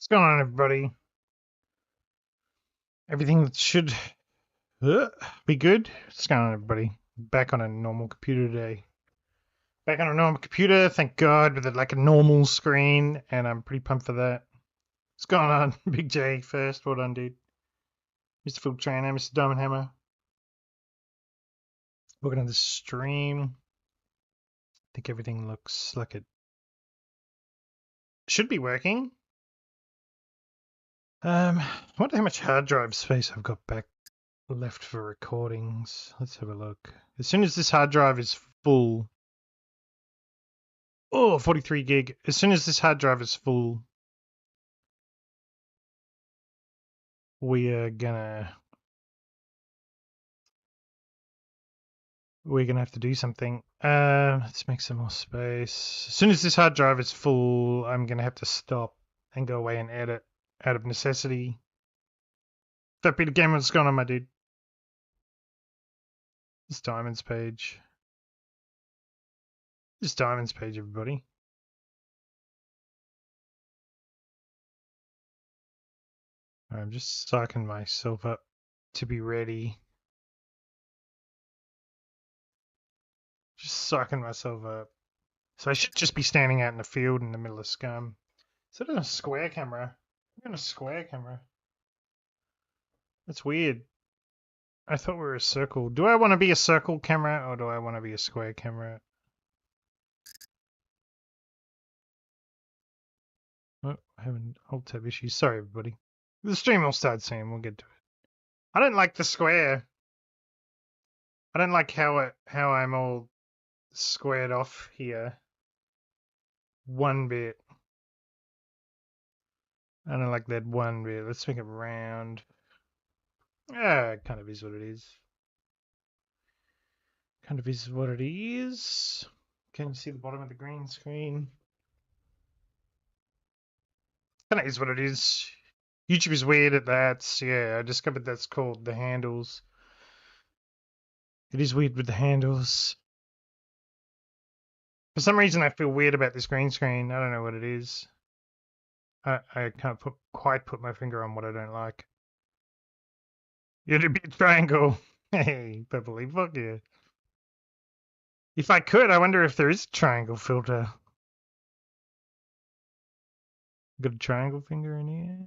What's going on, everybody? Everything that should be good. What's going on, everybody? Back on a normal computer today. Back on a normal computer, thank God, with like a normal screen, and I'm pretty pumped for that. What's going on, Big J first? Well done, dude. Mr. Full Trainer, Mr. Diamond Hammer. Welcome to the stream. I think everything looks like it should be working. I wonder how much hard drive space I've got back left for recordings. Let's have a look. As soon as this hard drive is full, 43 gig. As soon as this hard drive is full, we're gonna have to do something. Let's make some more space. As soon as this hard drive is full, I'm gonna have to stop and go away and edit out of necessity. That Peter Gamer, what's going on, my dude? This Diamonds page. This Diamonds page, everybody. I'm just psyching myself up to be ready. Just psyching myself up. So I should just be standing out in the field in the middle of SCUM. Is that a square camera? I'm in a square camera. That's weird. I thought we were a circle. Do I want to be a circle camera or do I want to be a square camera? Oh, I have an alt-tab issue. Sorry, everybody. The stream will start soon. We'll get to it. I don't like the square. I don't like how I'm all squared off here. One bit. I don't like that one bit. Let's make it round. It kind of is what it is. Kind of is what it is. Can you see the bottom of the green screen? Kind of is what it is. YouTube is weird at that. Yeah, I discovered that's called the handles. It is weird with the handles. For some reason, I feel weird about this green screen. I don't know what it is. I can't quite put my finger on what I don't like. It'd be a triangle. Hey, Purpley, fuck yeah. If I could, I wonder if there is a triangle filter. Got a triangle finger in here?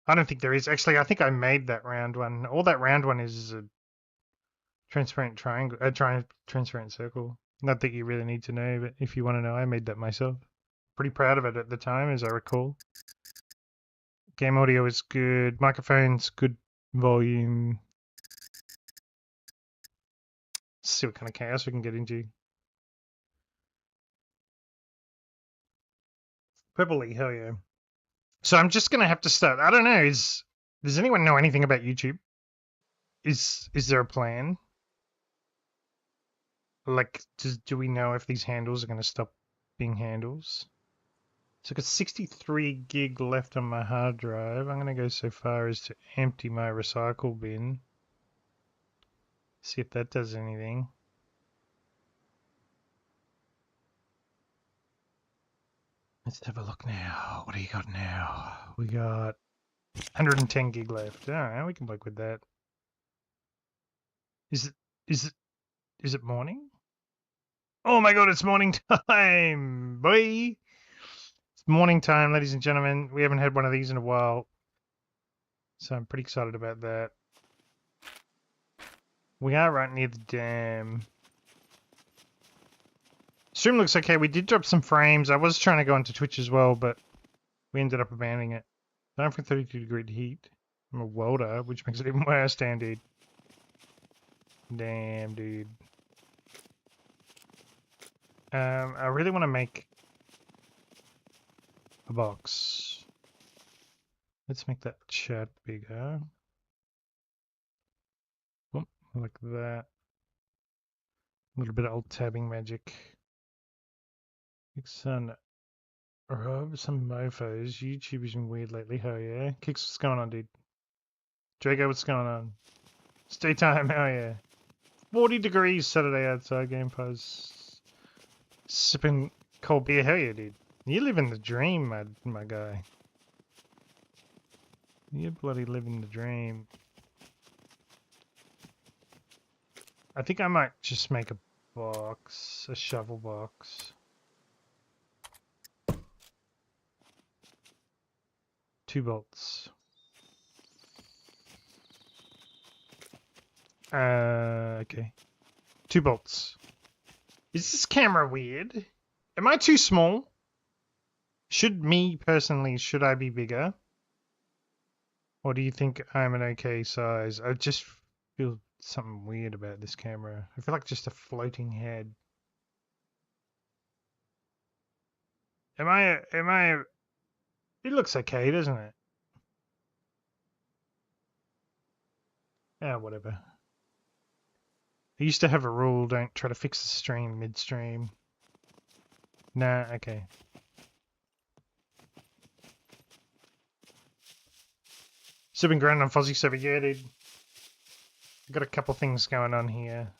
I don't think there is. Actually, I think I made that round one. All that round one is a transparent triangle, transparent circle. Not that you really need to know, but if you want to know, I made that myself. Pretty proud of it at the time, as I recall. Game audio is good. Microphone's good volume. Let's see what kind of chaos we can get into. Purpley, hell yeah. So I'm just gonna have to start. I don't know. Does anyone know anything about YouTube? Is there a plan? Like, do we know if these handles are gonna stop being handles? So I've got 63 gig left on my hard drive. I'm going to go so far as to empty my recycle bin. See if that does anything. Let's have a look now. What do you got now? We got 110 gig left. Alright, we can work with that. Is it morning? Oh my god, it's morning time, boy! It's morning time, ladies and gentlemen. We haven't had one of these in a while. So I'm pretty excited about that. We are right near the dam. Stream looks okay. We did drop some frames. I was trying to go into Twitch as well, but we ended up abandoning it. Time for 32-degree heat. I'm a welder, which makes it even worse, damn, dude. Damn, dude. I really want to make a box. Let's make that chat bigger. Boom, like that. A little bit of old tabbing magic. Kicks on Rob, some mofos. YouTube has been weird lately, hell yeah. Kicks, what's going on, dude? Drago, what's going on? Stay time, hell yeah. 40 degrees Saturday outside, Game Pass. Sipping cold beer, hell yeah, dude. You live in the dream, my guy. You bloody live in the dream. I think I might just make a box, a shovel box. 2 bolts. Okay. 2 bolts. Is this camera weird? Am I too small? Should I be bigger? Or do you think I'm an okay size? I just feel something weird about this camera. I feel like just a floating head. Am I... It looks okay, doesn't it? Yeah, whatever. I used to have a rule, don't try to fix the stream midstream. Nah, okay. Still been grinding on Fozzie server, yeah, dude. I've got a couple things going on here.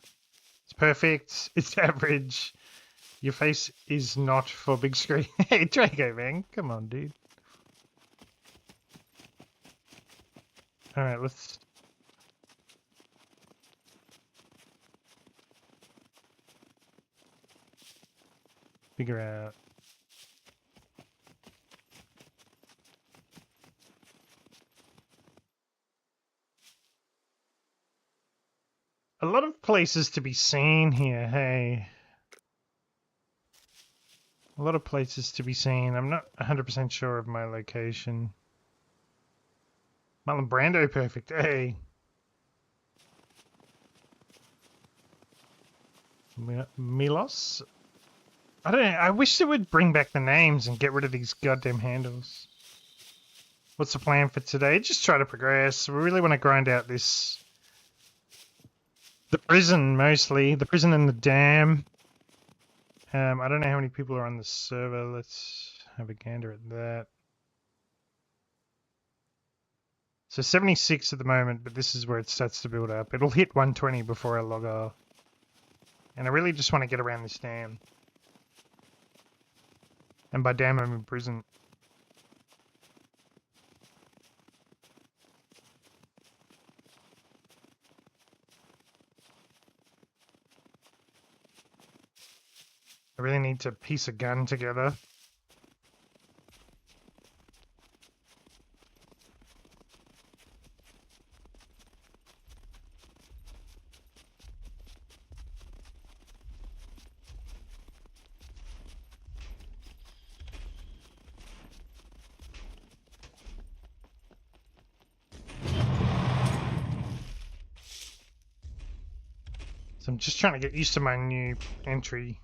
It's perfect, it's average. Your face is not for big screen. Hey, Drago, man, come on, dude. Alright, let's... figure out... A lot of places to be seen here, hey. A lot of places to be seen. I'm not 100% sure of my location. Marlon Brando, perfect, hey. Milos? I don't know, I wish they would bring back the names and get rid of these goddamn handles. What's the plan for today? Just try to progress. We really want to grind out this... The prison, mostly. The prison and the dam. I don't know how many people are on the server. Let's have a gander at that. So 76 at the moment, but this is where it starts to build up. It'll hit 120 before I log off. And I really just want to get around this dam. And by dam, I'm in prison. I really need to piece a gun together. So I'm just trying to get used to my new entry.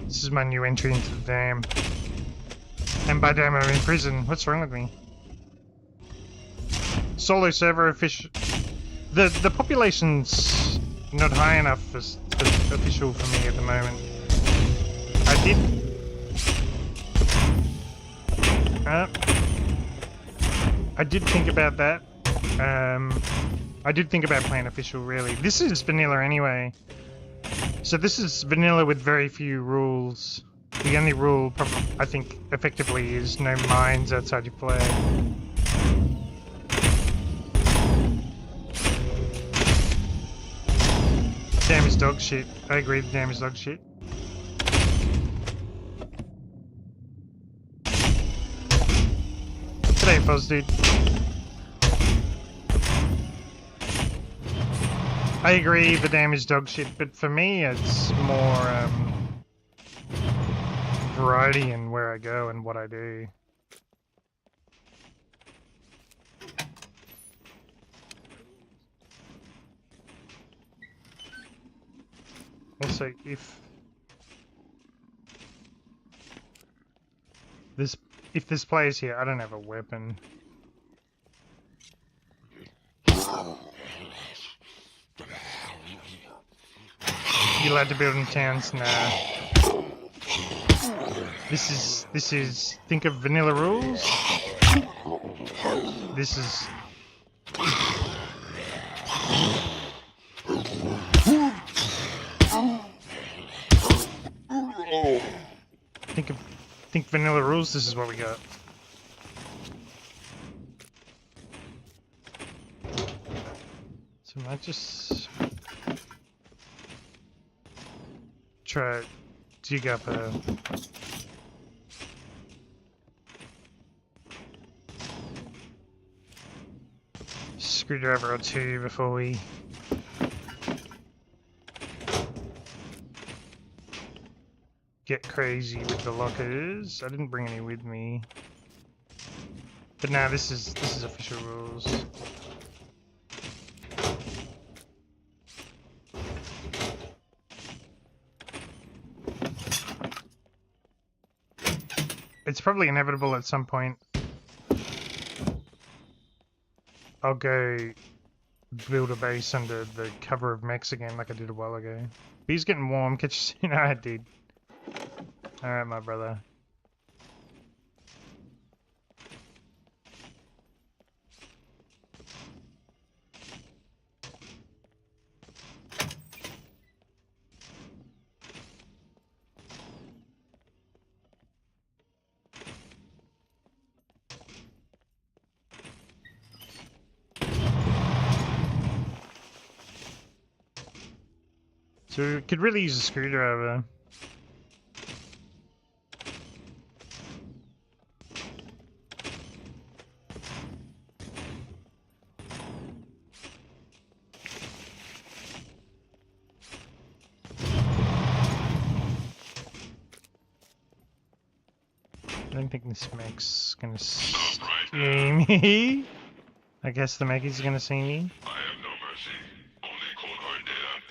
This is my new entry into the dam. And by dam, I'm in prison. What's wrong with me? Solo server official. The population's not high enough for official for me at the moment. I did think about that. I did think about playing official, really. This is vanilla anyway. So this is vanilla with very few rules. The only rule, I think, effectively is no mines outside your flag. Damn is dog shit. I agree, the damn is dog shit. G'day, Foz, dude. I agree, the damage dog shit, but for me it's more variety in where I go and what I do. Also, if this plays here, I don't have a weapon. You allowed to build in towns? Nah. This is think of vanilla rules. This is think vanilla rules, this is what we got. So I might just try to dig up a screwdriver or two before we get crazy with the lockers. I didn't bring any with me. But now this is official rules. It's probably inevitable at some point. I'll go build a base under the cover of mechs again like I did a while ago. Bee's getting warm, catch you soon. I did. Alright, my brother. So we could really use a screwdriver. I don't think this mech's gonna see me. I guess the mech is gonna see me. I have no mercy. Only cold hard data.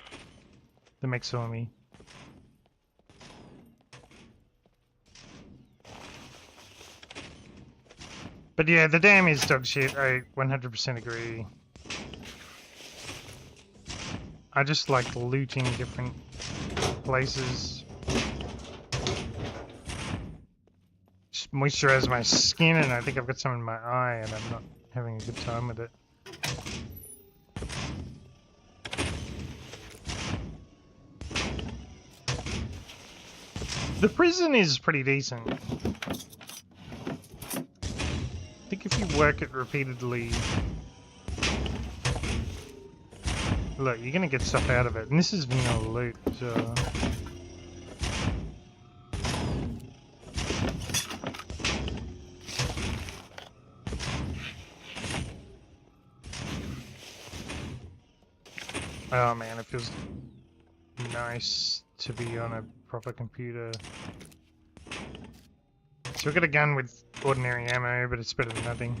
The mech saw me. But yeah, the dam is dog shit. I 100% agree. I just like looting different places. Just moisturize my skin, and I think I've got some in my eye, and I'm not having a good time with it. The prison is pretty decent. I think if you work it repeatedly, look, you're gonna get stuff out of it. And this is vanilla loot, so... Oh man, it feels nice to be on a proper computer. So we've got a gun with ordinary ammo, but it's better than nothing.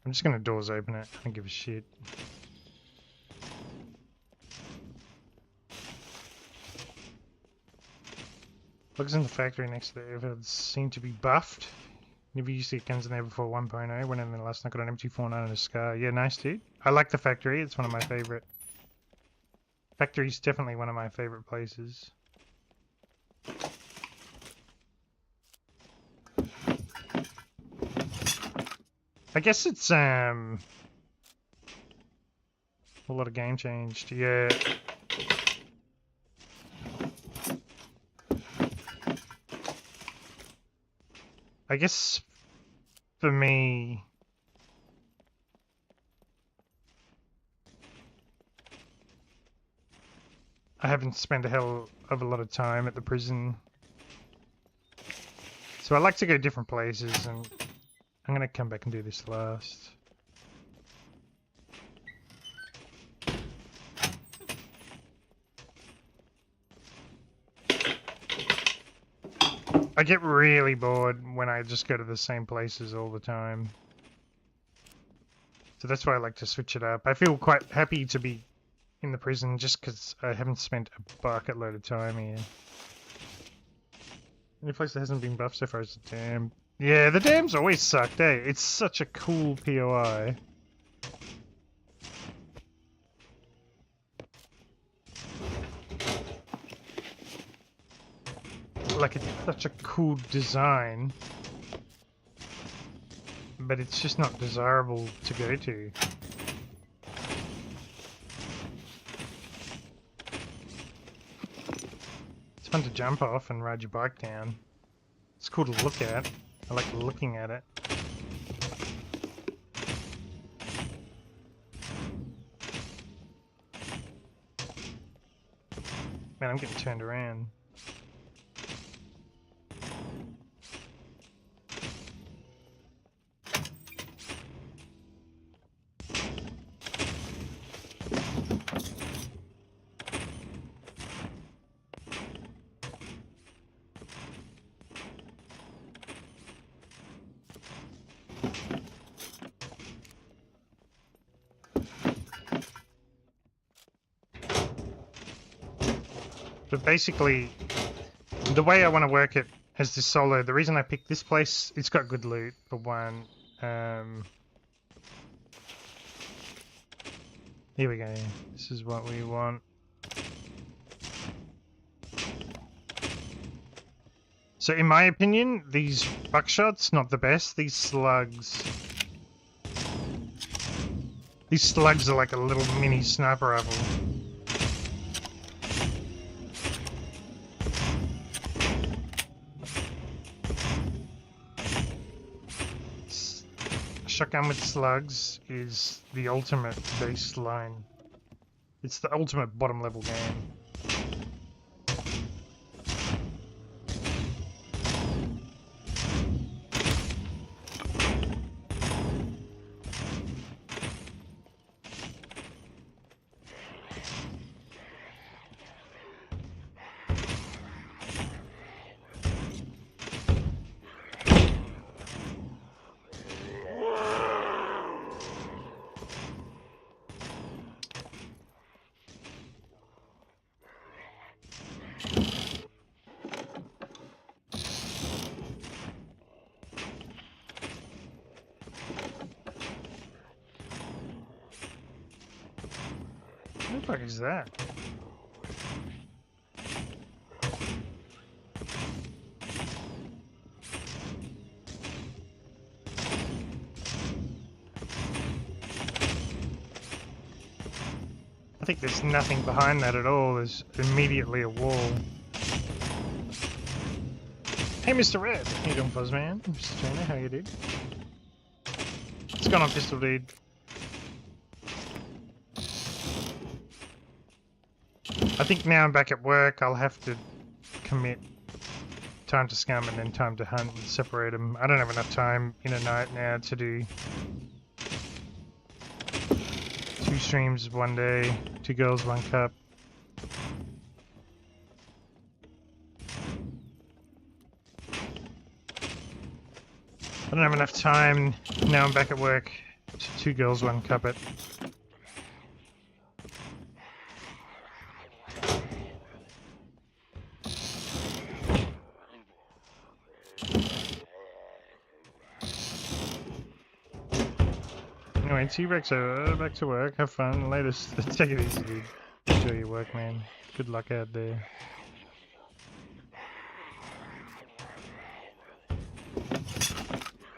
I'm just gonna doors open it. I don't give a shit. Bugs in the factory next to the airfields seem to be buffed. Never used to get guns in there before 1.0. Went in there last night, got an MT49 and a SCUM. Yeah, nice, dude. I like the factory. It's one of my favorite. Factory's definitely one of my favorite places. I guess it's a lot of game changed. Yeah. I guess for me, I haven't spent a hell of a lot of time at the prison. So I like to go different places, and I'm gonna come back and do this last. I get really bored when I just go to the same places all the time. So that's why I like to switch it up. I feel quite happy to be in the prison just because I haven't spent a bucket load of time here. Any place that hasn't been buffed so far is the dam. Yeah, the dams always sucked, eh? It's such a cool POI. Like, it's such a cool design, but it's just not desirable to go to. It's fun to jump off and ride your bike down. It's cool to look at. I like looking at it. Man, I'm getting turned around. But basically, the way I want to work it as this solo, the reason I picked this place, it's got good loot, for one. Here we go. This is what we want. So in my opinion, these buckshots, not the best. These slugs are like a little mini sniper rifle. Shotgun with slugs is the ultimate baseline. It's the ultimate bottom level game. What the fuck is that? I think there's nothing behind that at all. There's immediately a wall. Hey, Mr. Red. How you doing, Fuzzman? Mr. Trainer, how you dude? What's going on, Pistol Dude? I think now I'm back at work, I'll have to commit time to scum and then time to hunt and separate them. I don't have enough time in a night now to do 2 streams one day, 2 girls, 1 cup. I don't have enough time, now I'm back at work, to 2 girls, 1 cup it. Anyway, T-Rex, back to work. Have fun. Latest. Take it easy, dude. Enjoy your work, man. Good luck out there.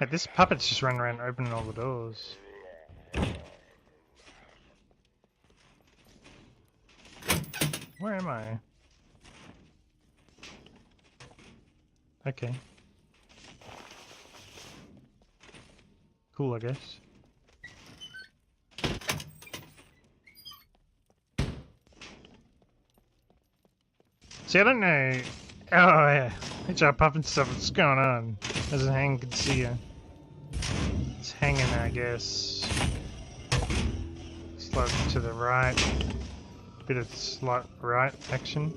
Hey, this puppet's just running around opening all the doors. Where am I? Okay. Cool, I guess. See, I don't know. Oh, yeah. HR puppet stuff. What's going on? Doesn't hang, can see you. It's hanging, I guess. Slight to the right. Bit of slight right action.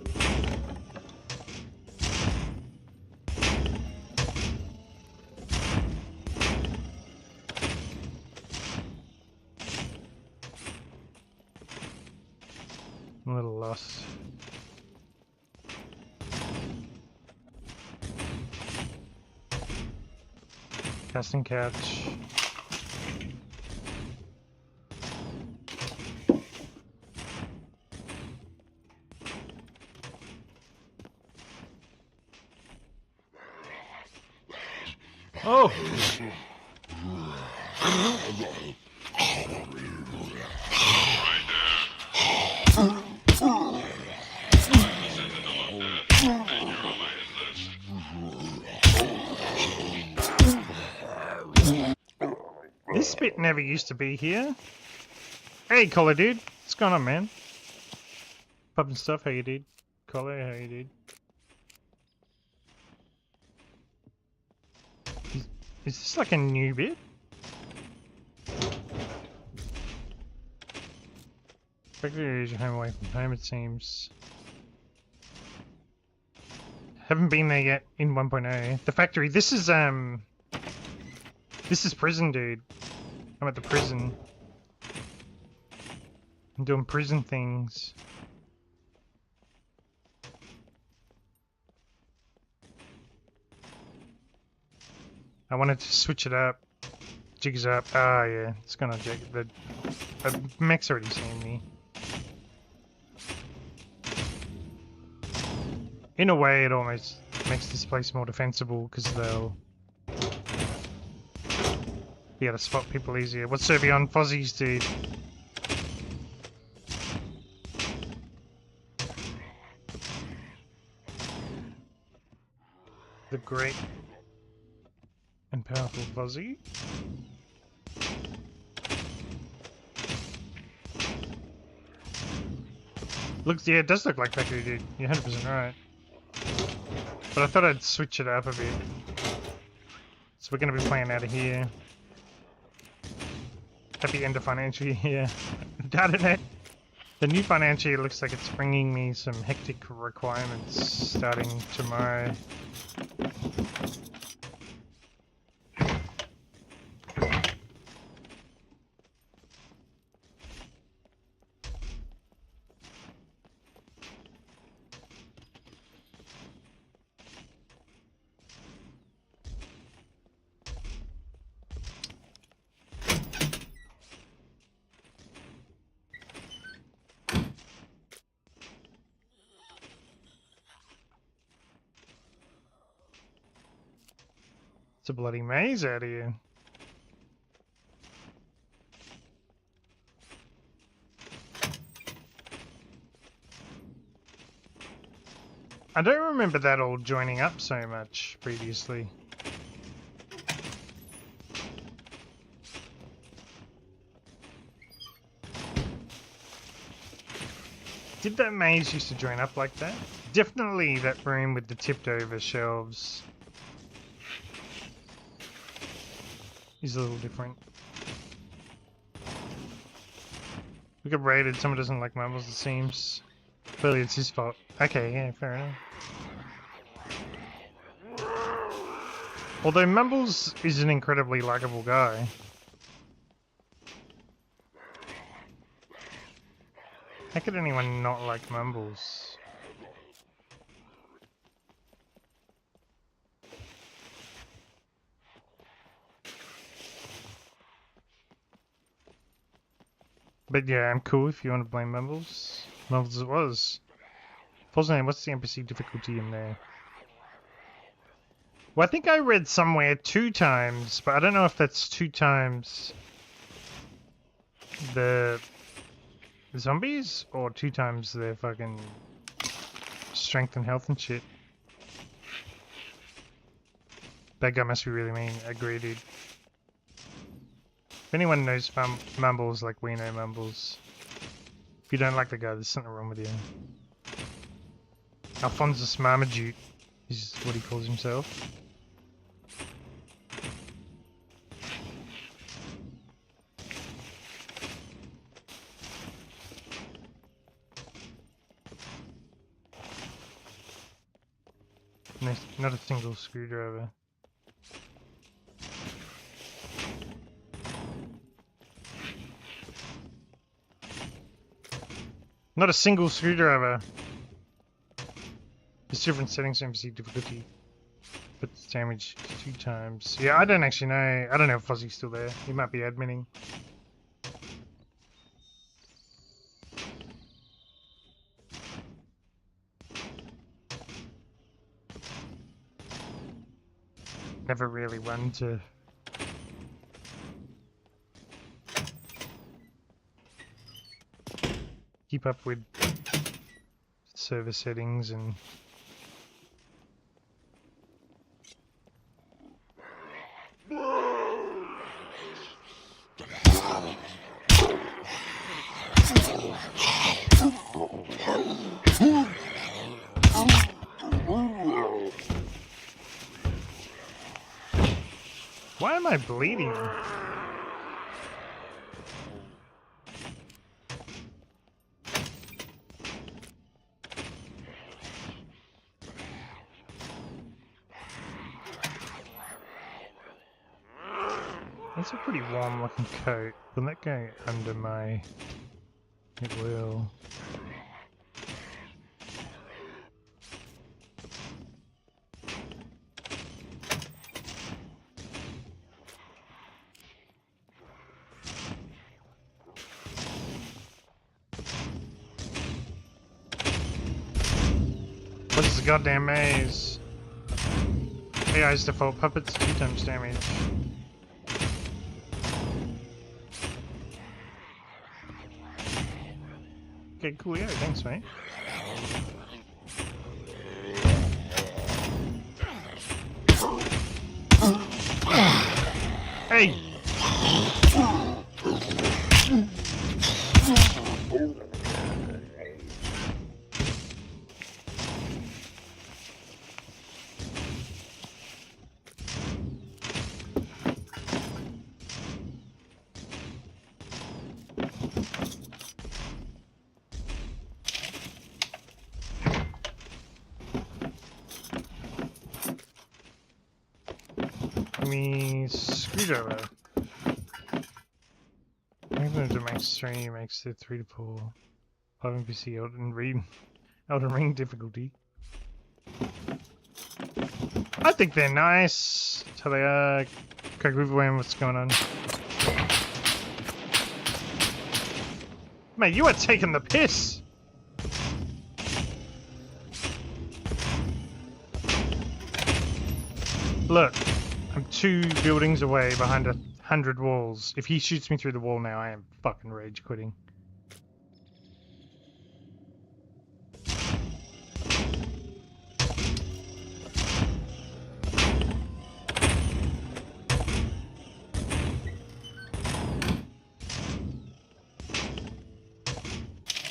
I'm a little lost. Casting couch. Oh! This bit never used to be here. Hey, Collar dude. What's going on, man? Puppin' stuff, how you dude? Collar, how you dude? Is this like a new bit? Factory is your home away from home, it seems. Haven't been there yet in 1.0. The factory, this is prison, dude. I'm at the prison. I'm doing prison things. I wanted to switch it up. Jigs up. Ah, yeah. It's gonna jig. The mech's already seen me. In a way, it almost makes this place more defensible because they'll be able to spot people easier. What's Serbian on Fozzies, dude? The great and powerful Fozzie. Looks, yeah, it does look like Factory, dude. You're 100% right. But I thought I'd switch it up a bit. So we're going to be playing out of here. At the end of financial year. I don't know. The new financial year looks like it's bringing me some hectic requirements starting tomorrow. It's a bloody maze out here. I don't remember that all joining up so much previously. Did that maze used to join up like that? Definitely that room with the tipped over shelves is a little different. We got raided, someone doesn't like mumbles it seems. Clearly it's his fault. Okay, yeah, fair enough. Although Mumbles is an incredibly likable guy. How could anyone not like Mumbles? But yeah, I'm cool if you want to blame Mumbles. Mumbles it was. False name, what's the NPC difficulty in there? Well, I think I read somewhere 2 times, but I don't know if that's 2 times the zombies or 2 times their fucking strength and health and shit. That guy must be really mean. Agree, dude. If anyone knows Mumbles like we know Mumbles, if you don't like the guy, there's something wrong with you. Alphonsus Marmaduke is what he calls himself. No, not a single screwdriver. Not a single screwdriver. There's different settings for NPC difficulty. But damage 2 times. Yeah, I don't actually know. I don't know if Fozzie's still there. He might be adminning. Never really one to keep up with server settings and why am I bleeding? That's a pretty warm looking coat. Will that go under my... It will. What is the goddamn maze? AI's default puppets 2 times damage. Okay, cool, yeah, thanks, mate. Hey! Give me screwdriver. Even if it makes 3, it makes it 3 to 4. 5 NPC Elden Ring difficulty. I think they're nice. That's how they are. Okay, move away and what's going on. Mate, you are taking the piss! Look, I'm 2 buildings away behind 100 walls. If he shoots me through the wall now, I am fucking rage quitting.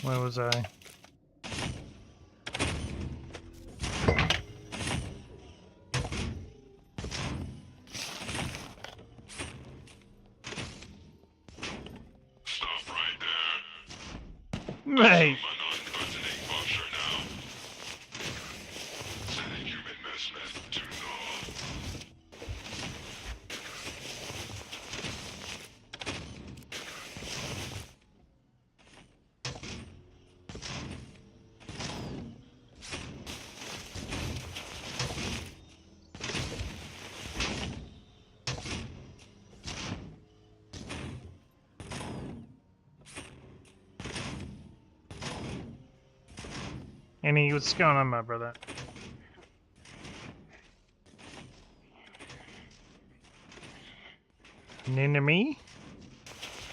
Where was I? Stop right there. Mate! Annie, what's going on, my brother? Enemy?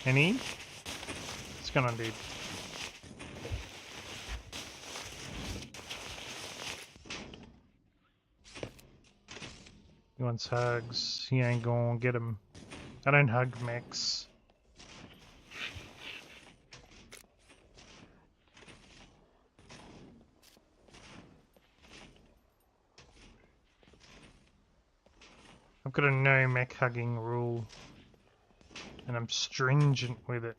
Annie? What's going on, dude? He wants hugs. He ain't gonna get him. I don't hug mechs. I've got a no mech hugging rule. And I'm stringent with it.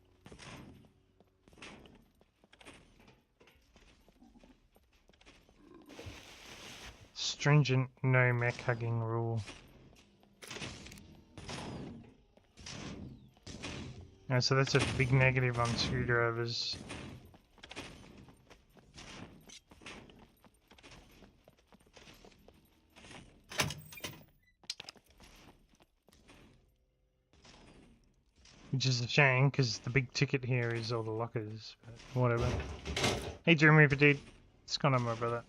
Stringent no mech hugging rule. And so that's a big negative on screwdrivers. Which is a shame, because the big ticket here is all the lockers, but whatever. Hey Dream Reaper dude, what's going on, my brother?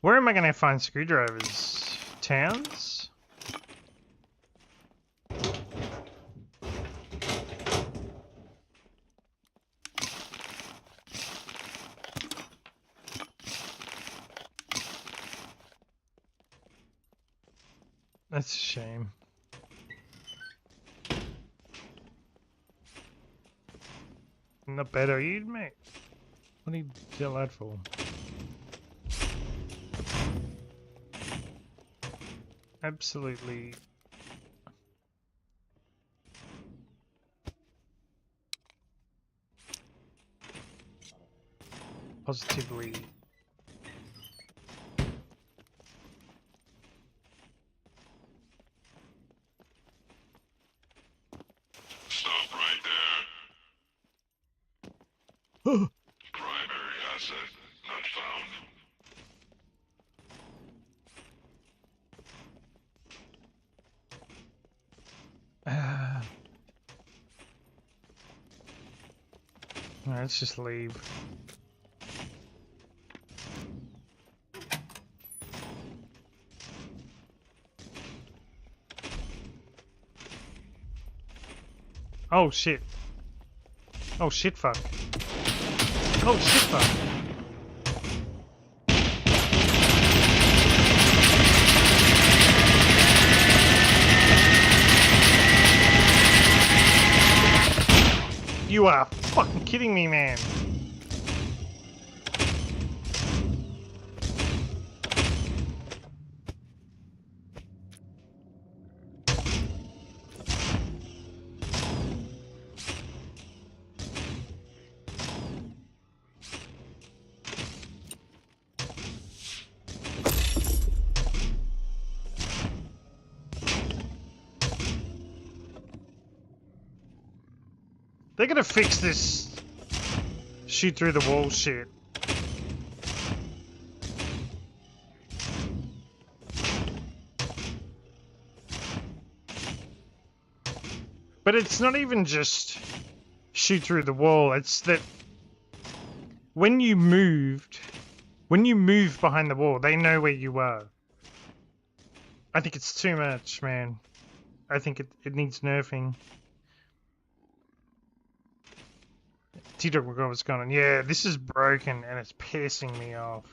Where am I going to find screwdrivers? Towns? That's a shame. Not bad, are you, mate? What do you tell that for? Absolutely. Positively. Stop right there. Primary asset not found. Alright, let's just leave. Oh shit. Oh shit fuck. Oh shit fuck. You are fucking kidding me, man. They're gonna fix this shoot through the wall shit. But it's not even just shoot through the wall, it's that when you move behind the wall, they know where you are. I think it's too much, man. I think it needs nerfing. T-Dog McGraw, what's going on? Yeah, this is broken and it's pissing me off.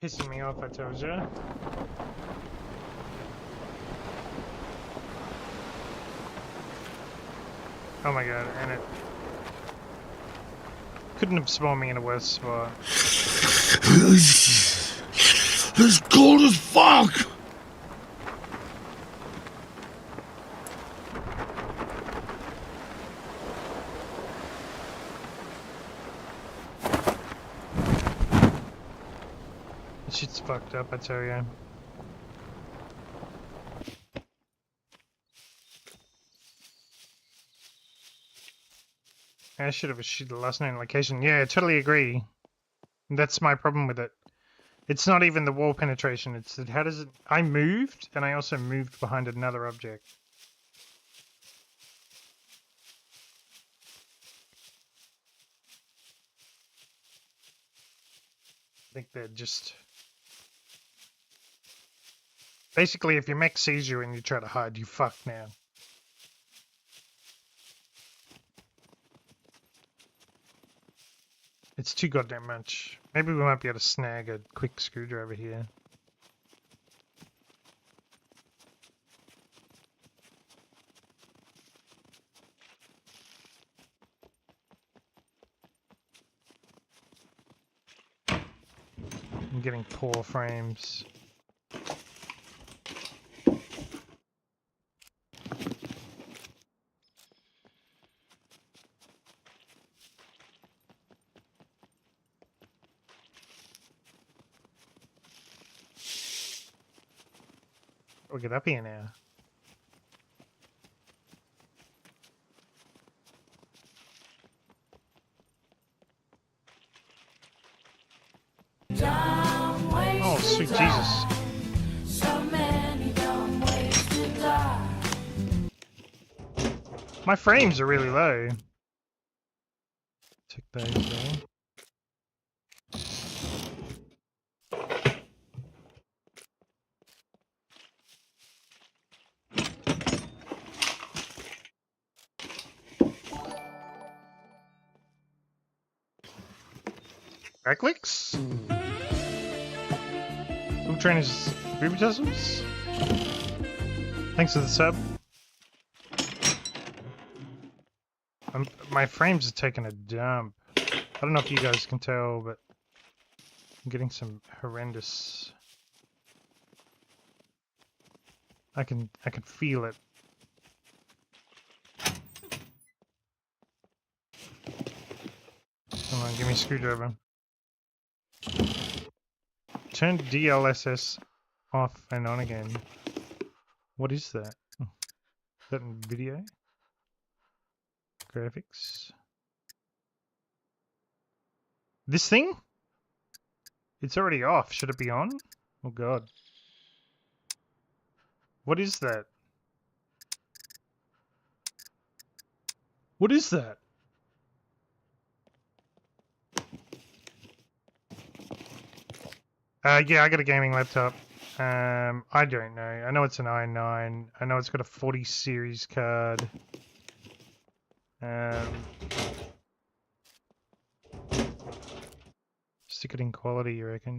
Pissing me off, I told you. Oh my god, and it couldn't have spawned me in a worse spot. It's cold as fuck! This shit's fucked up, I tell you. I should have issued the last known location. Yeah, I totally agree. That's my problem with it. It's not even the wall penetration, it's that how does it... I moved, and I also moved behind another object. I think they're just... Basically, if your mech sees you and you try to hide, you fucked now. It's too goddamn much. Maybe we might be able to snag a quick screwdriver here. I'm getting poor frames. We'll get up here now. Oh, sweet Jesus. My frames are really low. Take those there. Right clicks? Cool trainers, booby tussles? Thanks for the sub. My frames are taking a dump. I don't know if you guys can tell, but I'm getting some horrendous... I can feel it. Come on, give me a screwdriver. Turn DLSS off and on again. What is that? Is that in video? Graphics? This thing? It's already off. Should it be on? Oh god. What is that? What is that? Yeah, I got a gaming laptop. I don't know. I know it's an i9. I know it's got a 40 series card. Stick it in quality, you reckon?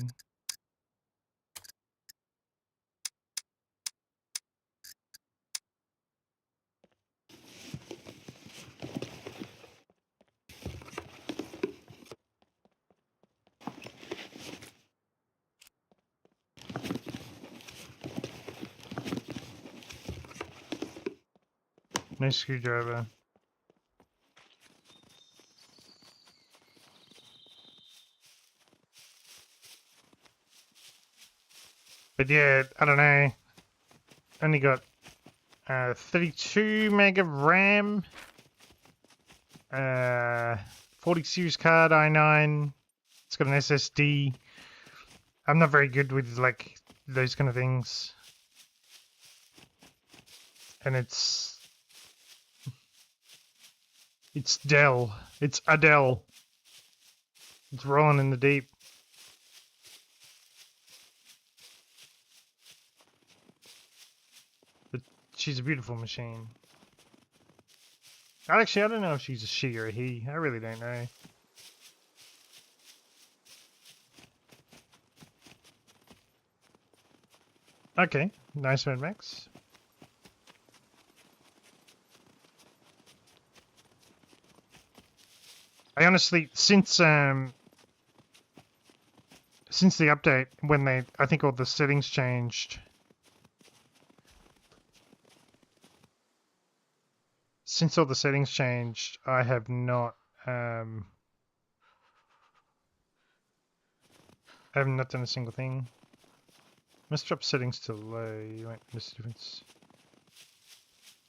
No screwdriver. But yeah, I don't know. Only got 32 meg of RAM. 40 series card, i9. It's got an SSD. I'm not very good with like those kind of things. And it's Dell. It's Adele. It's rolling in the deep. But she's a beautiful machine. Actually, I don't know if she's a she or a he. I really don't know. Okay, nice one, Max. I honestly, since since the update, when I think all the settings changed. Since all the settings changed, I have not I have not done a single thing. Must drop settings to low. You won't miss the difference.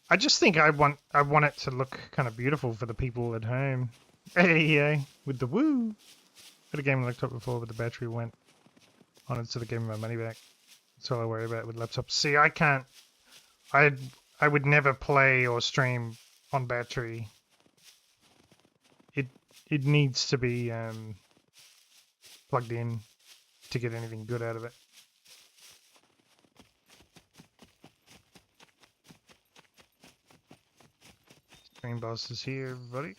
I just think I want it to look kind of beautiful for the people at home. Hey, with the woo. Had a game on laptop before, but the battery went on it, so they gave me my money back. That's all I worry about with laptops. See, I can't. I would never play or stream on battery. It needs to be plugged in to get anything good out of it. Stream boss is here, everybody.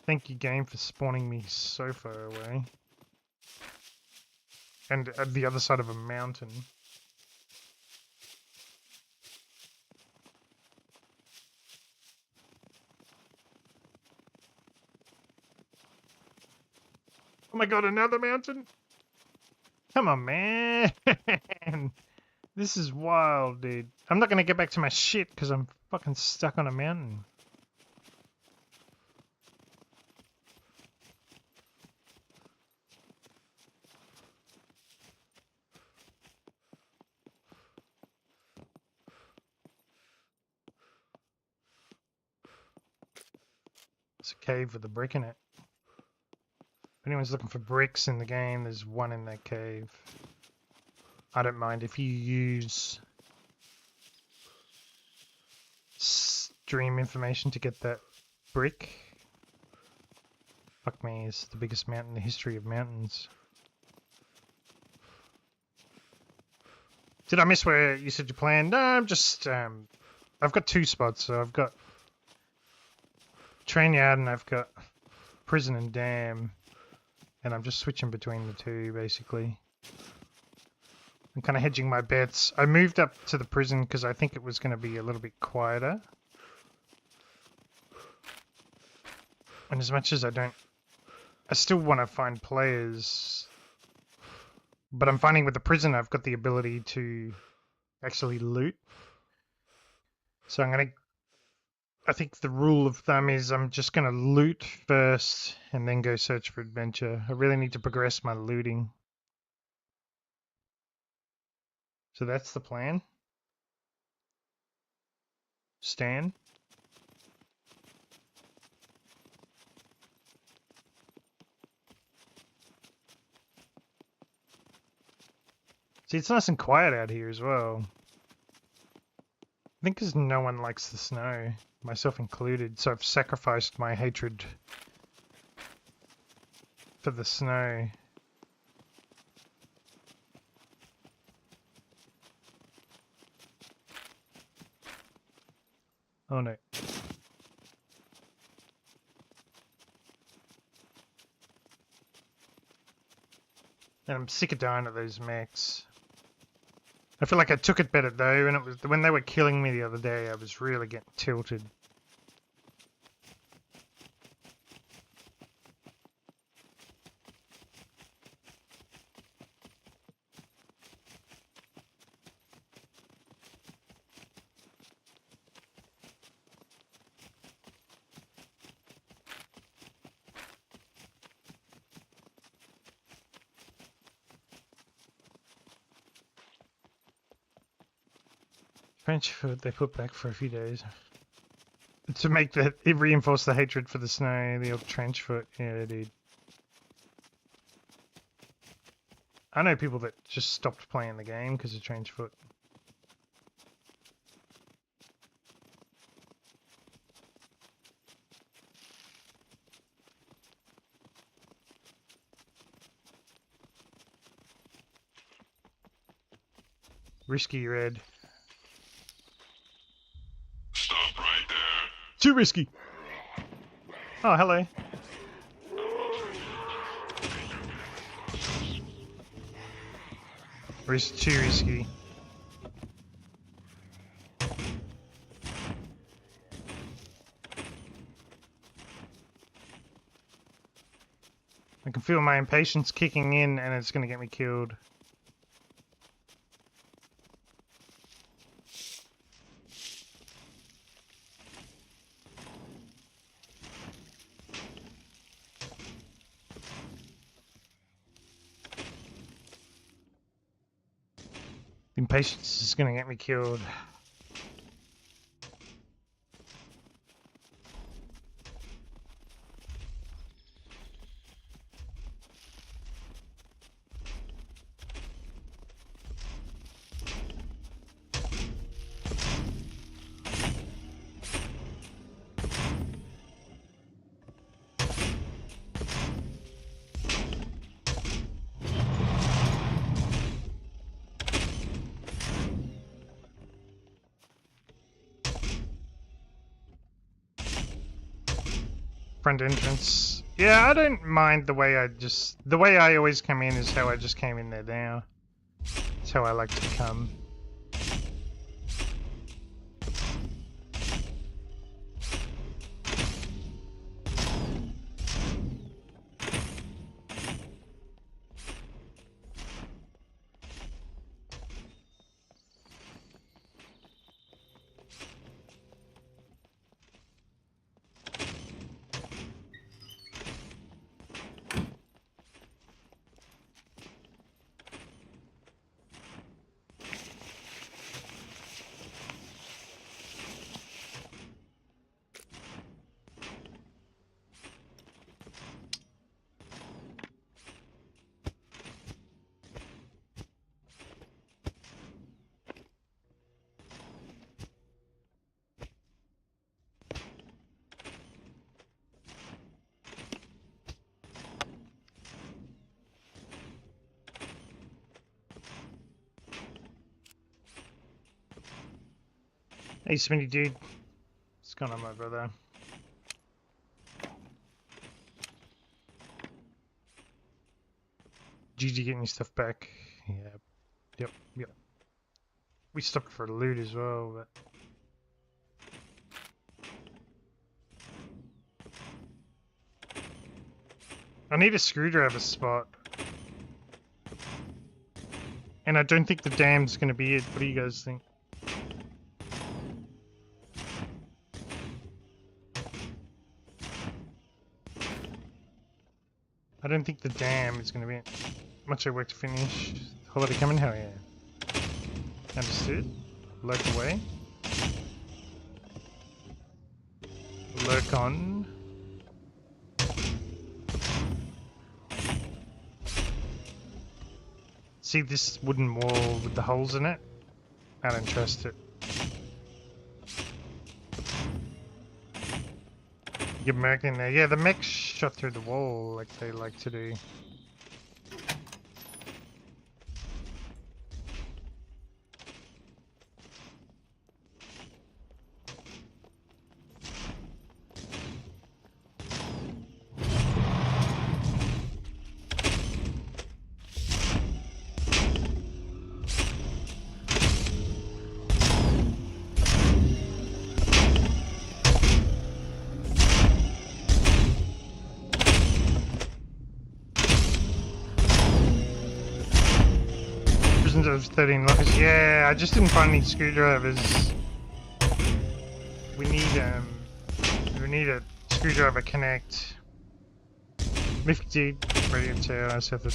Thank you, game, for spawning me so far away. And at the other side of a mountain. Oh my god, another mountain? Come on, man. This is wild, dude. I'm not gonna get back to my shit because I'm fucking stuck on a mountain. It's a cave with a brick in it. If anyone's looking for bricks in the game, there's one in that cave. I don't mind if you use stream information to get that brick. Fuck me, it's the biggest mountain in the history of mountains. Did I miss where you said you planned? No, I'm just, I've got two spots, so I've got train yard and I've got prison and dam, and I'm just switching between the two, basically. I'm kind of hedging my bets. I moved up to the prison because I think it was going to be a little bit quieter. And as much as I still want to find players, but I'm finding with the prison I've got the ability to actually loot. So I think the rule of thumb is I'm just going to loot first and then go search for adventure. I really need to progress my looting. So that's the plan. Stan. See, it's nice and quiet out here as well. I think because no one likes the snow, myself included, so I've sacrificed my hatred for the snow. Oh no. And I'm sick of dying at those mechs. I feel like I took it better though, and it was when they were killing me the other day, I was really getting tilted. French food they put back for a few days. To make it reinforce the hatred for the snow, the old trench foot. Yeah, dude. I know people that just stopped playing the game because of trench foot. Risky red. Stop right there. Too risky. Oh, hello. Too risky. I can feel my impatience kicking in and it's going to get me killed. Impatience is going to get me killed. Front entrance. Yeah, I don't mind the way the way I always come in is how I just came in there now. It's how I like to come. Hey, Smitty dude. What's going on, my brother? GG getting your stuff back. Yeah. Yep. We stopped for loot as well, but... I need a screwdriver spot. And I don't think the dam's gonna be it. What do you guys think? I don't think the dam is gonna be it. Much work to finish. Holiday coming? Hell yeah. Understood. Lurk away. Lurk on. See this wooden wall with the holes in it? I don't trust it. Get mech in there. Yeah, the mech shot through the wall like they like to do. Of 13 lockers. Yeah, I just didn't find any screwdrivers. We need a screwdriver connect. Mythic dude, radiant tail. I just have the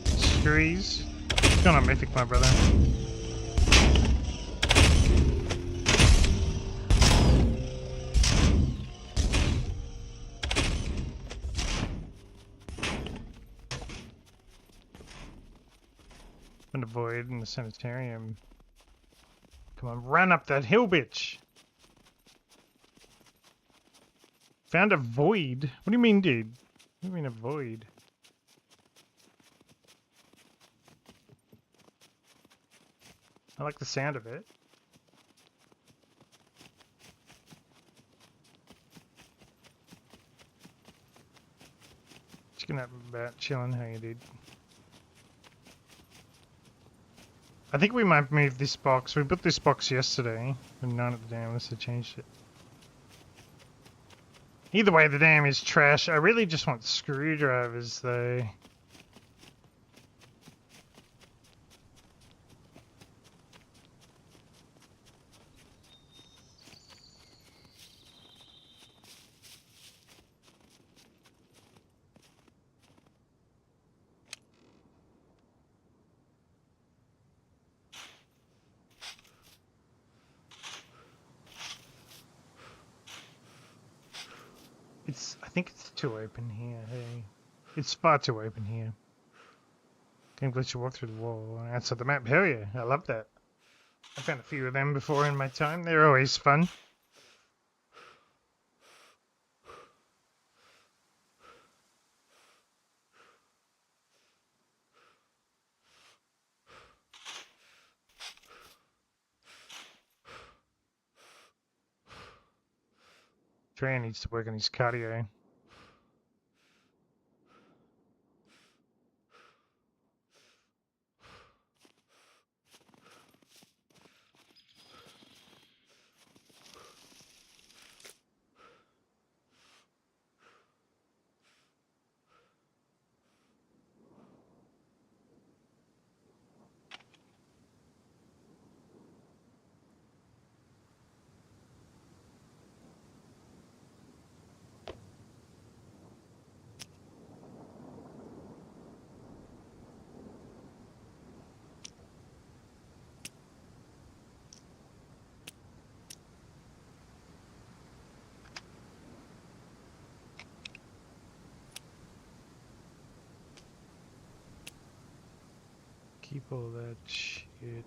screws. What's going on, Mythic, my brother? And a void in the sanitarium. Come on, run up that hill, bitch! Found a void? What do you mean, dude? What do you mean a void? I like the sound of it. Chicken up about chilling, how you dude? I think we might move this box. We built this box yesterday, and none of the damn unless they changed it. Either way, the dam is trash. I really just want screwdrivers, though. I think it's too open here, hey. It's far too open here. Can't let you walk through the wall outside the map. Hell yeah, I love that. I found a few of them before in my time. They're always fun. Trey needs to work on his cardio. Keep all that shit.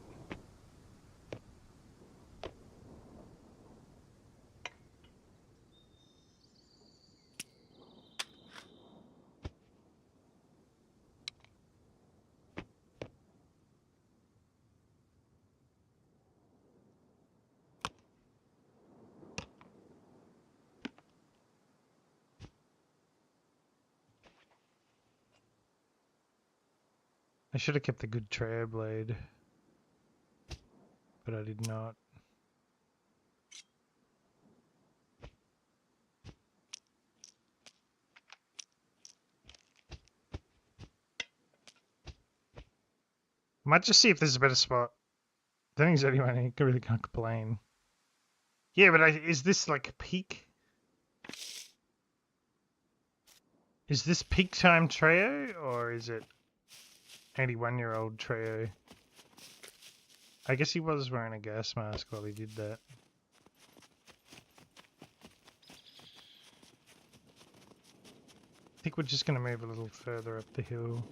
I should have kept the good trail blade, but I did not. Might just see if there's a better spot. Don't think there's anyone who really can't complain. Yeah, but is this like peak? Is this peak time Treo, or is it 81-year-old Treo? I guess he was wearing a gas mask while he did that. I think we're just going to move a little further up the hill.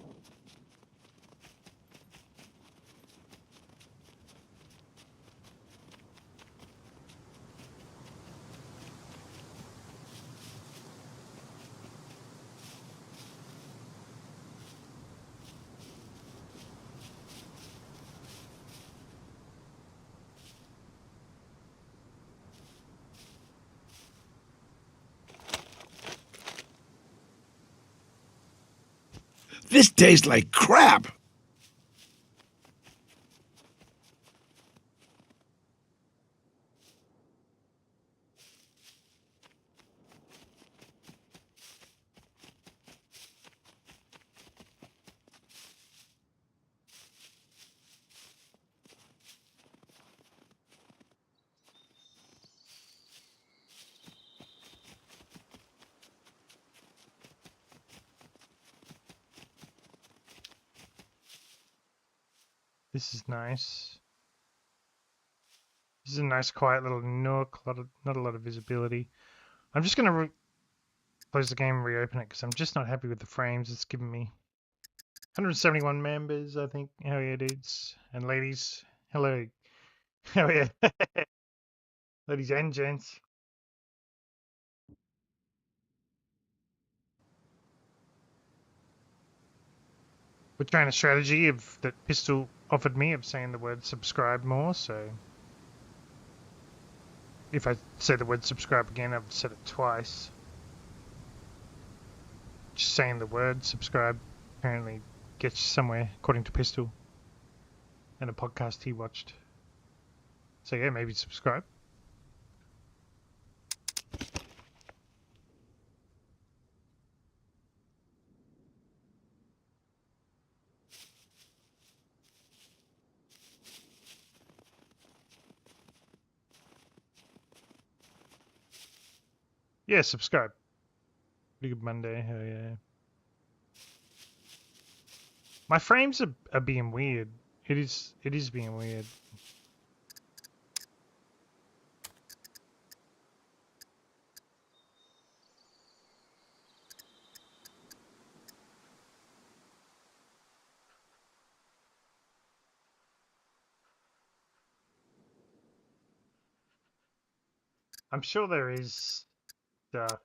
This tastes like crap! This is nice. This is a nice quiet little nook, not a lot of visibility. I'm just going to close the game and reopen it because I'm just not happy with the frames it's given me. 171 members, I think. Hell yeah, dudes and ladies. Hello. Hell yeah. Ladies and gents. We're trying a strategy that Pistol offered me of saying the word subscribe more, so if I say the word subscribe again, I've said it twice. Just saying the word subscribe apparently gets you somewhere, according to Pistol and a podcast he watched. So yeah, maybe subscribe. Yeah, subscribe. Pretty good Monday. Hell yeah. My frames are being weird. It is being weird. I'm sure there is stuff.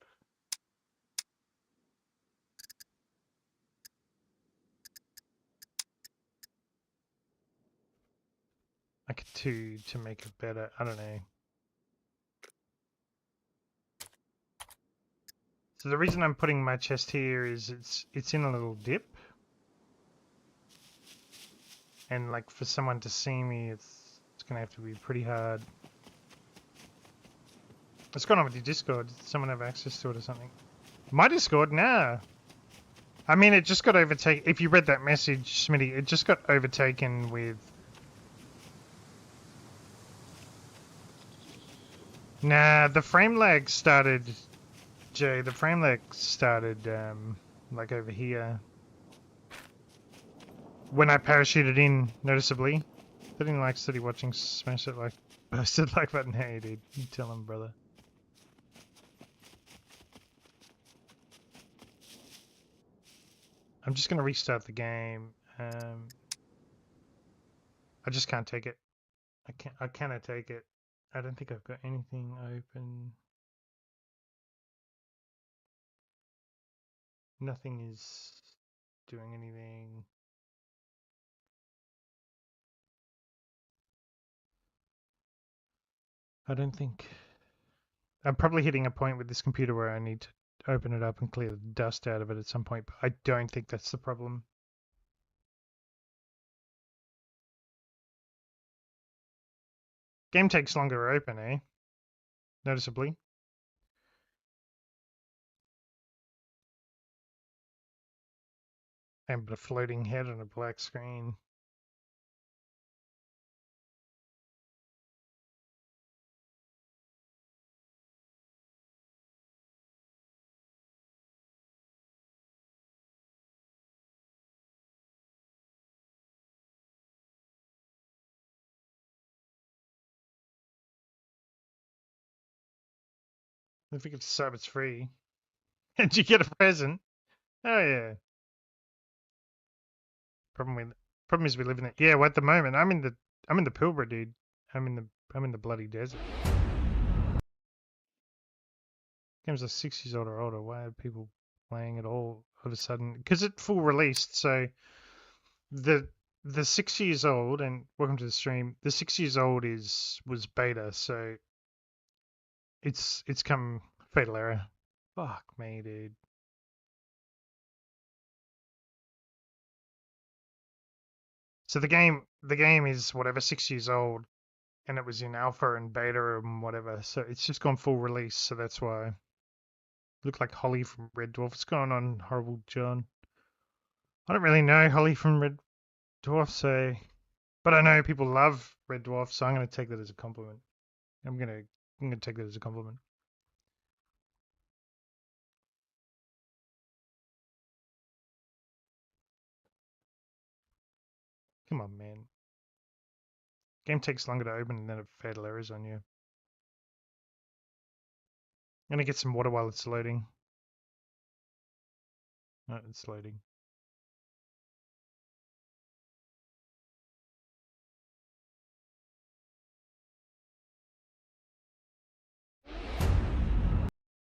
I could do to make it better. I don't know. So the reason I'm putting my chest here is it's in a little dip, and like for someone to see me, it's gonna have to be pretty hard. What's going on with your Discord? Did someone have access to it or something? My Discord? Nah. I mean, it just got overtaken. If you read that message, Smitty, it just got overtaken with. Nah, the frame lag started. Jay, the frame lag started like over here when I parachuted in noticeably. 13 likes, 30 watching, smash it like, busted like button. Hey, dude, you tell him, brother. I'm just gonna restart the game. I just can't take it. I cannot take it. I don't think I've got anything open. Nothing is doing anything. I don't think. I'm probably hitting a point with this computer where I need to open it up and clear the dust out of it at some point, but I don't think that's the problem. Game takes longer to open, eh? Noticeably. And but a floating head on a black screen. If you could sub, it's free. And you get a present. Oh yeah. Problem is we live in it. Yeah, well at the moment I'm in the Pilbara, dude. I'm in the bloody desert. Game's like 6 years old or older. Why are people playing it all of a sudden? Because it full released, so the 6 years old, and welcome to the stream. The 6 years old was beta, so it's come fatal error. Fuck me, dude. So the game is whatever 6 years old, and it was in alpha and beta and whatever. So it's just gone full release. So that's why. Look like Holly from Red Dwarf. What's going on, Horrible John? I don't really know Holly from Red Dwarf, so but I know people love Red Dwarf, so I'm gonna take that as a compliment. I'm gonna take that as a compliment. Come on, man. Game takes longer to open and then it fatal errors on you. I'm gonna get some water while it's loading. Oh, it's loading.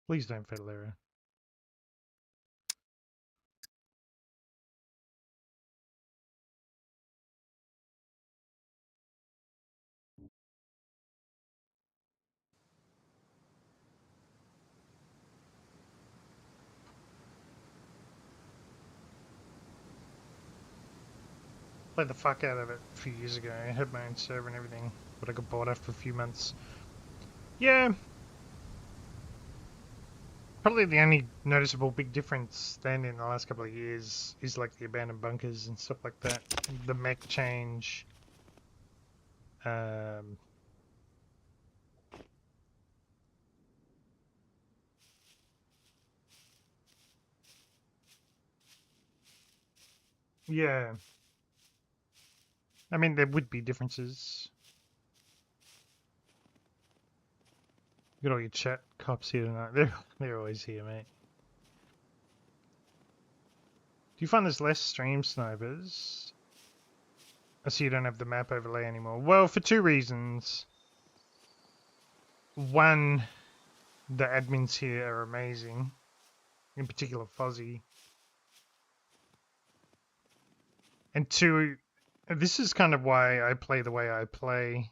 Please don't fatal error. Played the fuck out of it a few years ago. I had my own server and everything, but I got bored after a few months. Yeah. Probably the only noticeable big difference then in the last couple of years is like the abandoned bunkers and stuff like that. The mech change. Yeah. I mean, there would be differences. You got all your chat cops here tonight. They're always here, mate. Do you find there's less stream snipers? I see you don't have the map overlay anymore. Well, for two reasons. One, the admins here are amazing. In particular, Fuzzy. And two, this is kind of why I play the way I play.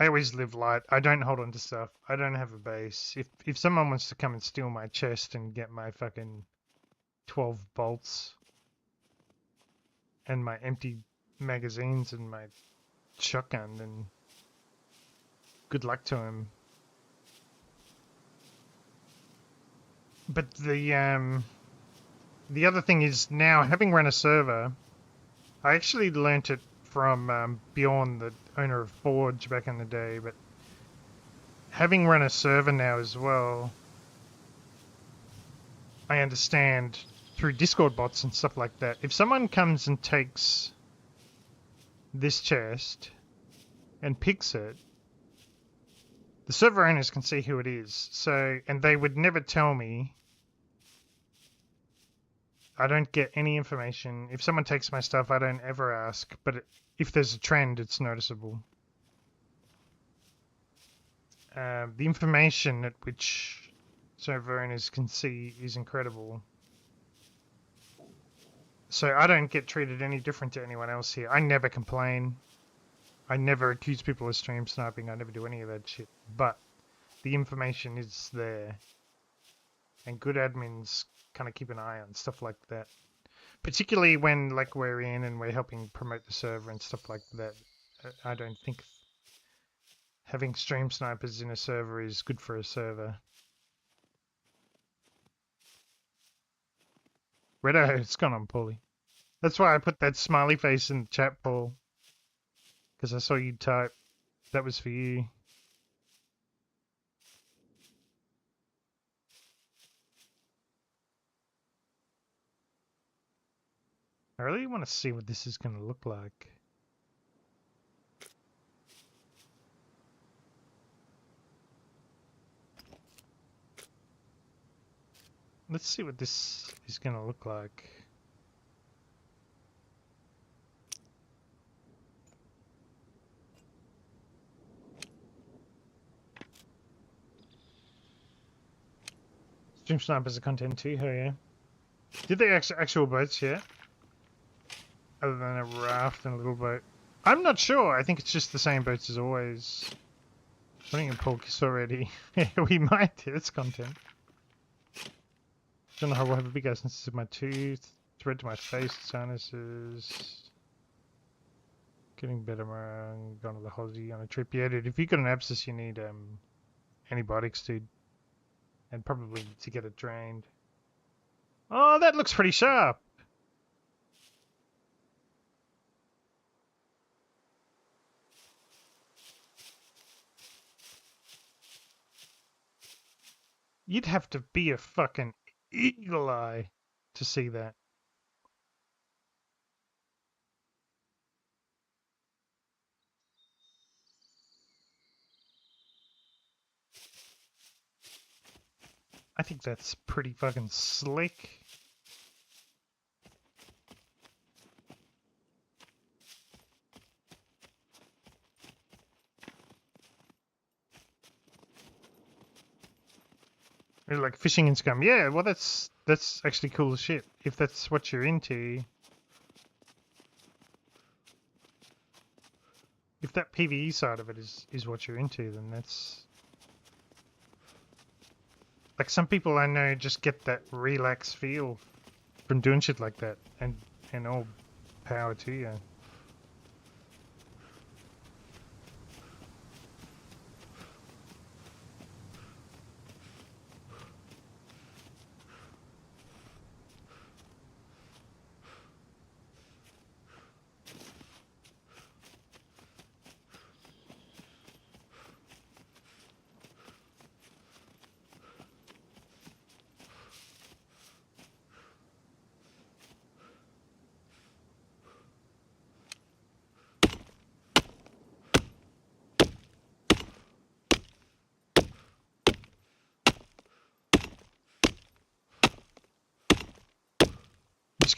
I always live light. I don't hold on to stuff. I don't have a base. If someone wants to come and steal my chest and get my fucking 12 bolts and my empty magazines and my shotgun, then good luck to him. But the other thing is now, having run a server, I actually learnt it from Bjorn, the owner of Forge back in the day, but having run a server now as well, I understand through Discord bots and stuff like that, if someone comes and takes this chest and picks it, the server owners can see who it is. So, and they would never tell me. I don't get any information. If someone takes my stuff, I don't ever ask. But if there's a trend, it's noticeable. The information at which server owners can see is incredible. So I don't get treated any different to anyone else here. I never complain. I never accuse people of stream sniping. I never do any of that shit. But the information is there. And good admins kind of keep an eye on stuff like that. Particularly when like we're in and we're helping promote the server and stuff like that. I don't think having stream snipers in a server is good for a server. Redo, it's gone on poorly. That's why I put that smiley face in the chat, Paul. Because I saw you type. That was for you. I really want to see what this is going to look like. Let's see what this is going to look like. Stream snipers are content too, hell yeah. Did they actual boats yet? Other than a raft and a little boat. I'm not sure. I think it's just the same boats as always. Running in Paul Kiss already. Yeah, we might. It's content. Don't know how we'll have a big ass instance of my tooth. Thread to my face, sinuses. Getting better, man. Gone to the Hozzy on a trip. Yeah, dude, if you've got an abscess, you need antibiotics, dude. And probably to get it drained. Oh, that looks pretty sharp. You'd have to be a fucking eagle eye to see that. I think that's pretty fucking slick. Like fishing and scum. Yeah, well that's actually cool as shit. If that's what you're into. If that PvE side of it is what you're into, then that's... Like some people I know just get that relaxed feel from doing shit like that. And all power to you.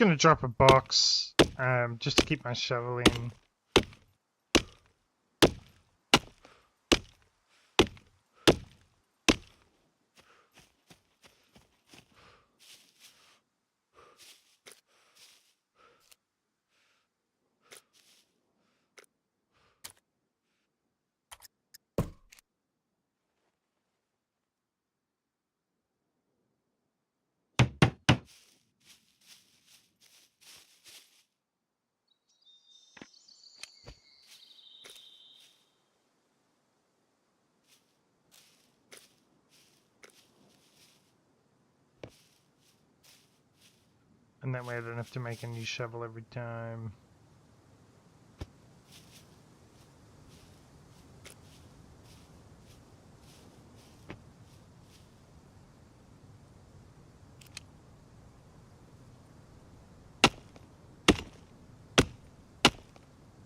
gonna drop a box, just to keep my shovel in. And that way I don't have to make a new shovel every time.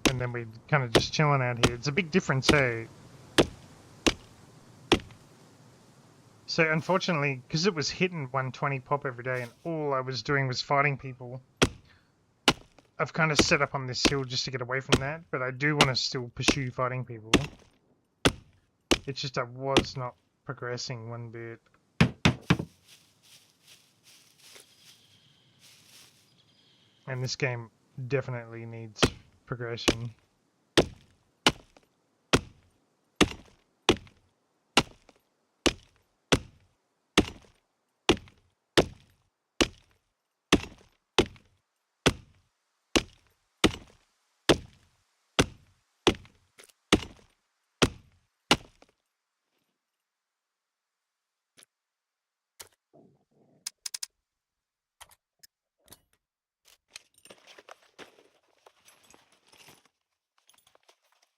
And then we kind of just chilling out here. It's a big difference, hey? So unfortunately, because it was hitting 120 pop every day and all I was doing was fighting people, I've kind of set up on this hill just to get away from that, but I do want to still pursue fighting people. It's just I was not progressing one bit. And this game definitely needs progression.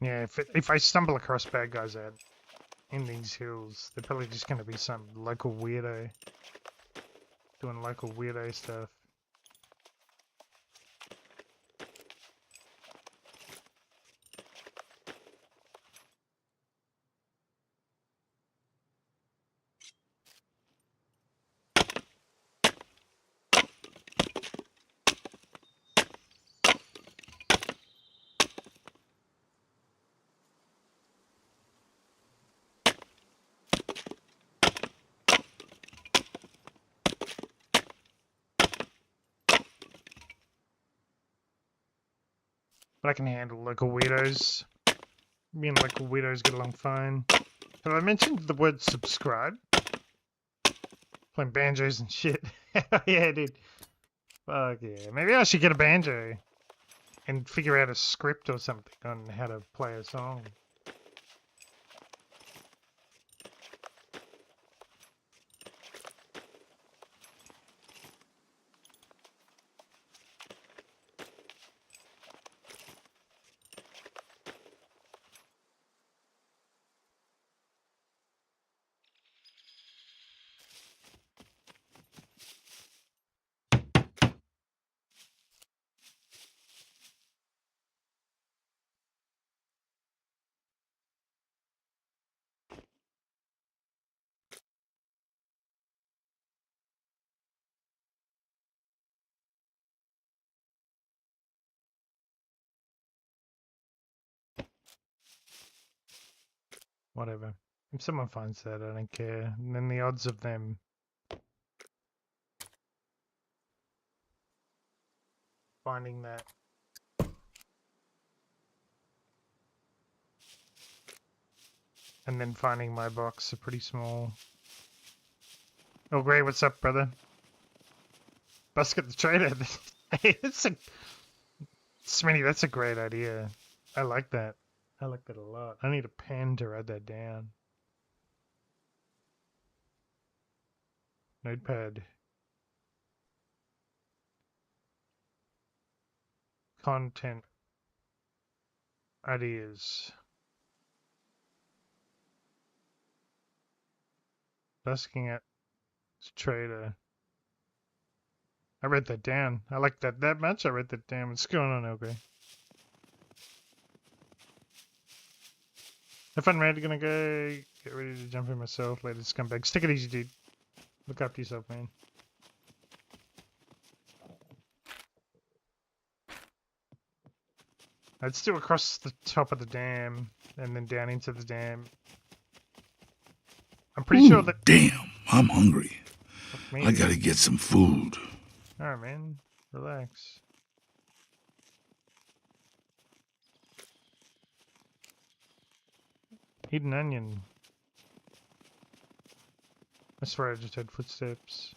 Yeah, if I stumble across bad guys out in these hills, they're probably just going to be some local weirdo doing local weirdo stuff. But I can handle local weirdos. Me and local weirdos get along fine. Have I mentioned the word subscribe? Playing banjos and shit. Yeah, dude. Fuck yeah. Maybe I should get a banjo and figure out a script or something on how to play a song. Whatever. If someone finds that, I don't care. And then the odds of them finding that and then finding my box are pretty small. Oh, Gray, what's up, brother? Basket the trader. Hey, Smitty, that's a great idea. I like that. I like that a lot. I need a pen to write that down. Notepad. Content. Ideas. Busking at trader. I wrote that down. I like that much. I wrote that down. What's going on, okay? Have fun, man. Gonna go get ready to jump in myself. Later, scumbags. Take it easy, dude. Look after yourself, man. It's still across the top of the dam and then down into the dam. I'm pretty sure Ooh, that. damn, I'm hungry. Fuck me, I dude. gotta get some food. Alright, man. Relax. Hidden onion. I swear I just heard footsteps.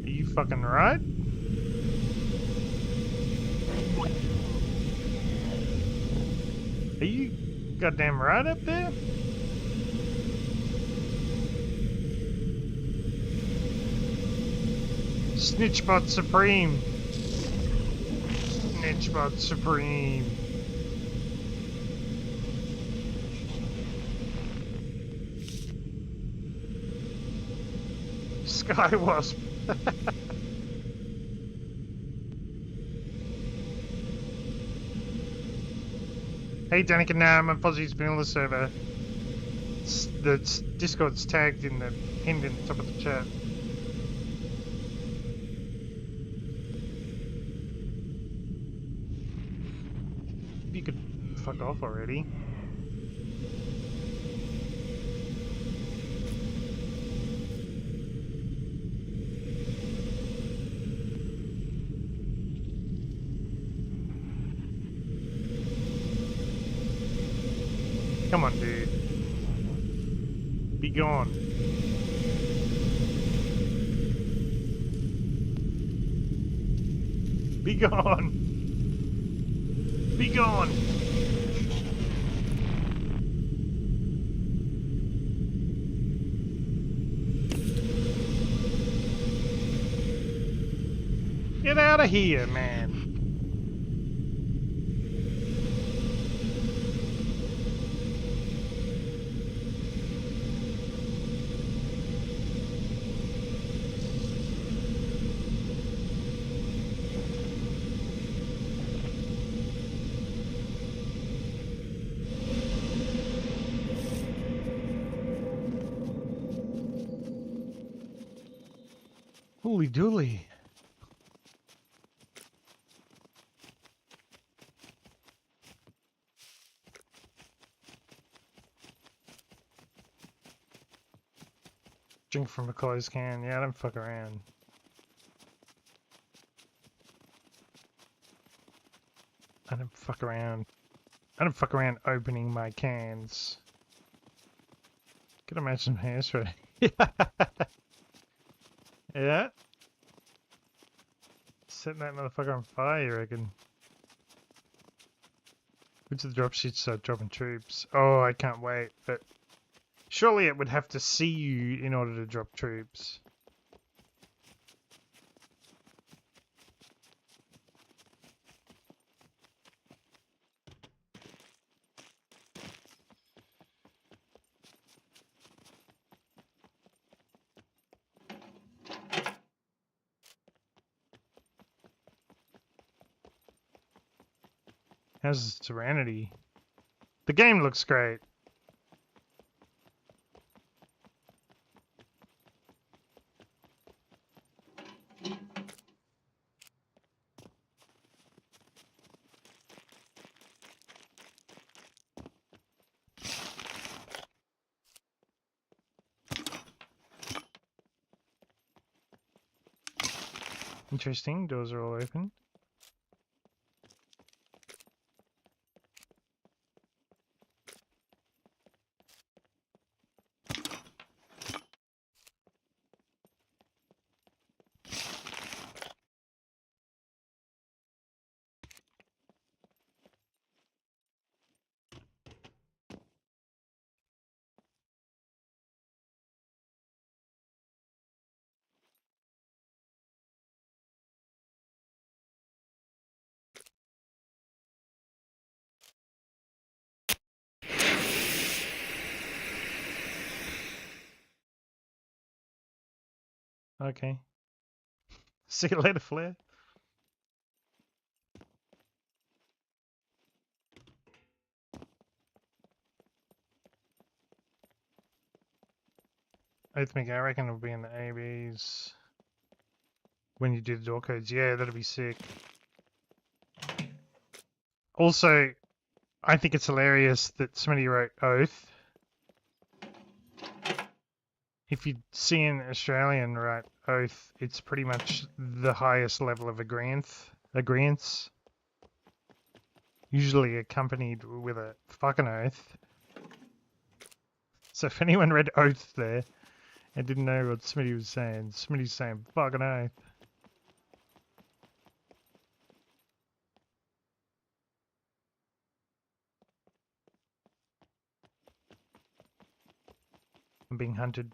Are you fucking right? Are you goddamn right up there? Snitchbot Supreme. Snitchbot Supreme. Sky Wasp. Hey Danica, now I'm Fozzy's vanilla server. The Discord's tagged in the pinned in the top of the chat. You could fuck off already. Come on, dude. Be gone. Be gone. Be gone. Get out of here, man. Holy dooly. Drink from a closed can. Yeah, I don't fuck around. I don't fuck around. I don't fuck around opening my cans. Could imagine some hairspray. Yeah. Setting that motherfucker on fire, you reckon? Which of the dropships start dropping troops? Oh, I can't wait. But surely it would have to see you in order to drop troops. How's Serenity? The game looks great. Interesting. Doors are all open. Okay. See you later, Flair. Oathmaker, I reckon it'll be in the ABs when you do the door codes. Yeah, that'll be sick. Also, I think it's hilarious that somebody wrote Oath. If you see an Australian write Oath, it's pretty much the highest level of agreeance, usually accompanied with a fucking oath. So if anyone read Oath there and didn't know what Smitty was saying, Smitty's saying fucking oath. I'm being hunted.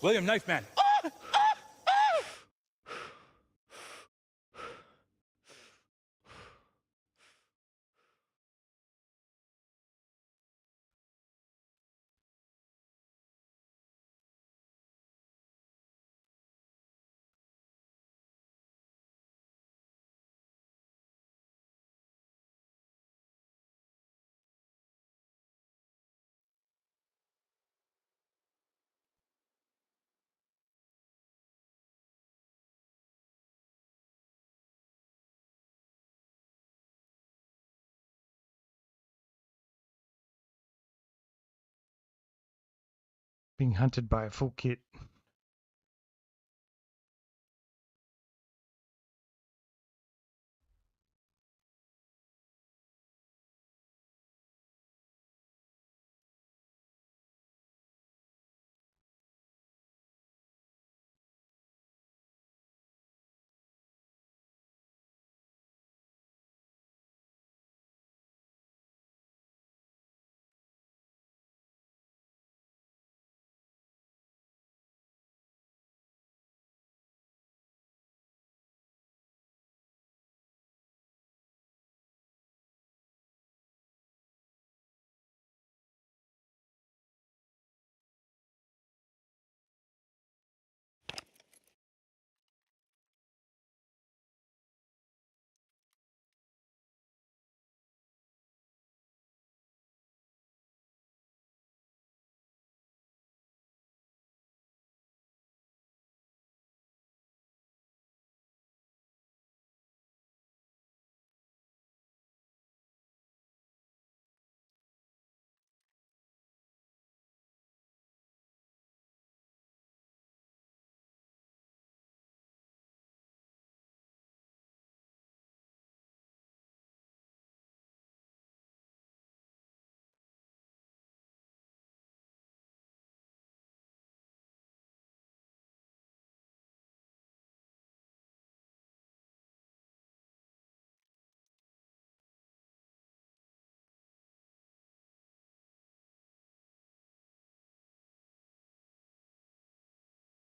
William, knife man. Being hunted by a full kit.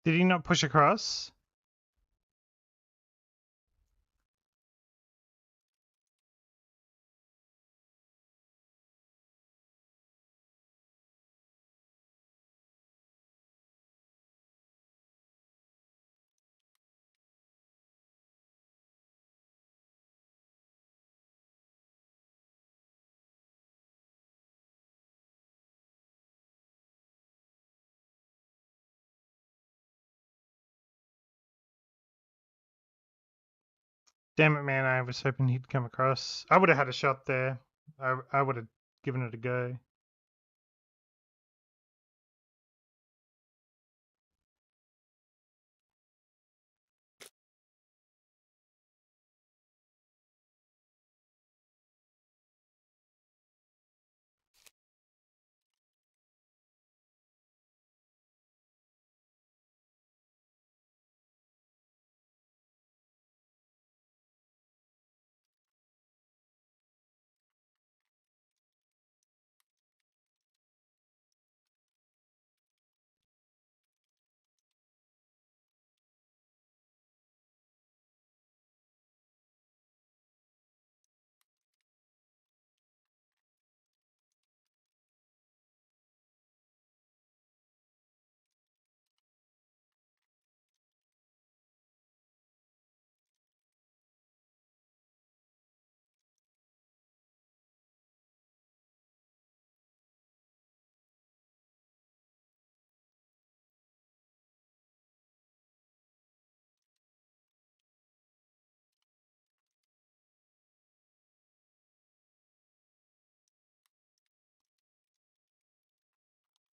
Did he not push across? Damn it, man, I was hoping he'd come across. I would have had a shot there. I would have given it a go.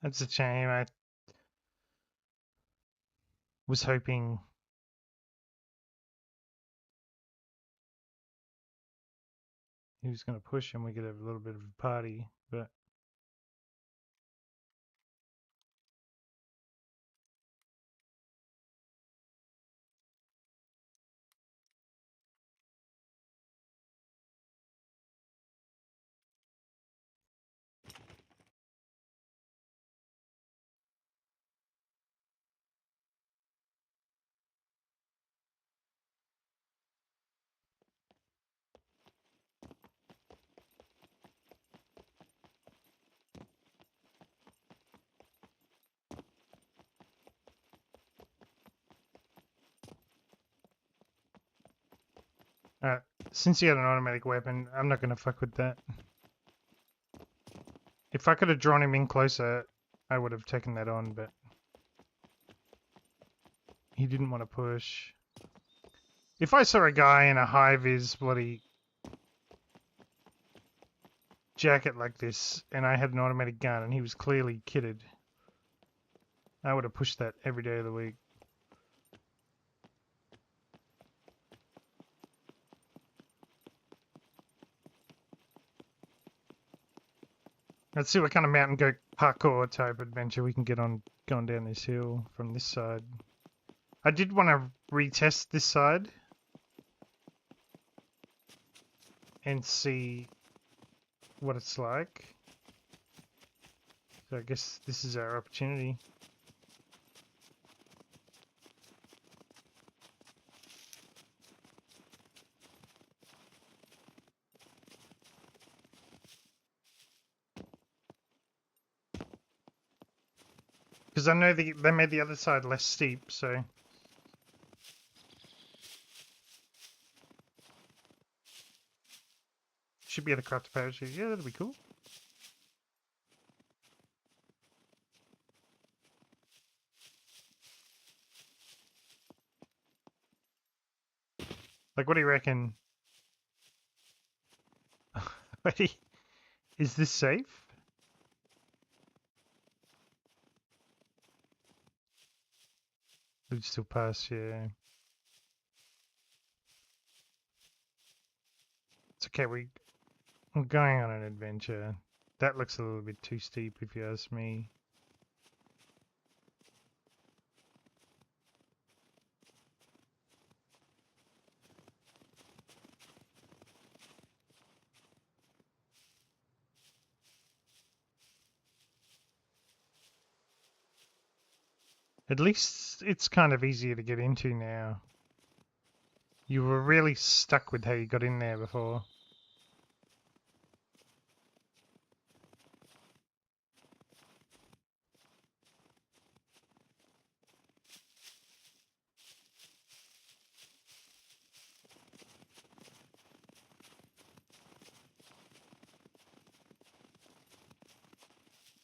That's a shame. I was hoping he was going to push and we could have a little bit of a party, but since he had an automatic weapon, I'm not going to fuck with that. If I could have drawn him in closer, I would have taken that on, but he didn't want to push. If I saw a guy in a high-vis bloody jacket like this and I had an automatic gun and he was clearly kitted, I would have pushed that every day of the week. Let's see what kind of mountain goat parkour type adventure we can get on going down this hill from this side. I did want to retest this side and see what it's like. So I guess this is our opportunity. Because I know they made the other side less steep, so... Should be able to craft a parachute. Yeah, that'll be cool. Like, what do you reckon? Wait, is this safe? We'd still pass, yeah. It's okay, we're going on an adventure. That looks a little bit too steep if you ask me. At least it's kind of easier to get into now. You were really stuck with how you got in there before.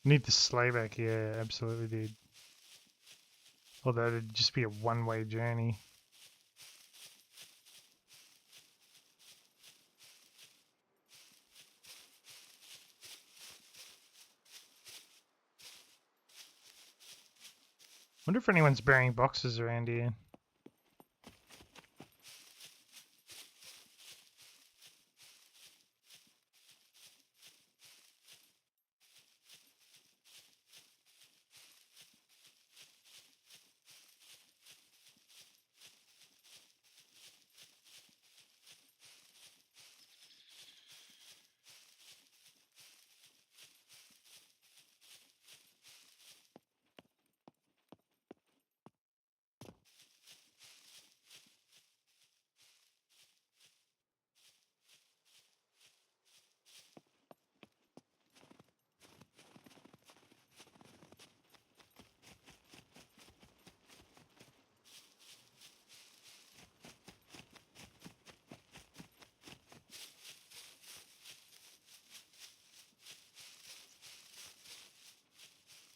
Need the sleigh back, yeah, absolutely dude. Although it'd just be a one-way journey. Wonder if anyone's burying boxes around here.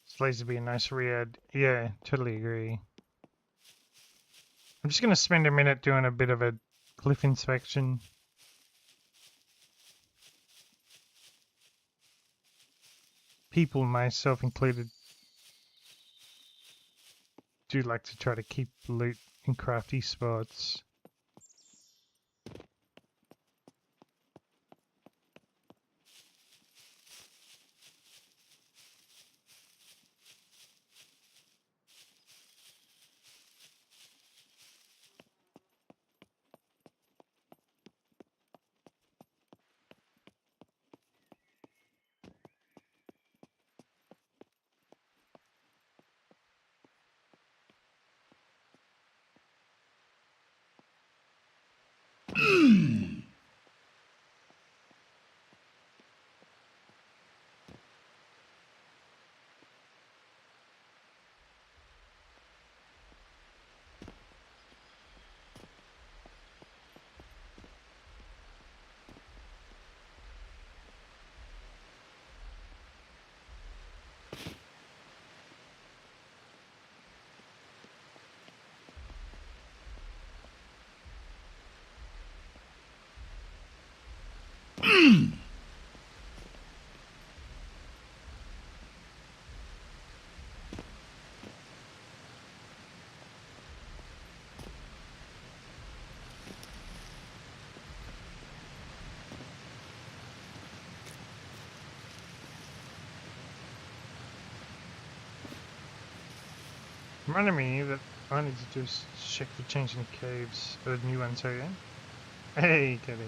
This place would be a nice re-add. Yeah, totally agree. I'm just going to spend a minute doing a bit of a cliff inspection. People, myself included, do like to try to keep loot in crafty spots. Reminded me that I need to just check for changing caves. A new one, sorry. Hey, Kitty.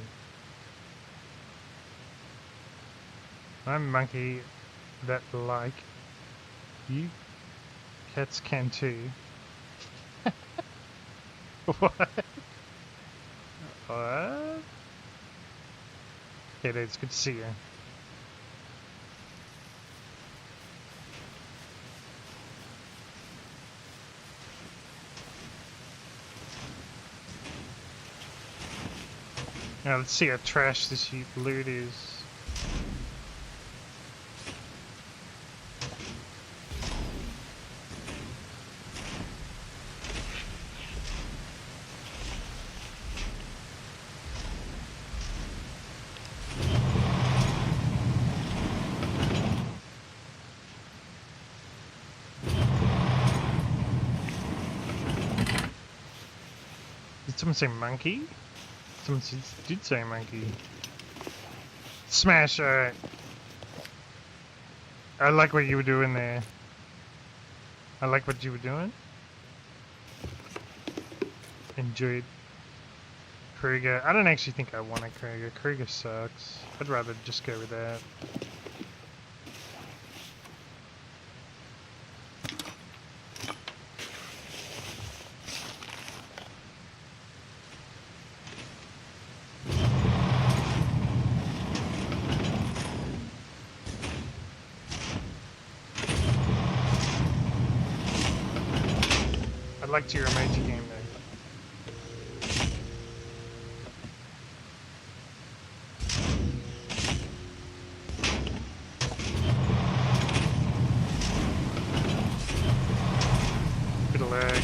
I'm a monkey that like you. Cats can too. What? What? Kitty, it's good to see you. Now let's see how trash this loot is. Did someone say monkey? Someone did say monkey. Smash, alright. I like what you were doing there. I like what you were doing. Enjoyed. Kruger. I don't actually think I want a Kruger. Kruger sucks. I'd rather just go with that. I'd like to hear a major game though. Bit of lag.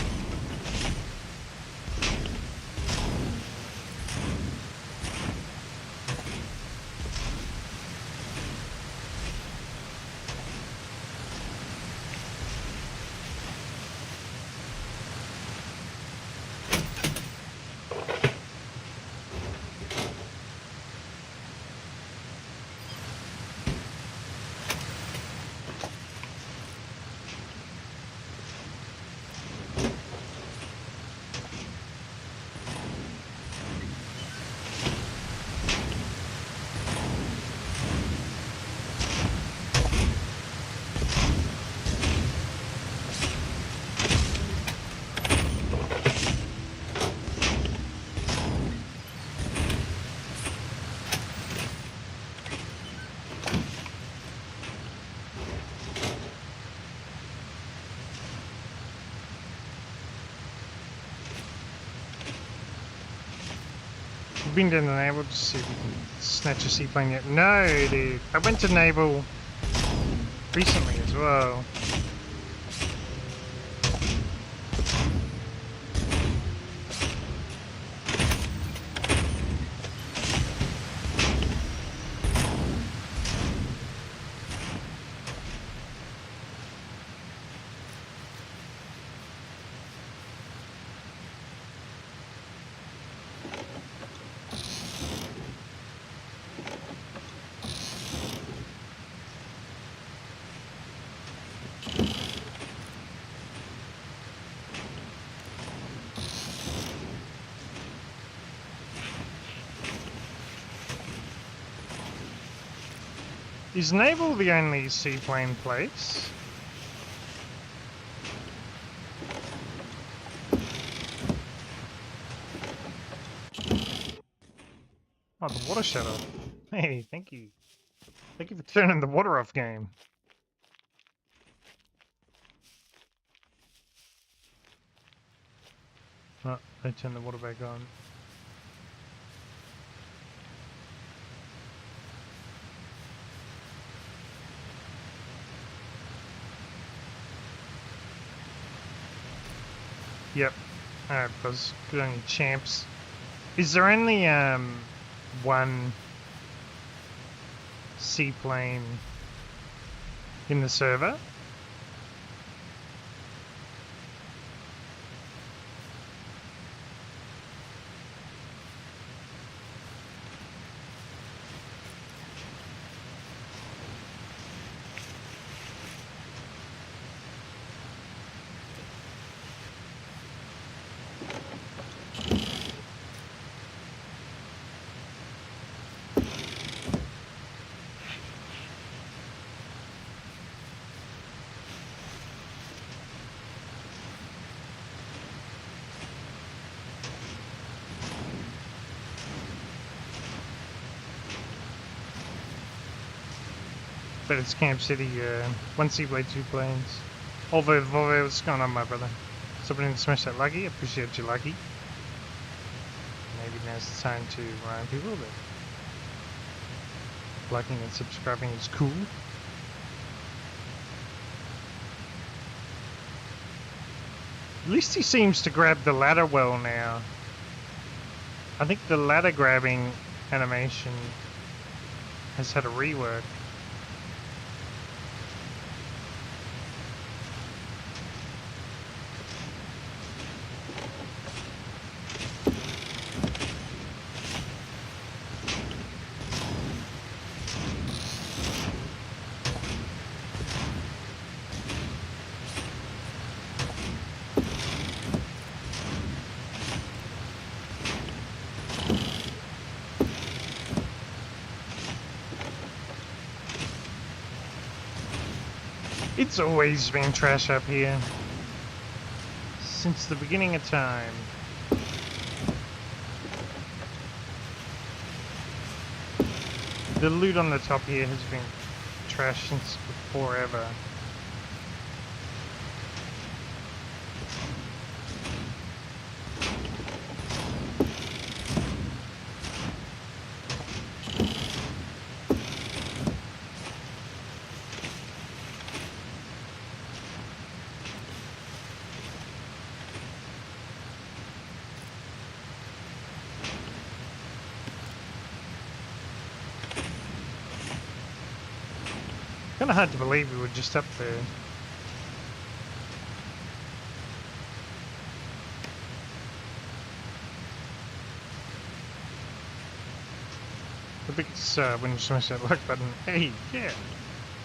You've been to Naval to see if you can snatch a seaplane yet? No, dude. I went to Naval recently as well. Is naval the only seaplane place? Oh, the water shut off. Hey, thank you. Thank you for turning the water off, game. Oh, they turned the water back on. Yep. Alright, Buzz. Good on you, champs. Is there only one seaplane in the server? But it's Camp City, one seaplane, two planes. Volvo, what's going on, my brother? Somebody to smash that lucky. Appreciate you, lucky. Maybe now's the time to remind people that liking and subscribing is cool. At least he seems to grab the ladder well now. I think the ladder grabbing animation has had a rework. It's always been trash up here. Since the beginning of time. The loot on the top here has been trash since forever. Kinda hard to believe we were just up there. I think it's when you smash that like button. Hey, yeah.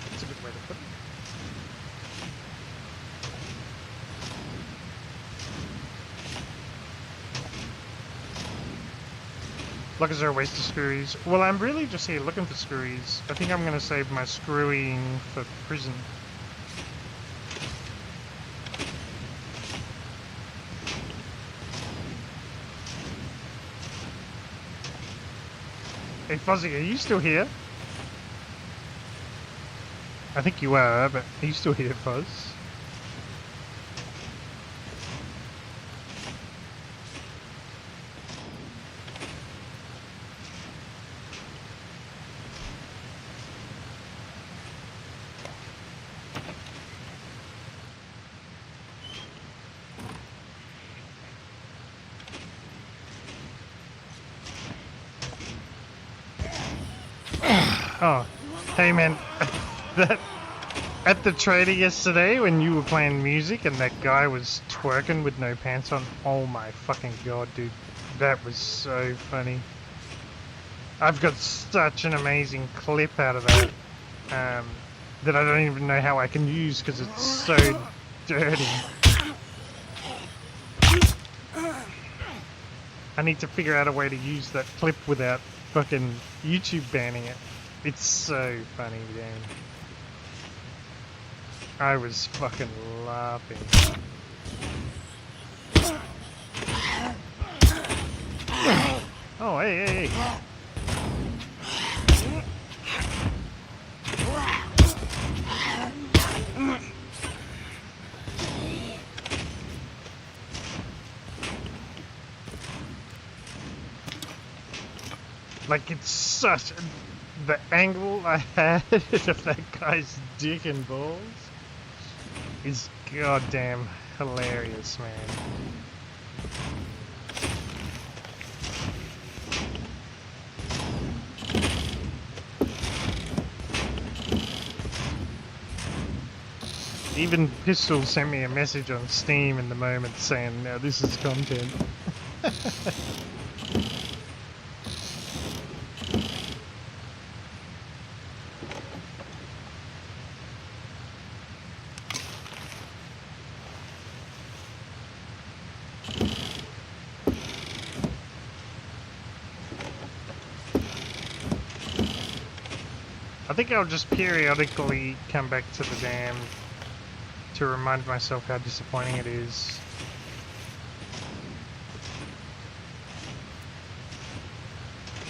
That's a good way to put it. Like, is there a waste of screwies? Well, I'm really just here looking for screwies. I think I'm going to save my screwing for prison. Hey, Fuzzy, are you still here? I think you are, but are you still here, Fuzz? Oh, hey man, that at the trader yesterday when you were playing music and that guy was twerking with no pants on. Oh my fucking god, dude, that was so funny. I've got such an amazing clip out of that that I don't even know how I can use because it's so dirty. I need to figure out a way to use that clip without fucking YouTube banning it. It's so funny, man. I was fucking laughing. Oh, hey, hey, hey. Like, it's such... The angle I had of that guy's dick and balls is goddamn hilarious, man. Even Pistol sent me a message on Steam in the moment saying, now this is content. I think I'll just periodically come back to the dam to remind myself how disappointing it is.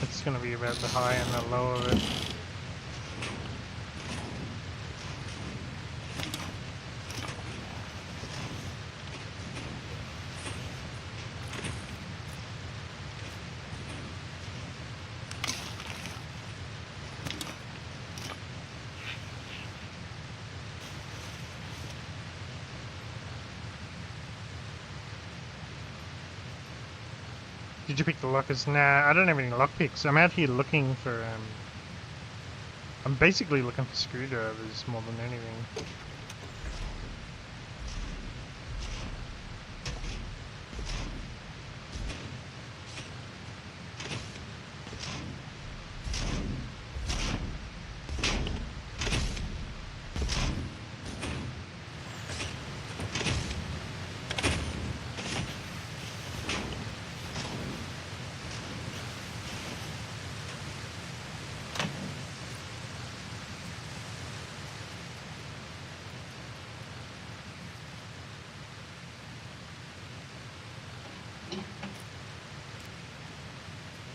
It's going to be about the high and the low of it. Did you pick the lockers? Nah, I don't have any lockpicks. I'm out here looking for, I'm basically looking for screwdrivers more than anything.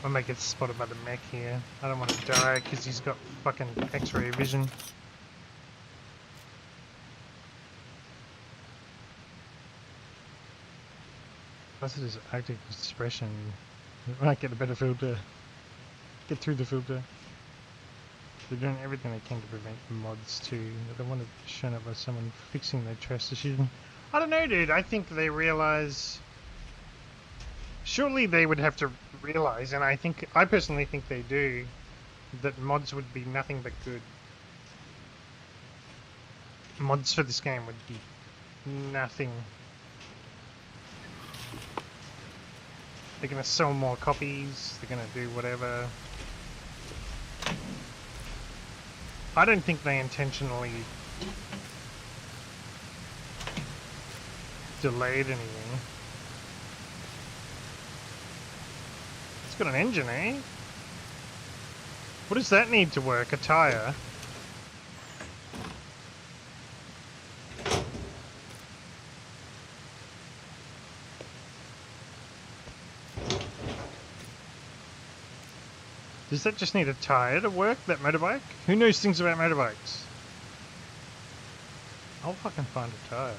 I might get spotted by the mech here. I don't want to die because he's got fucking X-ray vision. Plus it is Arctic expression. I might get a better filter. Get through the filter. They're doing everything they can to prevent mods too. They don't want it shown up by someone fixing their trash decision. I don't know, dude. I think they realise... Surely they would have to realise, and I personally think they do, that mods would be nothing but good. Mods for this game would be nothing. They're gonna sell more copies, they're gonna do whatever. I don't think they intentionally delayed anything. It's got an engine, eh? What does that need to work? A tyre? Does that just need a tyre to work, that motorbike? Who knows things about motorbikes? I'll fucking find a tyre.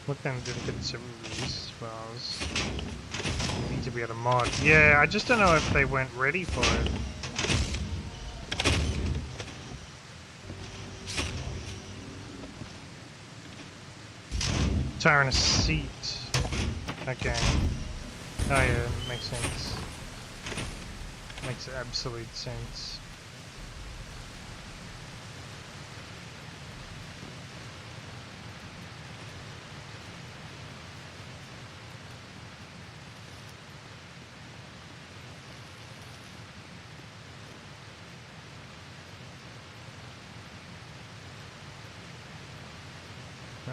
Look down didn't get some release files. You need to be able to mod. Yeah, I just don't know if they weren't ready for it. Tire in a seat. Okay. Oh yeah, makes sense. Makes absolute sense.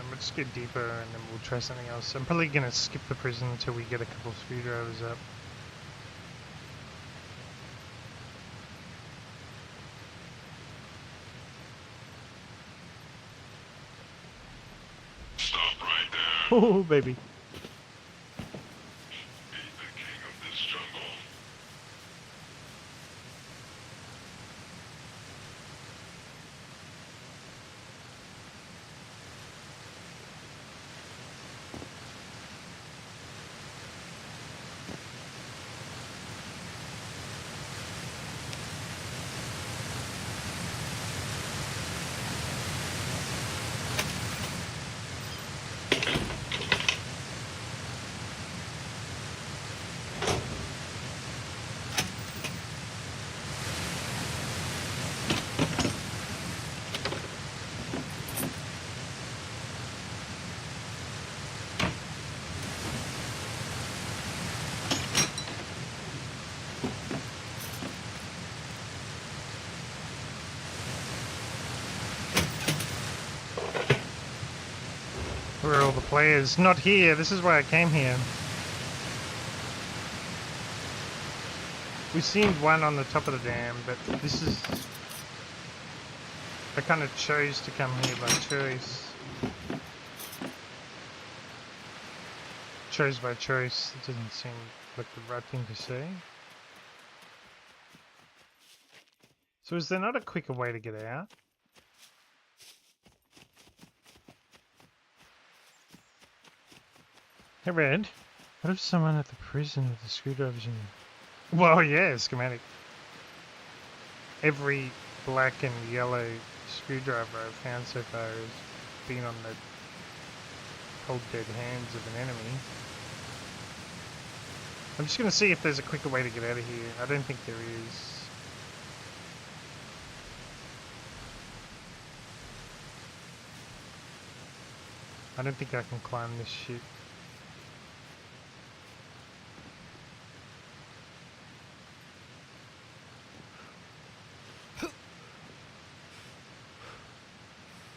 We'll just go deeper and then we'll try something else. I'm probably gonna skip the prison until we get a couple of screwdrivers up. Stop right there. Oh, baby. Be the king of this jungle. Where are all the players? Not here. This is why I came here. We've seen one on the top of the dam, but this is... I kind of chose to come here by choice. Chose by choice. It doesn't seem like the right thing to say. So is there not a quicker way to get out? Hey Red, what if someone at the prison with the screwdrivers in? Well, yeah, schematic. Every black and yellow screwdriver I've found so far has been on the cold dead hands of an enemy. I'm just going to see if there's a quicker way to get out of here. I don't think there is. I don't think I can climb this shit.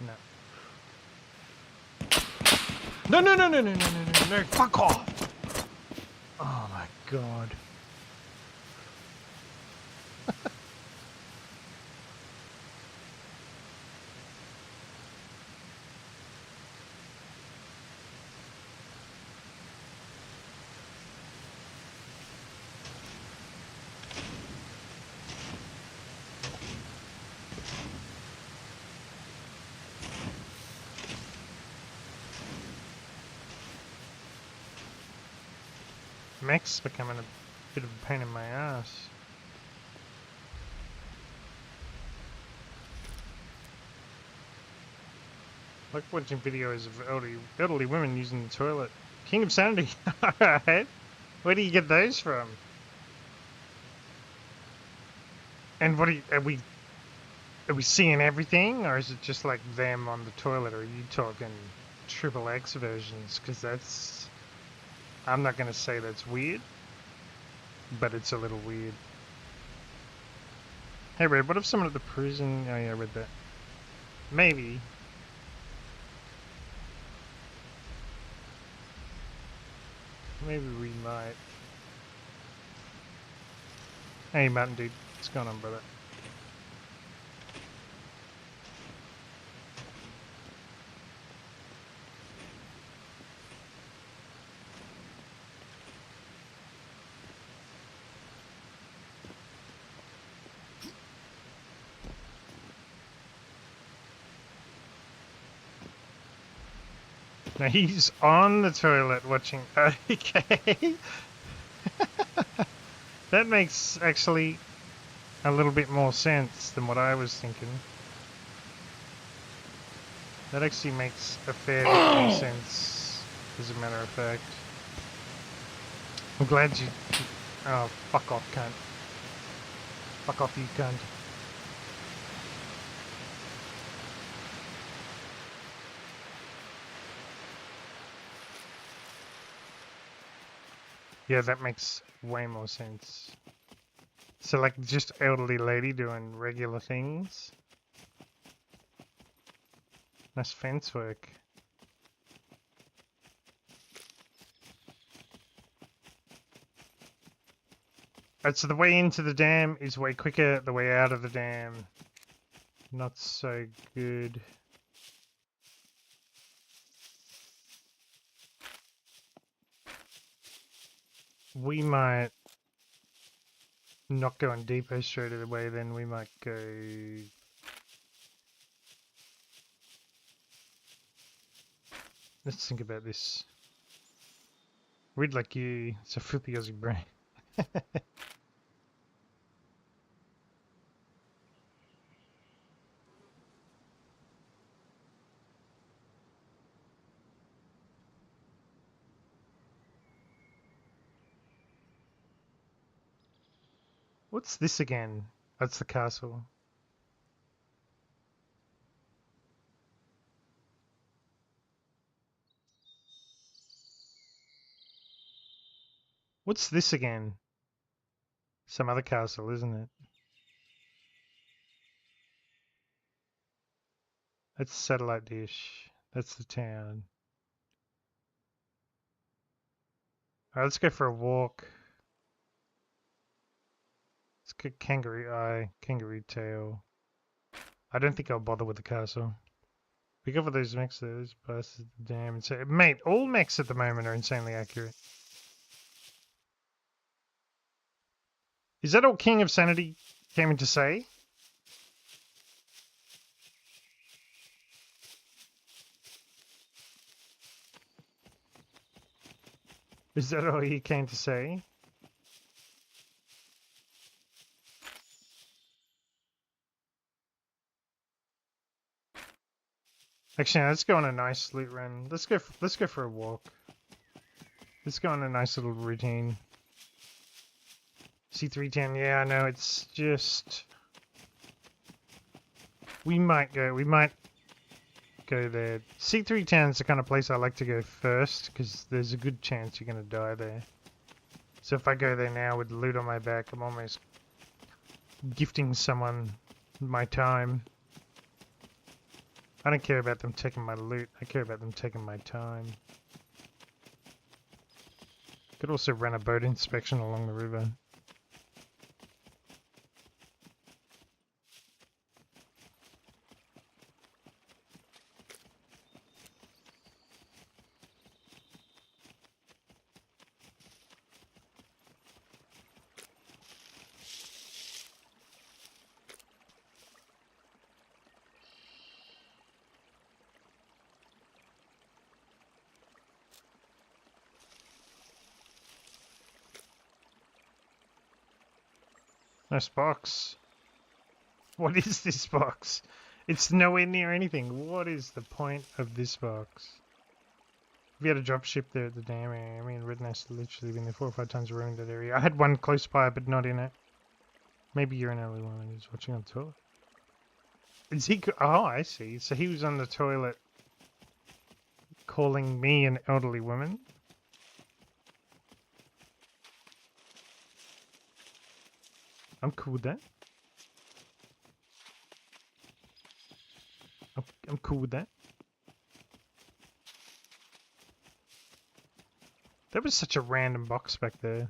No. No, fuck off! Oh my god. Mech's becoming a bit of a pain in my ass. Like watching videos of elderly women using the toilet. King of Sanity. Alright. Where do you get those from? And what are we seeing everything, or is it just like them on the toilet, or are you talking triple X versions? Because that's... I'm not going to say that's weird, but it's a little weird. Hey Red, what if someone at the prison... Oh yeah, I read that. Maybe. Maybe we might. Hey Mountain Dude, what's going on, brother? Now he's on the toilet watching. Okay. That makes actually a little bit more sense than what I was thinking. That actually makes a fair bit more sense, as a matter of fact. I'm glad you... Oh, fuck off, cunt. Fuck off, you cunt. Yeah, that makes way more sense. So, like, just elderly lady doing regular things. Nice fence work. Alright, so the way into the dam is way quicker, the way out of the dam, not so good. We might not go on depot straight away, then we might go... Let's think about this. We'd like you, it's a filthy Aussie brain. What's this again? That's the castle. What's this again? Some other castle, isn't it? That's satellite dish. That's the town. Alright, let's go for a walk. Let's go kangaroo eye, kangaroo tail. I don't think I'll bother with the castle. We go for those mechs there, those bastards, damn insane. Mate, all mechs at the moment are insanely accurate. Is that all King of Sanity came in to say? Is that all he came to say? Actually, no, let's go on a nice loot run. Let's go for a walk. Let's go on a nice little routine. C310, yeah, I know, it's just... We might go there. C310 is the kind of place I like to go first, because there's a good chance you're going to die there. So if I go there now with loot on my back, I'm almost gifting someone my time. I don't care about them taking my loot, I care about them taking my time. Could also run a boat inspection along the river. Nice box. What is this box? It's nowhere near anything. What is the point of this box? We had a drop ship there at the dam area. Me and Red Nest literally been there 4 or 5 times around that area. I had one close by, but not in it. Maybe you're an early one and he's watching on the toilet. Is he? Oh, I see. So he was on the toilet calling me an elderly woman. I'm cool with that. I'm cool with that. That was such a random box back there.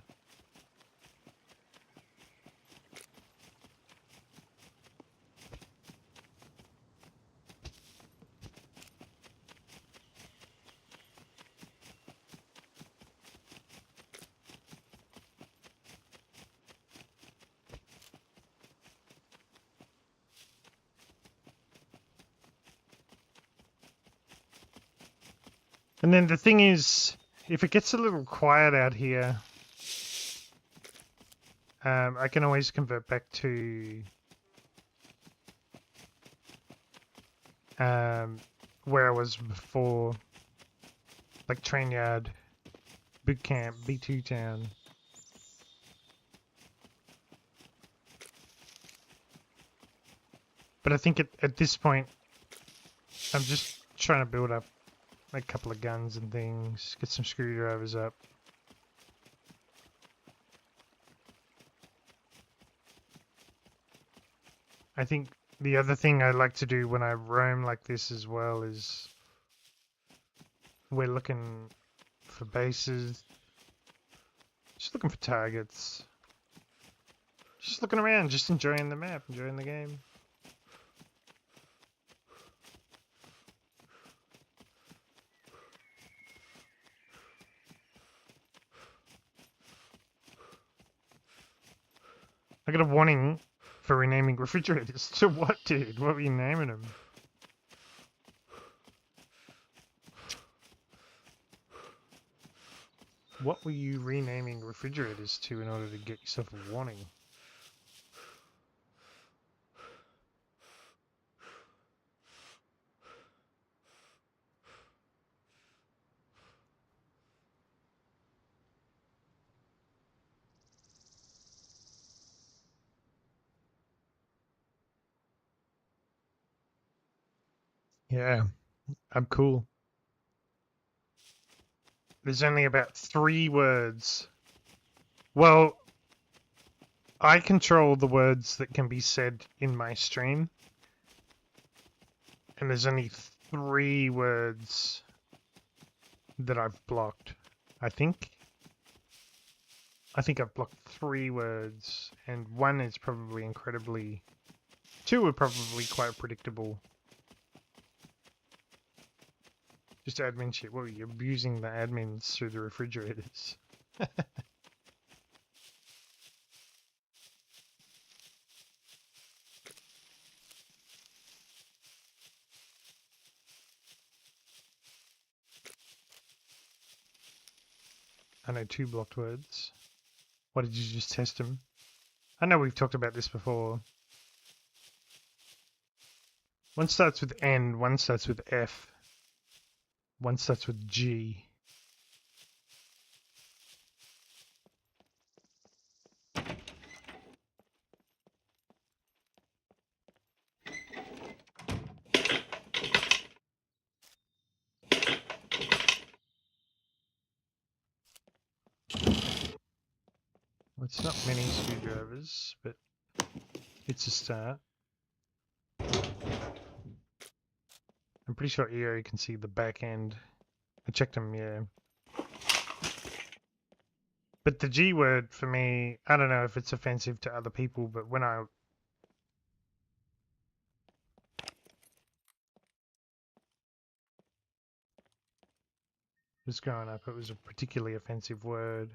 And then the thing is, if it gets a little quiet out here, I can always convert back to where I was before, like train yard, boot camp, B2 town. But I think at this point, I'm just trying to build up a couple of guns and things, get some screwdrivers up. I think the other thing I like to do when I roam like this as well is we're looking for bases, just looking for targets. Just looking around, just enjoying the map, enjoying the game. I got a warning for renaming refrigerators. To what, dude? What were you naming them? What were you renaming refrigerators to in order to get yourself a warning? Yeah, I'm cool. There's only about 3 words. Well, I control the words that can be said in my stream. And there's only 3 words that I've blocked. I think I've blocked 3 words, and 1 is probably incredibly... 2 are probably quite predictable. Just admin shit. What, you're abusing the admins through the refrigerators. I know 2 blocked words. What, did you just test them? I know we've talked about this before. One starts with N, one starts with F, one starts with G. Well, it's not many screwdrivers, but it's a start. I'm pretty sure EO can see the back end. I checked them, yeah. But the G word for me, I don't know if it's offensive to other people, but when I was growing up, it was a particularly offensive word.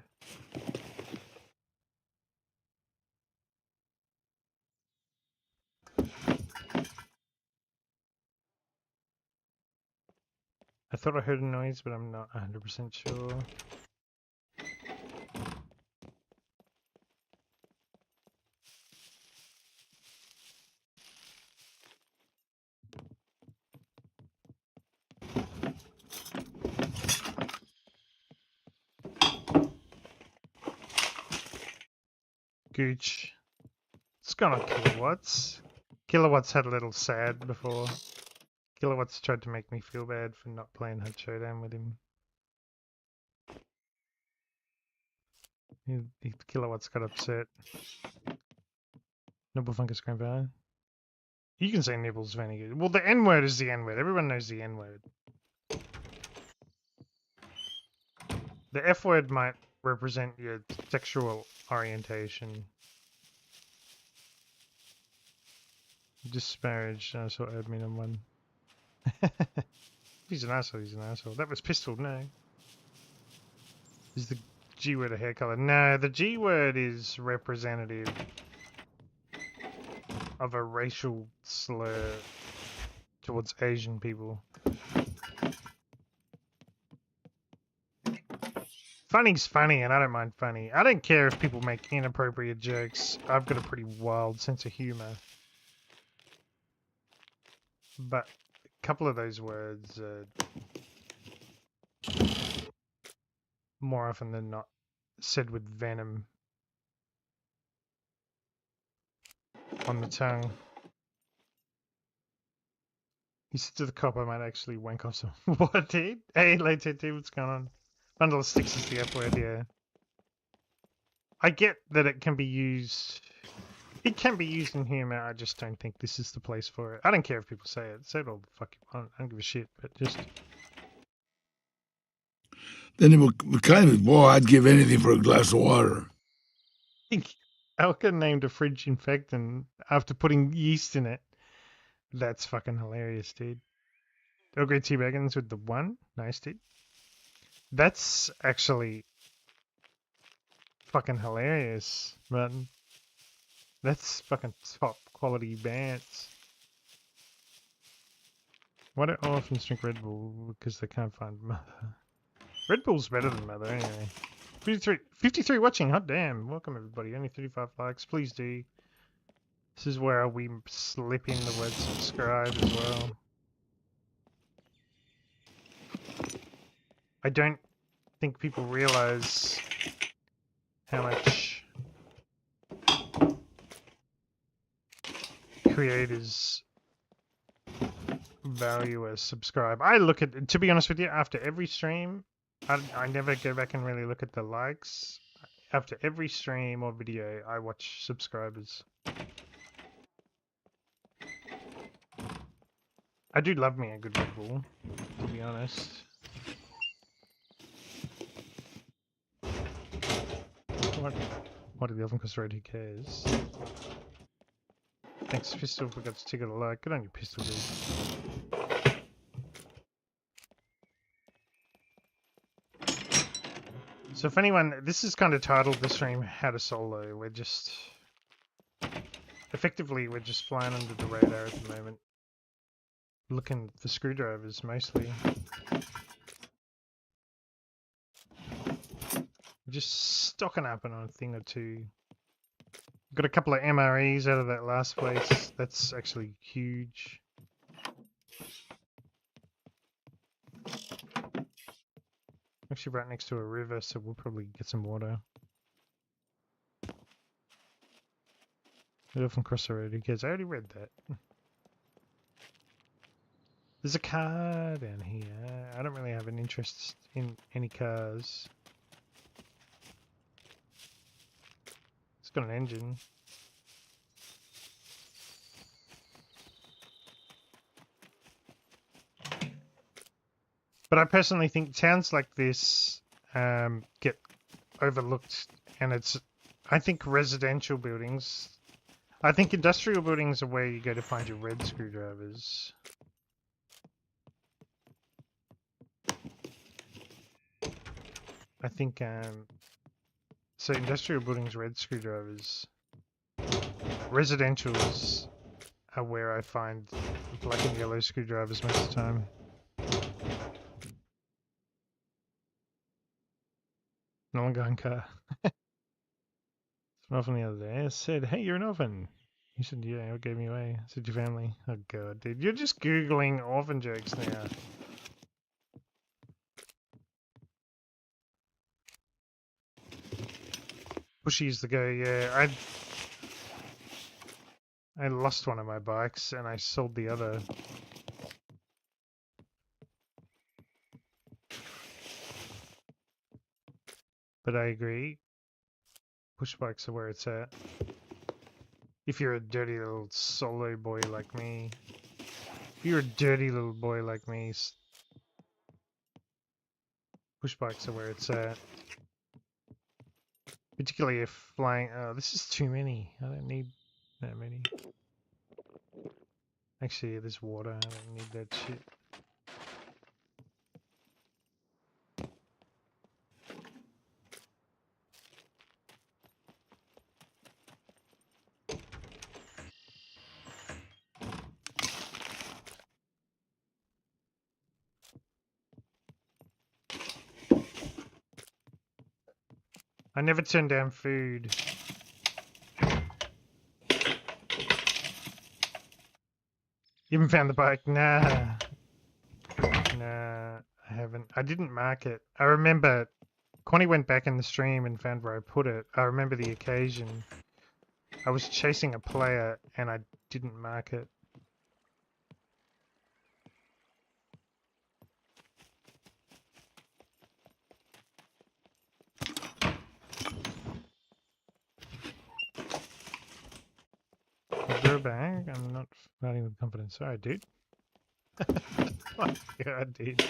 I thought I heard a noise, but I'm not 100% sure. Gooch. It's gone on Kilowatts. Kilowatts had a little sad before. Kilowatts tried to make me feel bad for not playing Hut Showdown with him. Kilowatts got upset. Nibble Fungus Grandpa. You can say Nibbles Vinegar. Well, the N word is the N word. Everyone knows the N word. The F word might represent your sexual orientation. Disparage. I saw admin on one. He's an asshole, he's an asshole. That was pistol, no. Is the G word a hair color? No, the G word is representative of a racial slur towards Asian people. Funny's funny, and I don't mind funny. I don't care if people make inappropriate jokes. I've got a pretty wild sense of humor. But a couple of those words are more often than not said with venom on the tongue. He said to the cop, I might actually wank off some. What, dude? Hey, late TT, what's going on? Bundle of sticks is the F word, yeah. I get that it can be used. It can be used in humor. I just don't think this is the place for it. I don't care if people say it. Say it all the fuck you want. I don't give a shit. But just. Then it would kind of, boy, I'd give anything for a glass of water. Elka named a fridge infectant after putting yeast in it. That's fucking hilarious, dude. Elka T-Bagans with the 1. Nice, dude. That's actually fucking hilarious, man. That's fucking top quality bands. Why don't orphans drink Red Bull? Because they can't find mother. Red Bull's better than mother anyway. 53 watching, hot damn. Welcome everybody, only 35 likes, please do. This is where we slip in the word subscribe as well. I don't think people realise how much creators value a subscribe. I look at, to be honest with you, after every stream, I never go back and really look at the likes. After every stream or video, I watch subscribers. I do love me a good Red Bull, to be honest. What did the oven cost rate? Who cares? Thanks, Pistol, forgot to ticket a like. Good on you, Pistol, dude. So if anyone, this is kind of titled the stream How to Solo. We're just, effectively, we're just flying under the radar at the moment. Looking for screwdrivers, mostly. Just stocking up on a thing or two. Got a couple of MREs out of that last place. That's actually huge. Actually right next to a river, so we'll probably get some water. We often cross the road, who cares? I already read that. There's a car down here. I don't really have an interest in any cars. It's got an engine. But I personally think towns like this get overlooked, and I think residential buildings, I think industrial buildings are where you go to find your red screwdrivers. I think, so industrial buildings, red screwdrivers. Residentials are where I find black and yellow screwdrivers most of the time. No one going car. It's an oven the other day. I said, hey, you're an oven. He said, yeah, what gave me away? I said, your family. Oh, God, dude. You're just Googling orphan jokes now. Pushy's the go, yeah. I lost one of my bikes and I sold the other. But I agree. Push bikes are where it's at. If you're a dirty little solo boy like me. If you're a dirty little boy like me, push bikes are where it's at. Particularly if flying... Oh, this is too many. I don't need that many. Actually, there's water. I don't need that shit. I never turn down food. You haven't found the bike? Nah. Nah, I haven't. I didn't mark it. I remember Connie went back in the stream and found where I put it. I remember the occasion. I was chasing a player and I didn't mark it. Go back. I'm not fighting with confidence. Sorry, dude. Oh my God, dude.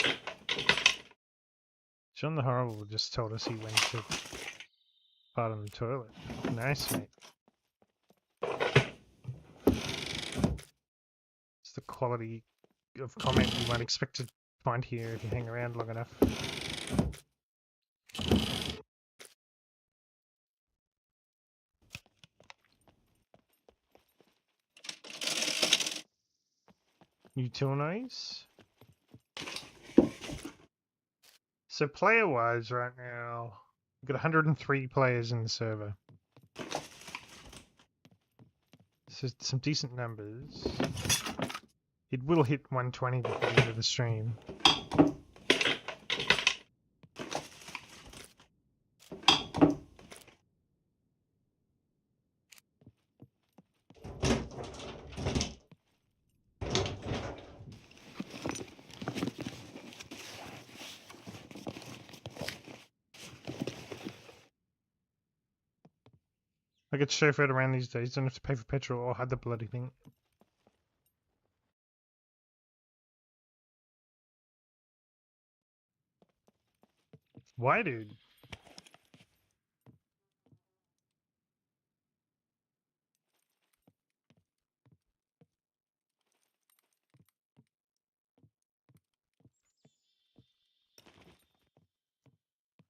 John the Horrible just told us he went to part on the toilet. Nice, mate. It's the quality of comment you might expect to find here if you hang around long enough. New tool noise. So player-wise right now, we've got 103 players in the server. So some decent numbers. It will hit 120 before the end of the stream. I get chauffeured around these days, don't have to pay for petrol or hide the bloody thing. Why, dude?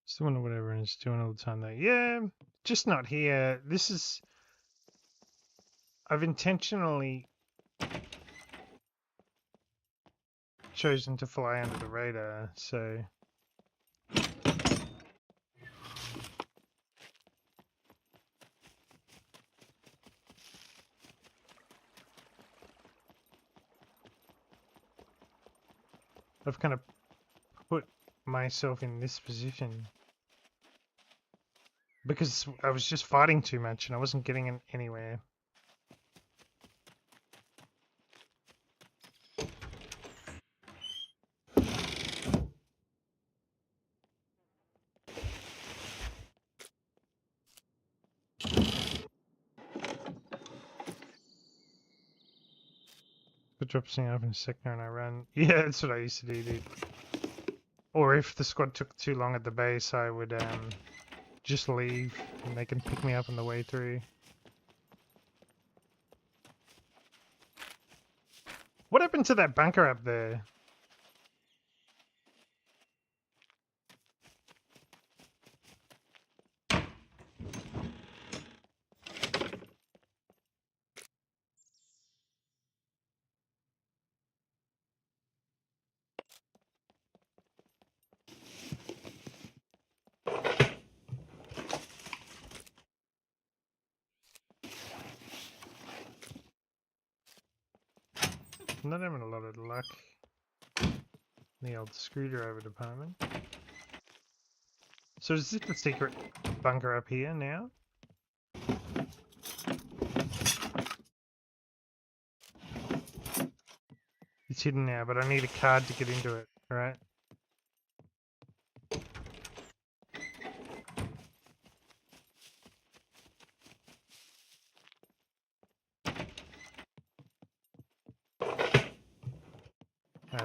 Still wonder what everyone's doing all the time though. Yeah, just not here. This is... I've intentionally chosen to fly under the radar, so... I've kind of put myself in this position because I was just fighting too much and I wasn't getting anywhere. The drops me off in a second and I run. Yeah, that's what I used to do, dude. Or if the squad took too long at the base, I would just leave and they can pick me up on the way through. What happened to that bunker up there? I'm not having a lot of luck in the old screwdriver department. So is this the secret bunker up here now? It's hidden now, but I need a card to get into it, right?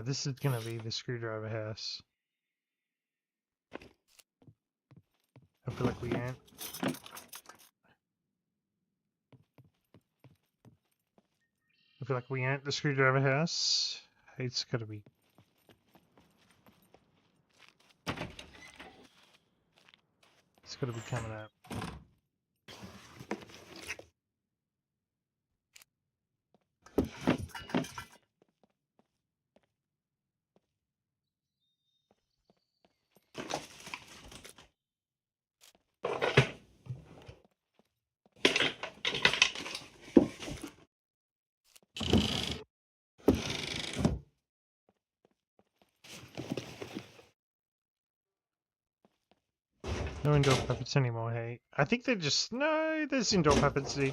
This is gonna be the screwdriver house. I feel like we ain't. I feel like we ain't the screwdriver house. It's gotta be. It's gotta be coming up. No indoor puppets anymore, hey. I think they're just... No, there's indoor puppets, dude.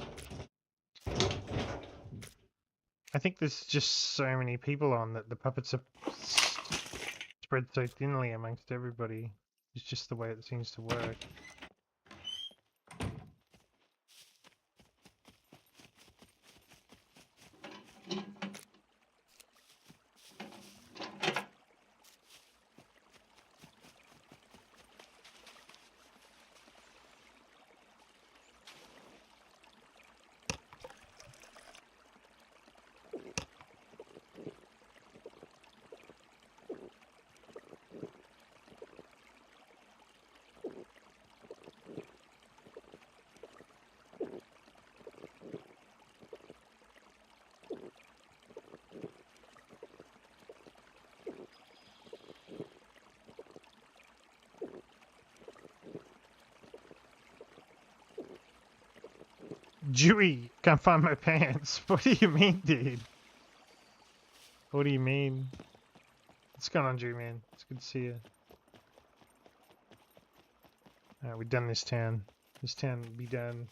I think there's just so many people on that the puppets are spread so thinly amongst everybody. It's just the way it seems to work. Dewey, can't find my pants. What do you mean, dude? What do you mean? What's going on, Dewey, man? It's good to see you. Alright, we've done this town. This town will be done.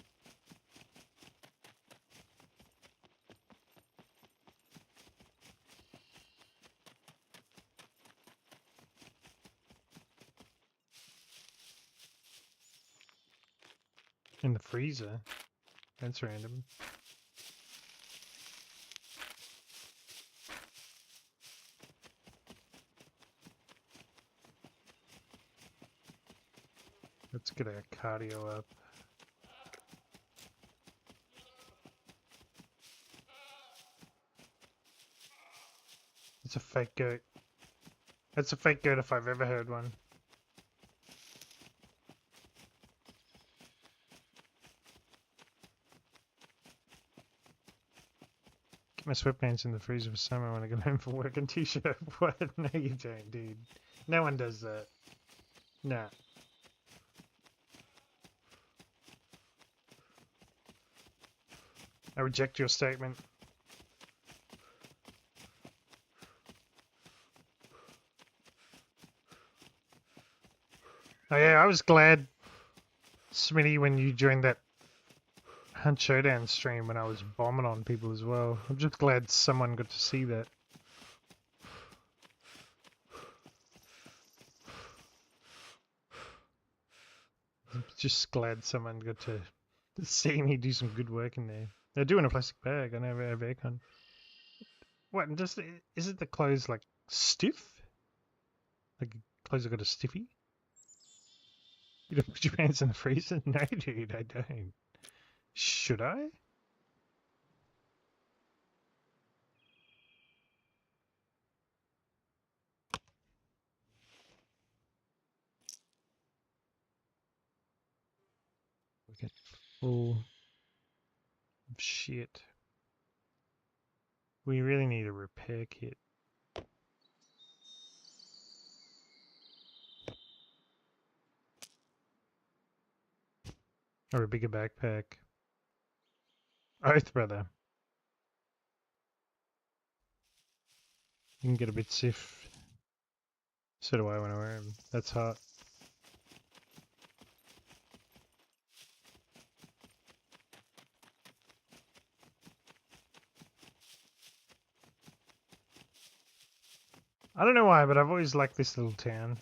In the freezer? That's random. Let's get our cardio up. It's a fake goat. That's a fake goat if I've ever heard one. Get my sweatpants in the freezer for summer when I get home from work and t-shirt. What? No, you don't, dude. No one does that. Nah. I reject your statement. Oh yeah, I was glad, Smitty, when you joined that Hunt Showdown stream when I was bombing on people as well. I'm just glad someone got to see that. I'm just glad someone got to see me do some good work in there. They're doing a plastic bag. I never have aircon. What? And just is it the clothes like stiff? Like clothes have got a stiffy? You don't put your pants in the freezer? No, dude, I don't. Should I? We get full of shit. We really need a repair kit. Or a bigger backpack. Oath, brother. You can get a bit stiff. So do I when I wear them. That's hot. I don't know why, but I've always liked this little town.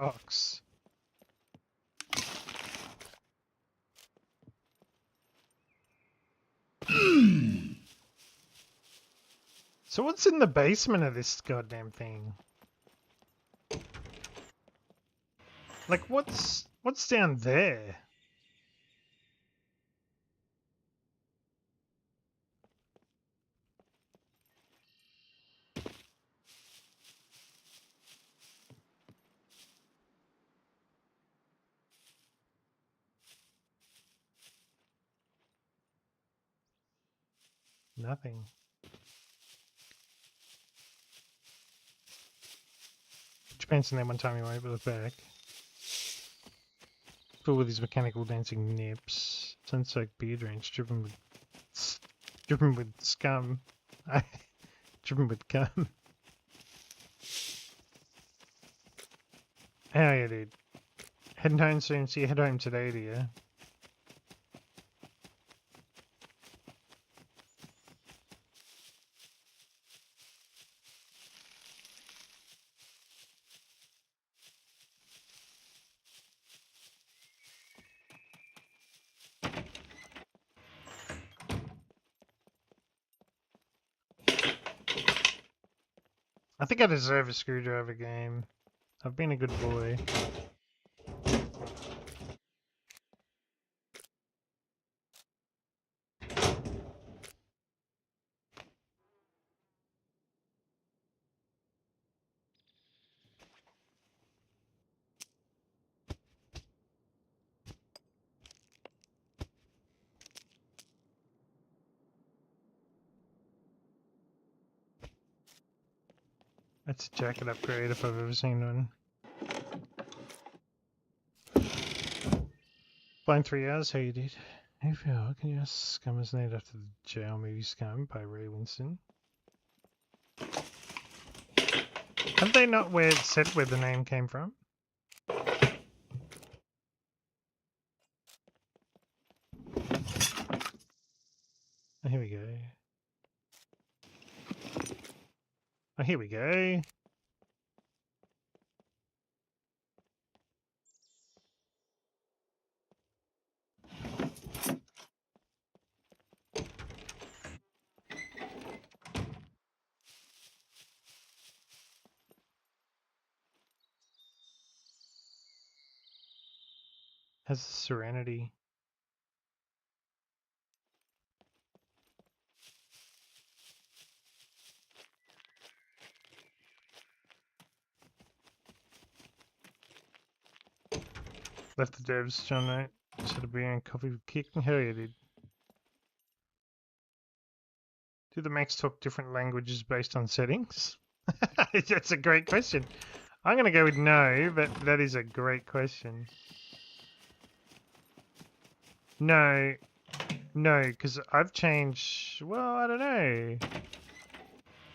Ox. So what's in the basement of this goddamn thing? Like what's down there? Nothing. Put your pants in there one time you won't able to look back. Full with his mechanical dancing nips. Sun-soaked beard range driven with scum. Driven with cum. Hell yeah, dude. Heading home soon, so you head home today, do you? I think I deserve a screwdriver game. I've been a good boy. That's a jacket upgrade if I've ever seen one. Blind 3 hours, how you did? Hey Phil, can you ask Scum is named after the jail movie Scum by Ray Winston? Have they not said where the name came from? Oh, here we go. Oh, here we go. Has Serenity. Left the devs, John Knight. Should have been in coffee with Kick. Hell yeah, dude. Do the mechs talk different languages based on settings? That's a great question. I'm going to go with no, but that is a great question. No, because I've changed. Well, I don't know.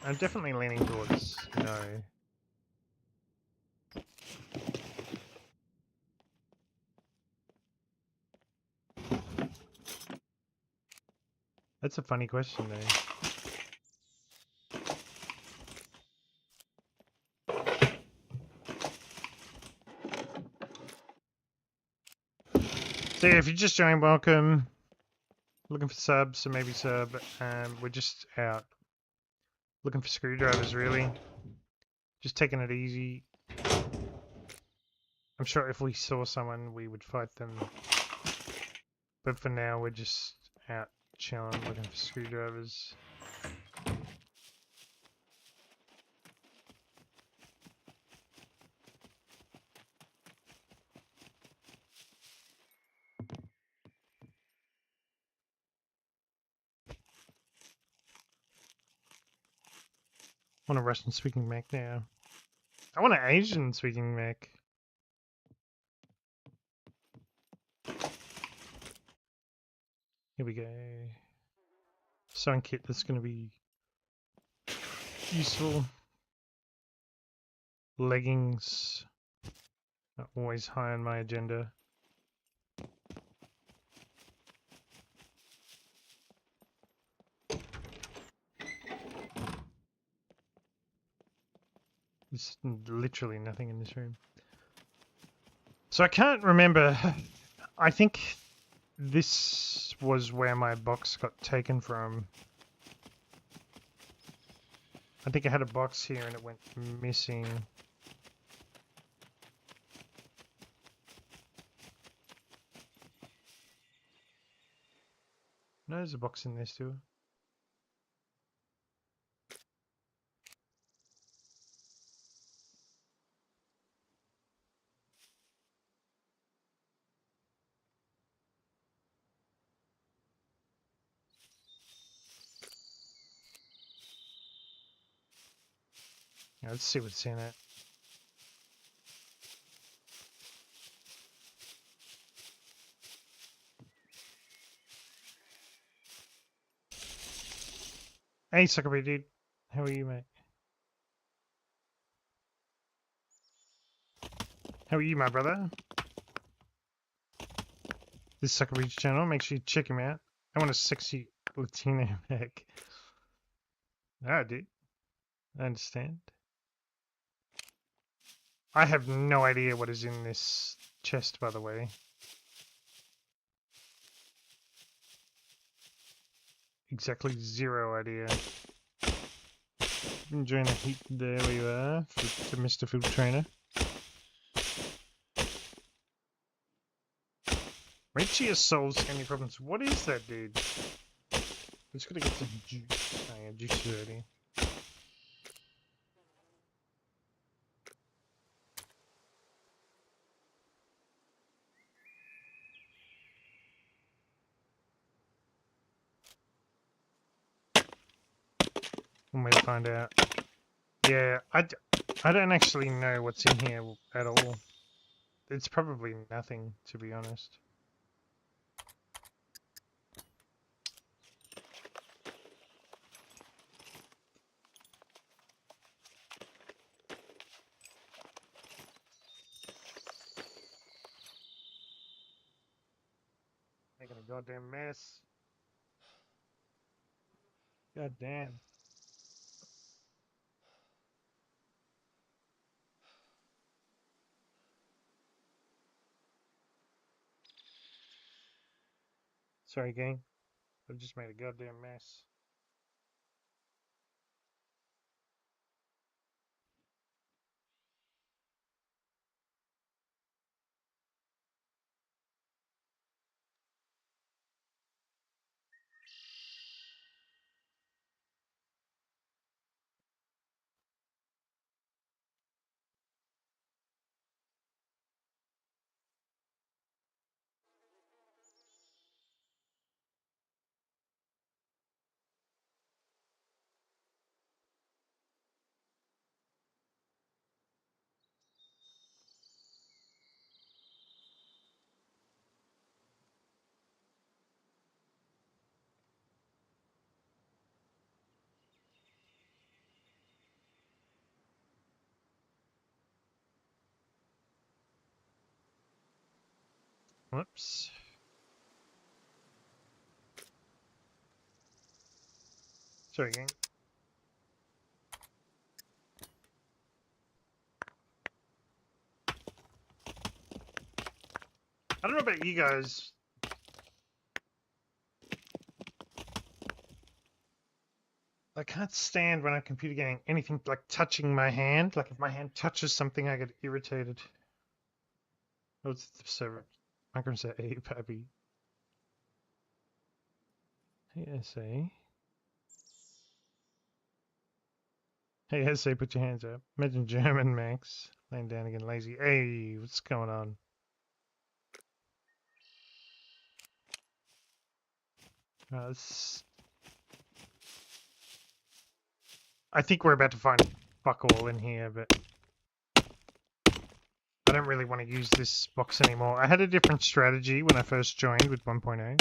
I'm definitely leaning towards no. That's a funny question, though. So yeah, if you just joined, welcome. Looking for subs, so maybe sub. We're just out looking for screwdrivers, really. Just taking it easy. I'm sure if we saw someone, we would fight them. But for now, we're just out chilling, looking for screwdrivers. I want a Russian-speaking mech now. I want an Asian-speaking mech. Here we go. Sewing kit that's going to be useful. Leggings. Are always high on my agenda. There's literally nothing in this room. So I can't remember. I think this was where my box got taken from. I think I had a box here and it went missing. No, there's a box in there still. Yeah, let's see what's in it. Hey, Suckerby dude. How are you, mate? How are you, my brother? This Suckerby channel, make sure you check him out. I want a sexy Latino mech. Alright, dude. I understand. I have no idea what is in this chest, by the way. Exactly zero idea. Enjoying the heat. There we are. To Mr. Food Trainer. Richie solves any problems. What is that, dude? I'm just gonna get some juice. Oh yeah, juice is ready. One way to find out. Yeah, I don't actually know what's in here at all. It's probably nothing, to be honest. Making a goddamn mess. God damn. Sorry, gang. I've just made a goddamn mess. Whoops. Sorry, gang. I don't know about you guys. I can't stand when I'm computer gaming anything like touching my hand. Like if my hand touches something, I get irritated. Oh, it's the server. I'm gonna say, hey, pappy. Hey, SA. Hey, SA, put your hands up. Imagine German, Max. Laying down again, lazy. Hey, what's going on? I think we're about to find fuck all in here, but I don't really want to use this box anymore. I had a different strategy when I first joined with 1.0.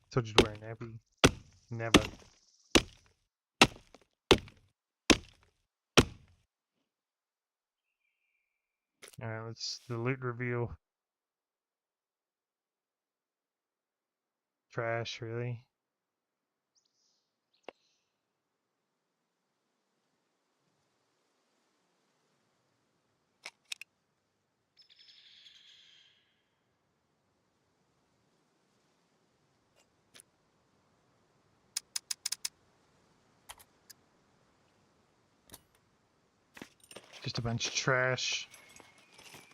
Told you to wear an nappy. Never. Alright, let's the loot reveal. Trash, really? Just a bunch of trash.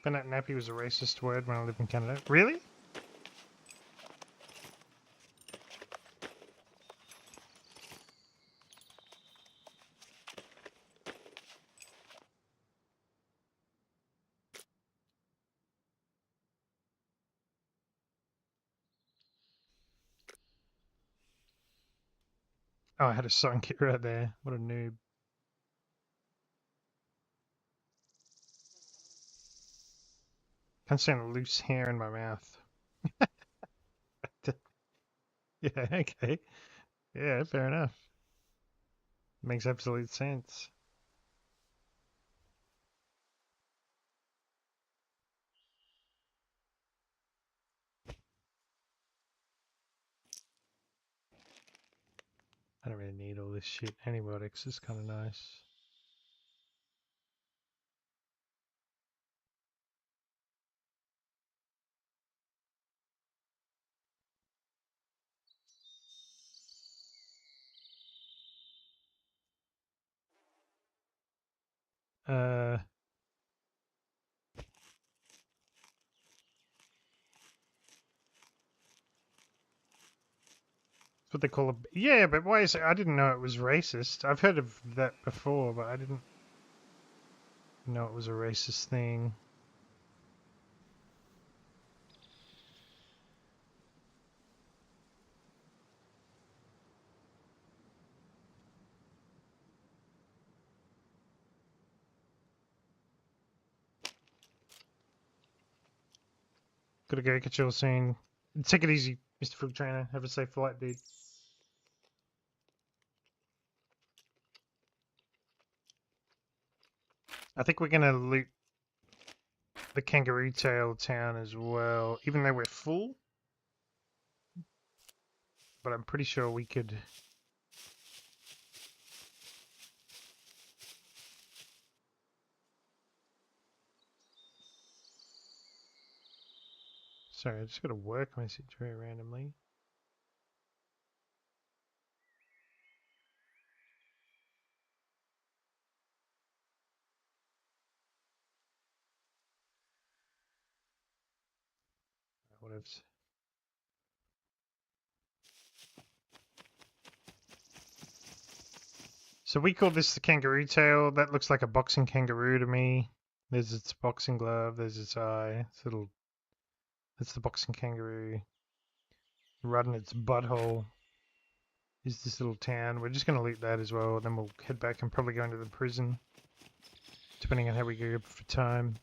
Found out nappy was a racist word when I lived in Canada. Really? Oh, I had a song kit right there. What a noob. Can't stand loose hair in my mouth. Yeah, okay. Yeah, fair enough. Makes absolute sense. I don't really need all this shit. Antibiotics is kind of nice. Uh, It's what they call a... Yeah, but why is it... I didn't know it was racist. I've heard of that before, but I didn't know it was a racist thing. Gotta go, catch you all soon. Take it easy, Mr. Food Trainer. Have a safe flight, dude. I think we're gonna loot the Kangaroo Tail town as well, even though we're full. But I'm pretty sure we could. Sorry, I just got a work message very randomly. Whatever. So we call this the Kangaroo Tail. That looks like a boxing kangaroo to me. There's its boxing glove. There's its eye. It's little. That's the boxing kangaroo. Right in its butthole is this little town. We're just going to loot that as well. Then we'll head back and probably go into the prison, depending on how we go for time.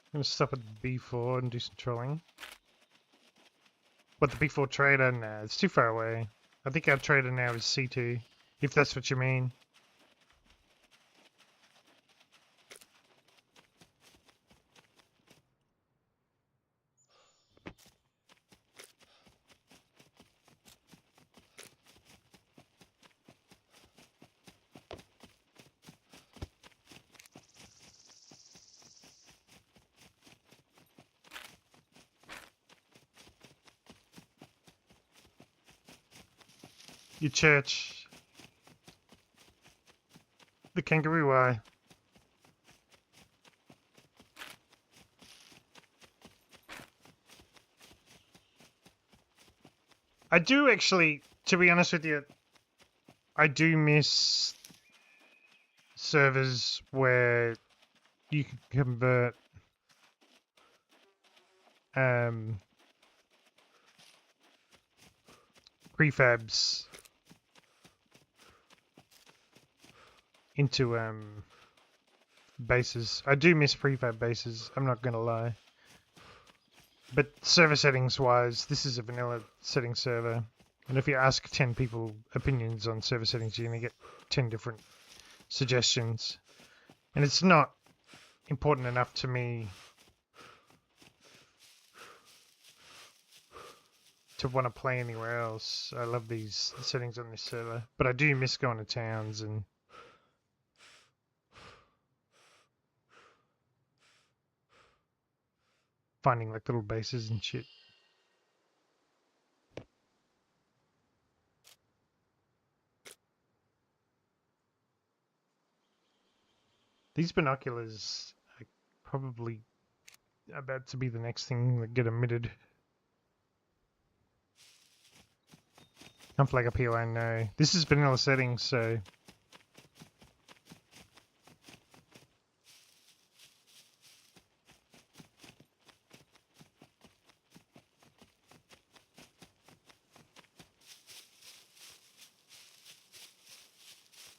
I'm going to stop at B4 and do some trolling. What, the B4 trader? Nah, it's too far away. I think our trader now is C2, if that's what you mean. Your church. The kangaroo eye. I do actually, to be honest with you, I do miss servers where you can convert prefabs into bases. I do miss prefab bases, I'm not gonna lie. But server settings wise, this is a vanilla setting server. And if you ask 10 people opinions on server settings, you're gonna get 10 different suggestions. And it's not important enough to me to want to play anywhere else. I love these settings on this server. But I do miss going to towns and finding like little bases and shit. These binoculars are probably about to be the next thing that get omitted. Can't flag up here, I know. This is vanilla settings, so...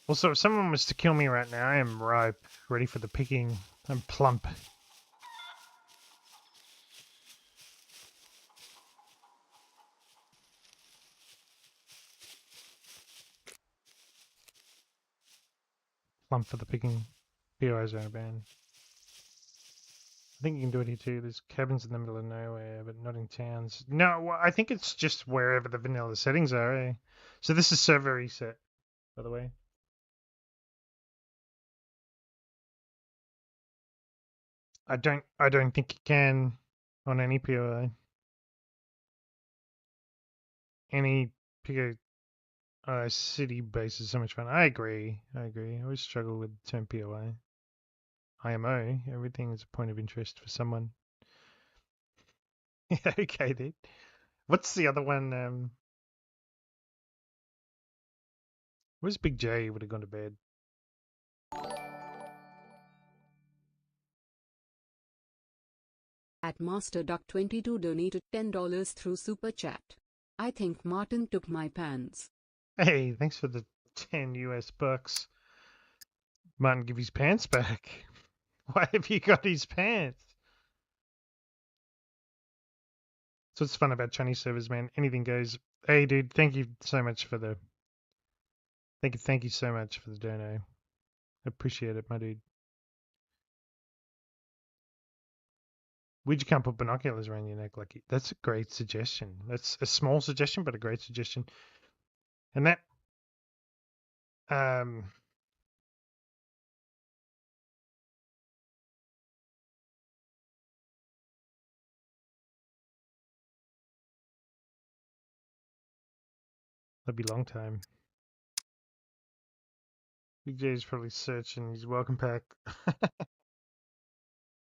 Also, if someone was to kill me right now, I am ripe, ready for the picking. I'm plump. Plump for the picking. POIs are banned. I think you can do it here too. There's cabins in the middle of nowhere, but not in towns. No, well, I think it's just wherever the vanilla settings are, eh? So this is server reset, by the way. I don't think you can on any POI. Any PO city base is so much fun. I agree. I always struggle with the term POI. IMO, everything is a point of interest for someone. Yeah, okay, dude. What's the other one? Where's Big J? Would have gone to bed. At MasterDuck22 donated $10 through Super Chat. I think Martin took my pants. Hey, thanks for the 10 US bucks. Martin, give his pants back. Why have you got his pants? That's what's fun about Chinese servers, man. Anything goes. Hey, dude, thank you so much for the. Thank you so much for the dono. Appreciate it, my dude. Weird you can't put binoculars around your neck. Like, that's a great suggestion. That's a small suggestion, but a great suggestion. And that, that'd be a long time. Big J's probably searching his welcome pack.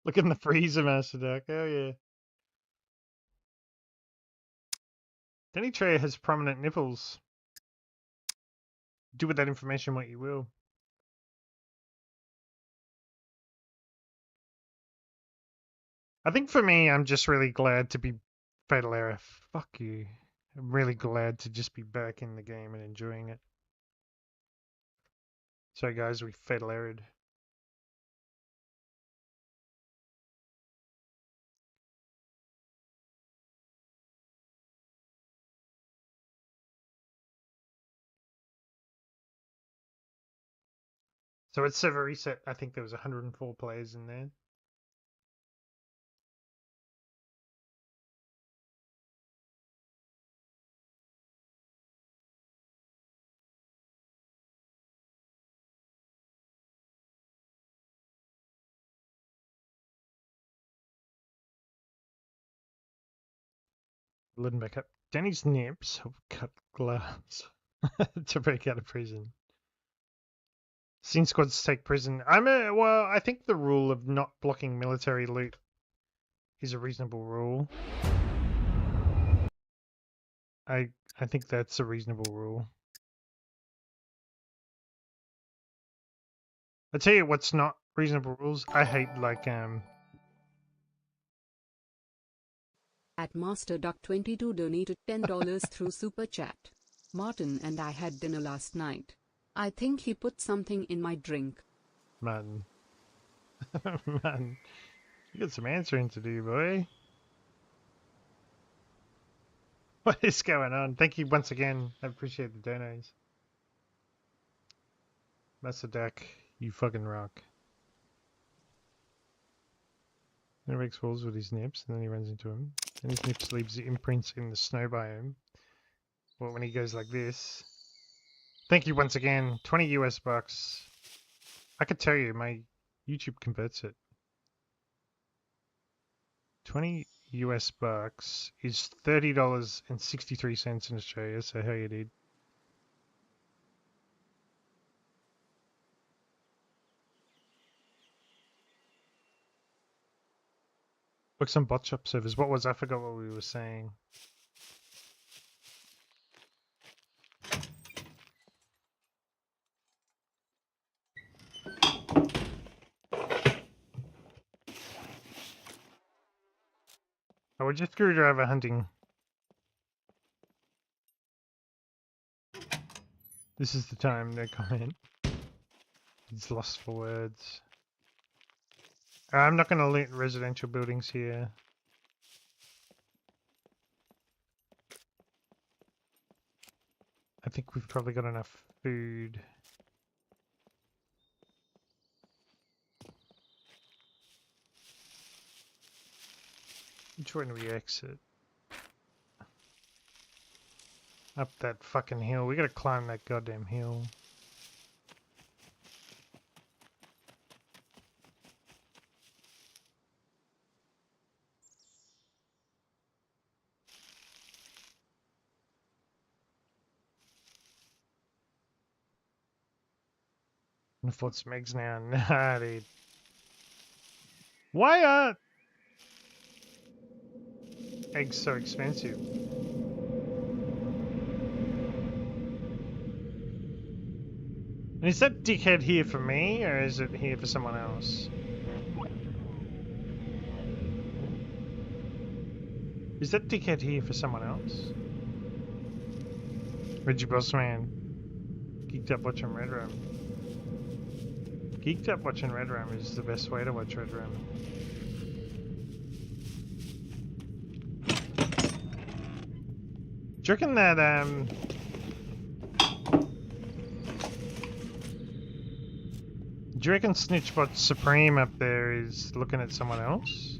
Look in the freezer, Master Duck. Oh yeah. Danny Treya has prominent nipples. Do with that information what you will. I think for me, I'm just really glad to be Fatal Error. Fuck you. I'm really glad to just be back in the game and enjoying it. Sorry guys, we Fatal Errored. So at server reset, I think there was 104 players in there. Loading back up. Danny's nips have cut glass to break out of prison. Seen squads take prison. I think the rule of not blocking military loot is a reasonable rule. I think that's a reasonable rule. I tell you what's not reasonable rules. I hate At Master Duck 22 donated $10 through Super Chat. Martin and I had dinner last night. I think he put something in my drink. man. Man, you got some answering to do, boy. What is going on? Thank you once again. I appreciate the donos. Master Duck, you fucking rock. He breaks walls with his nips, and then he runs into him. And his nips leaves imprints in the snow biome. Well, when he goes like this. Thank you once again. 20 US bucks. I could tell you, my YouTube converts it. 20 US bucks is $30.63 in Australia, so how you did? Look, some bot shop servers. What was I forgot what we were saying. Oh, we're just screwdriver hunting. This is the time, no comment. It's lost for words. I'm not going to loot residential buildings here. I think we've probably got enough food. Which one do we exit? Up that fucking hill. We gotta climb that goddamn hill. And Fort Smegs now. Nah, dude. Why are eggs so expensive? And is that dickhead here for me, or is it here for someone else? Is that dickhead here for someone else? Reggie Bossman. Geeked up watching Red Room. Geeked up watching Red Rum is the best way to watch Red Rum. Do you reckon that do you reckon Snitchbot Supreme up there is looking at someone else?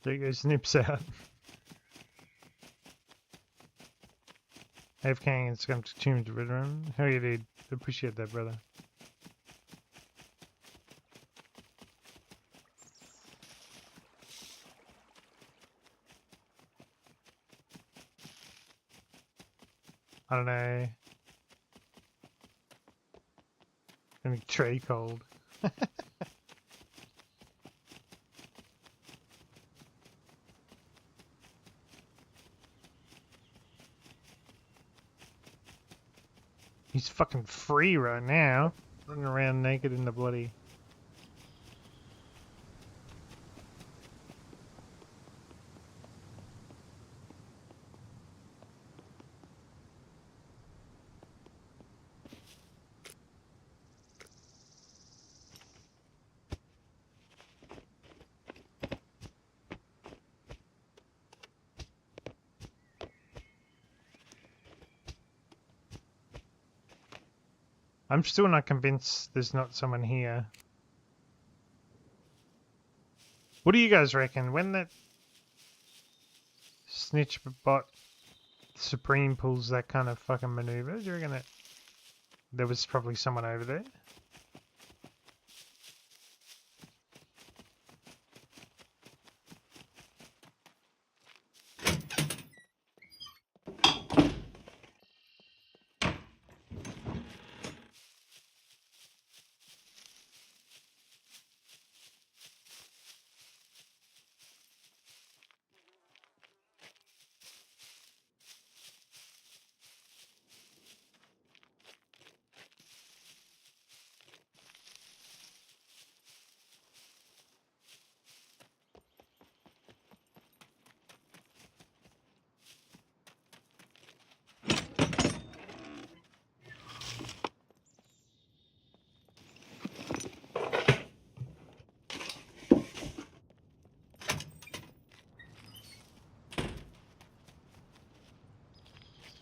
There goes Nips out. AFK and Scum to tune to Red Rum. Hell yeah, dude. Appreciate that, brother. I don't know. Any tree cold. He's fucking free right now. Running around naked in the bloody... I'm still not convinced there's not someone here. What do you guys reckon? When that Snitchbot Supreme pulls that kind of fucking maneuver, do you reckon that there was probably someone over there?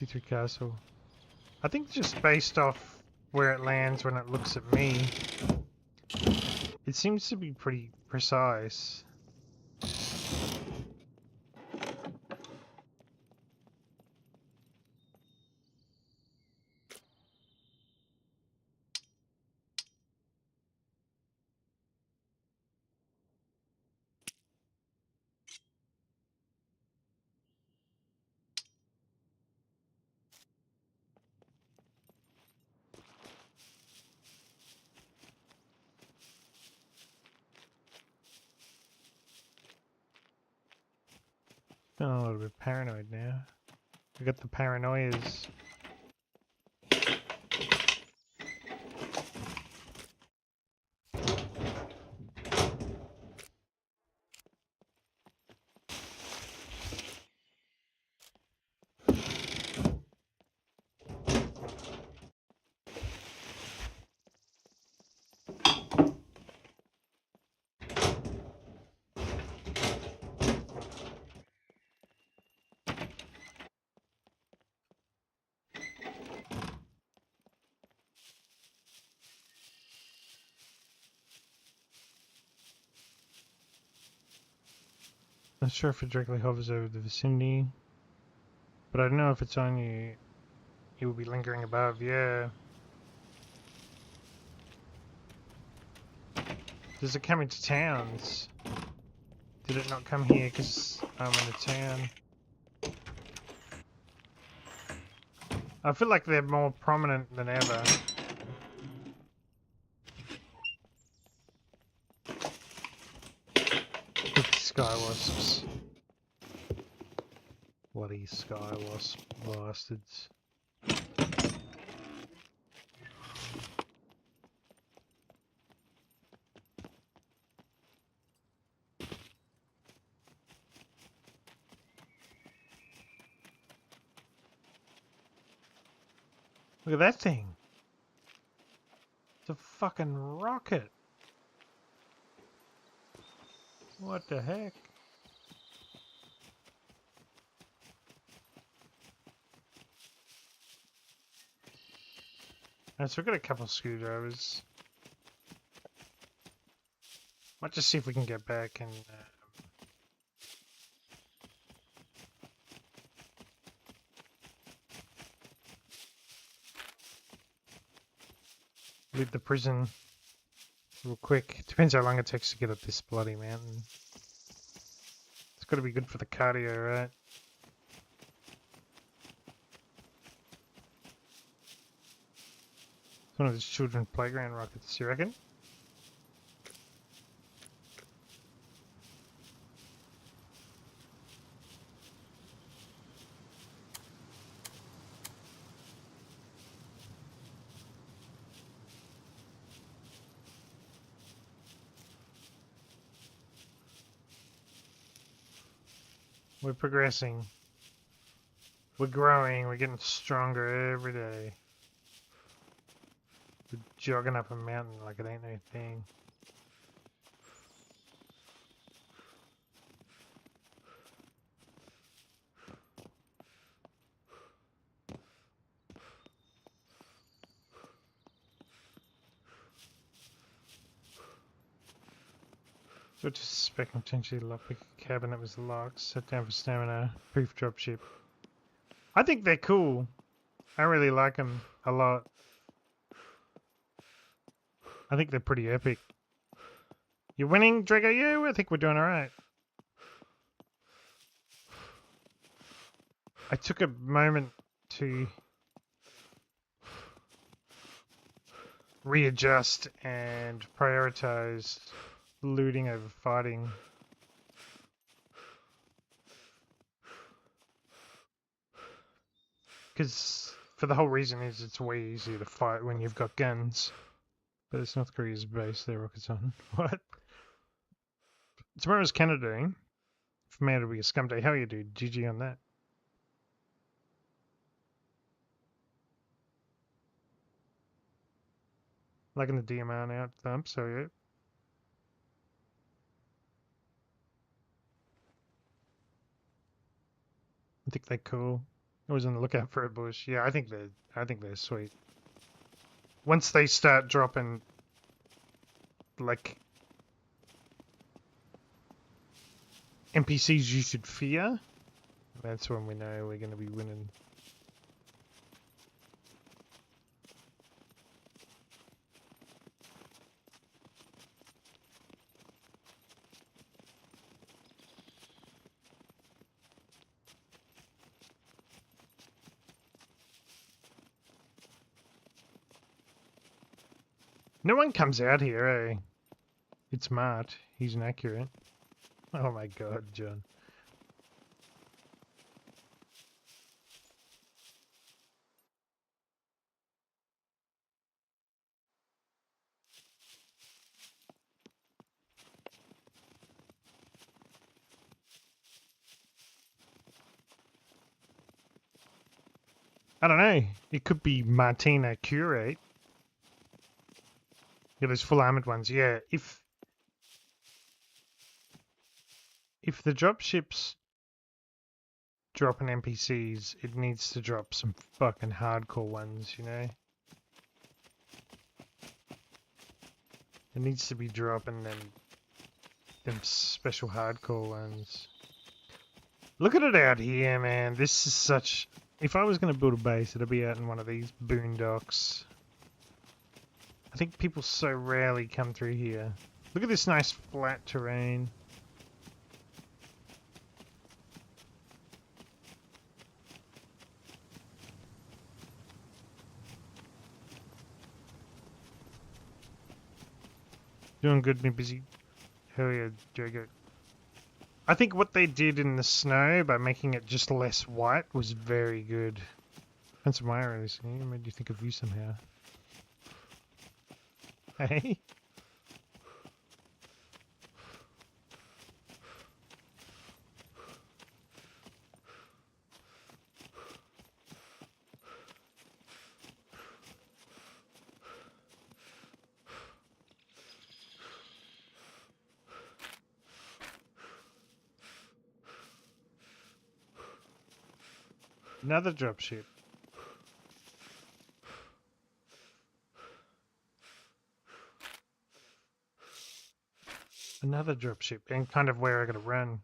C3 Castle. I think just based off where it lands when it looks at me, it seems to be pretty precise. Feeling a little bit paranoid now. We got the paranoias. Not sure if it directly hovers over the vicinity, but I don't know if it's on you. It will be lingering above, yeah. Does it come into towns? Did it not come here because I'm in a town? I feel like they're more prominent than ever. Sky wasps. Bloody sky wasp bastards. Look at that thing. It's a fucking rocket. What the heck? Alright, so we've got a couple of screwdrivers. Might just see if we can get back and leave the prison real quick. Depends how long it takes to get up this bloody mountain. It's got to be good for the cardio, right? It's one of those children's playground rockets, you reckon? We're progressing. We're growing. We're getting stronger every day. We're jogging up a mountain like it ain't no thing. So just suspecting potentially lockpick a cabin that was locked. Set down for stamina. Proof dropship. I think they're cool. I really like them a lot. I think they're pretty epic. You're winning, Drago? Yeah, I think we're doing alright. I took a moment to readjust and prioritize looting over fighting. Because for the whole reason is it's way easier to fight when you've got guns. But it's North Korea's base, their rockets on. What? Tomorrow's Canada Day. For me, it'll be a scum day. How are you, dude? GG on that. Liking the DMR now, thump, so yeah. I think they're cool. I was on the lookout for a bush. Yeah, I think they're sweet. Once they start dropping like NPCs you should fear, that's when we know we're gonna be winning. No one comes out here, eh? It's Mart. He's inaccurate. Oh my god, John. I don't know. It could be Martina Curate. Yeah, those full armored ones. Yeah, if the dropships drop an NPCs, it needs to drop some fucking hardcore ones, you know? It needs to be dropping them special hardcore ones. Look at it out here, man. This is such... If I was going to build a base, it'd be out in one of these boondocks. I think people so rarely come through here. Look at this nice flat terrain. Doing good, me busy. Hell yeah, Jago. I think what they did in the snow by making it just less white was very good. And some arrows. It made you think of you somehow. Hey? Another dropship. Another dropship. And kind of where I gotta run.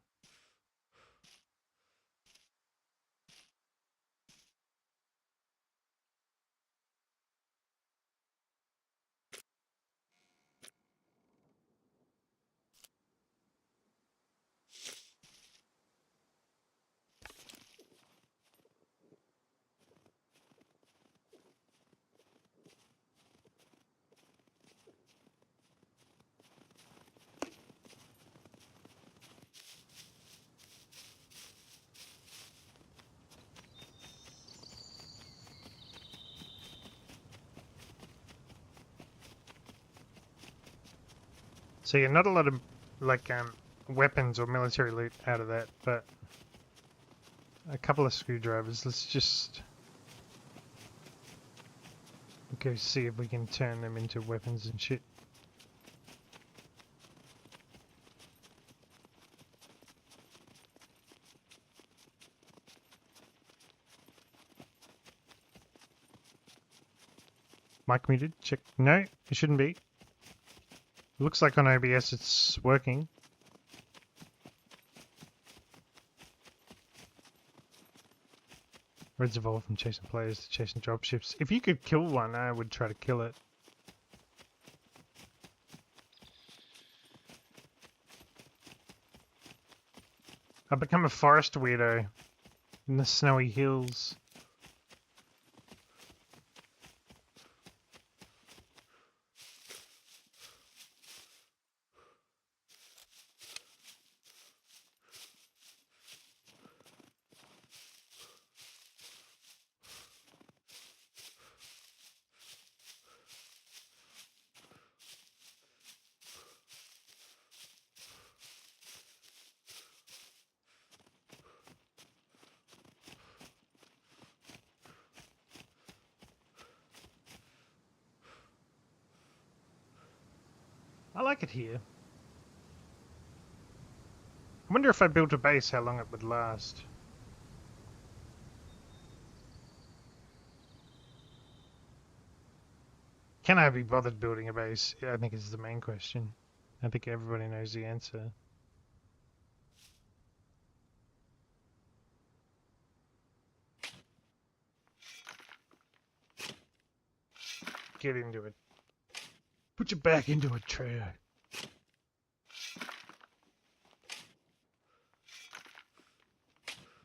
So yeah, not a lot of like weapons or military loot out of that, but a couple of screwdrivers. Let's just go see if we can turn them into weapons and shit. Mic muted? Check. No, it shouldn't be. Looks like on OBS it's working. Reds evolved from chasing players to chasing dropships. If you could kill one, I would try to kill it. I've become a forest weirdo in the snowy hills. I like it here. I wonder if I built a base, how long it would last. Can I be bothered building a base? Yeah, I think is the main question. I think everybody knows the answer. Get into it. Put your back into it, Trey.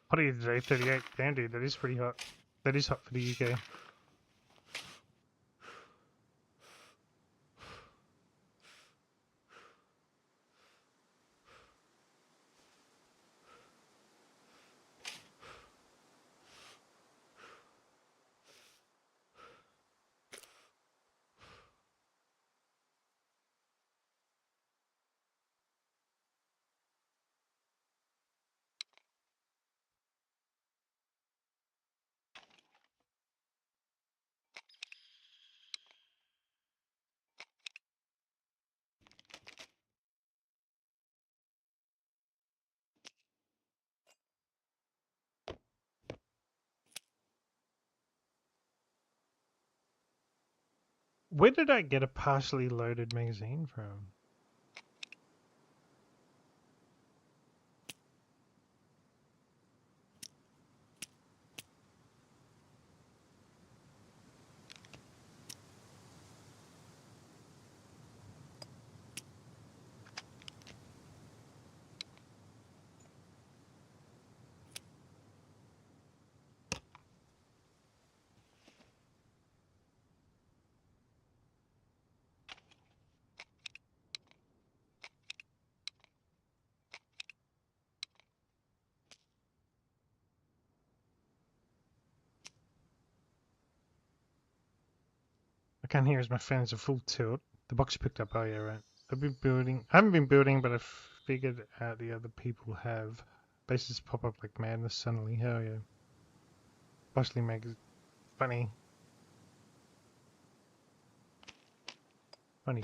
Hot are you today? 38. Damn, dude, that is pretty hot. That is hot for the UK. Where did I get a partially loaded magazine from? I can't hear as my fan is a full tilt. The box you picked up, oh yeah, right. I haven't been building, but I figured out the other people have. Bases pop up like madness suddenly, hell yeah. Partially makes funny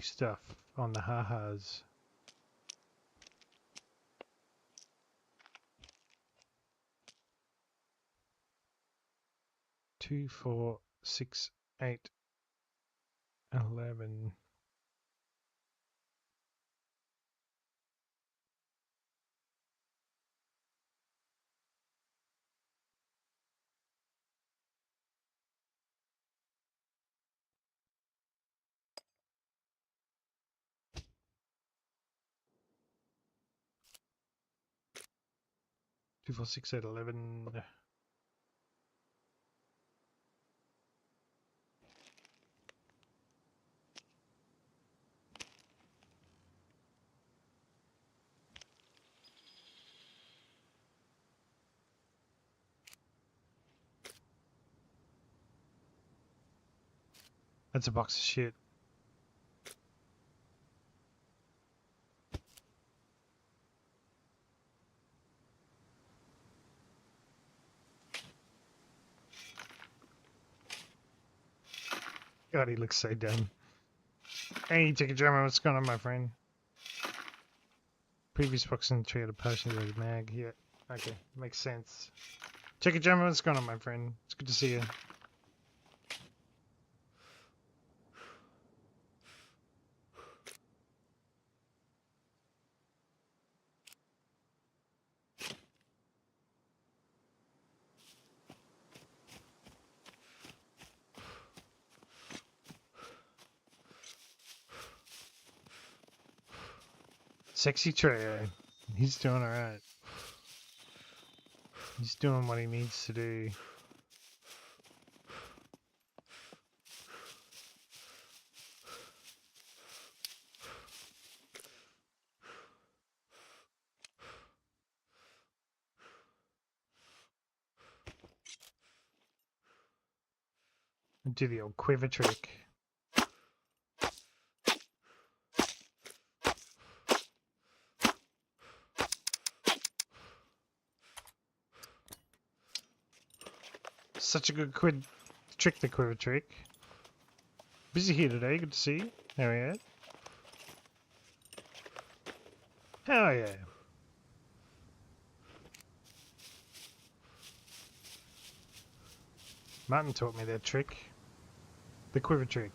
stuff on the ha-has. 2, 4, 6, 8, 11. Two, 4, 6, 8, 11. That's a box of shit. God, he looks so dumb. Hey, Ticket Drummer, what's going on, my friend? Previous box in the tree had a partially loaded mag. Yeah, okay, makes sense. Ticket Drummer, what's going on, my friend? It's good to see you. Sexy Trey, he's doing alright. He's doing what he needs to do. Do the old quiver trick. Such a good trick, the quiver trick. Busy here today, good to see you. There we are. Hell yeah. Martin taught me that trick. The quiver trick.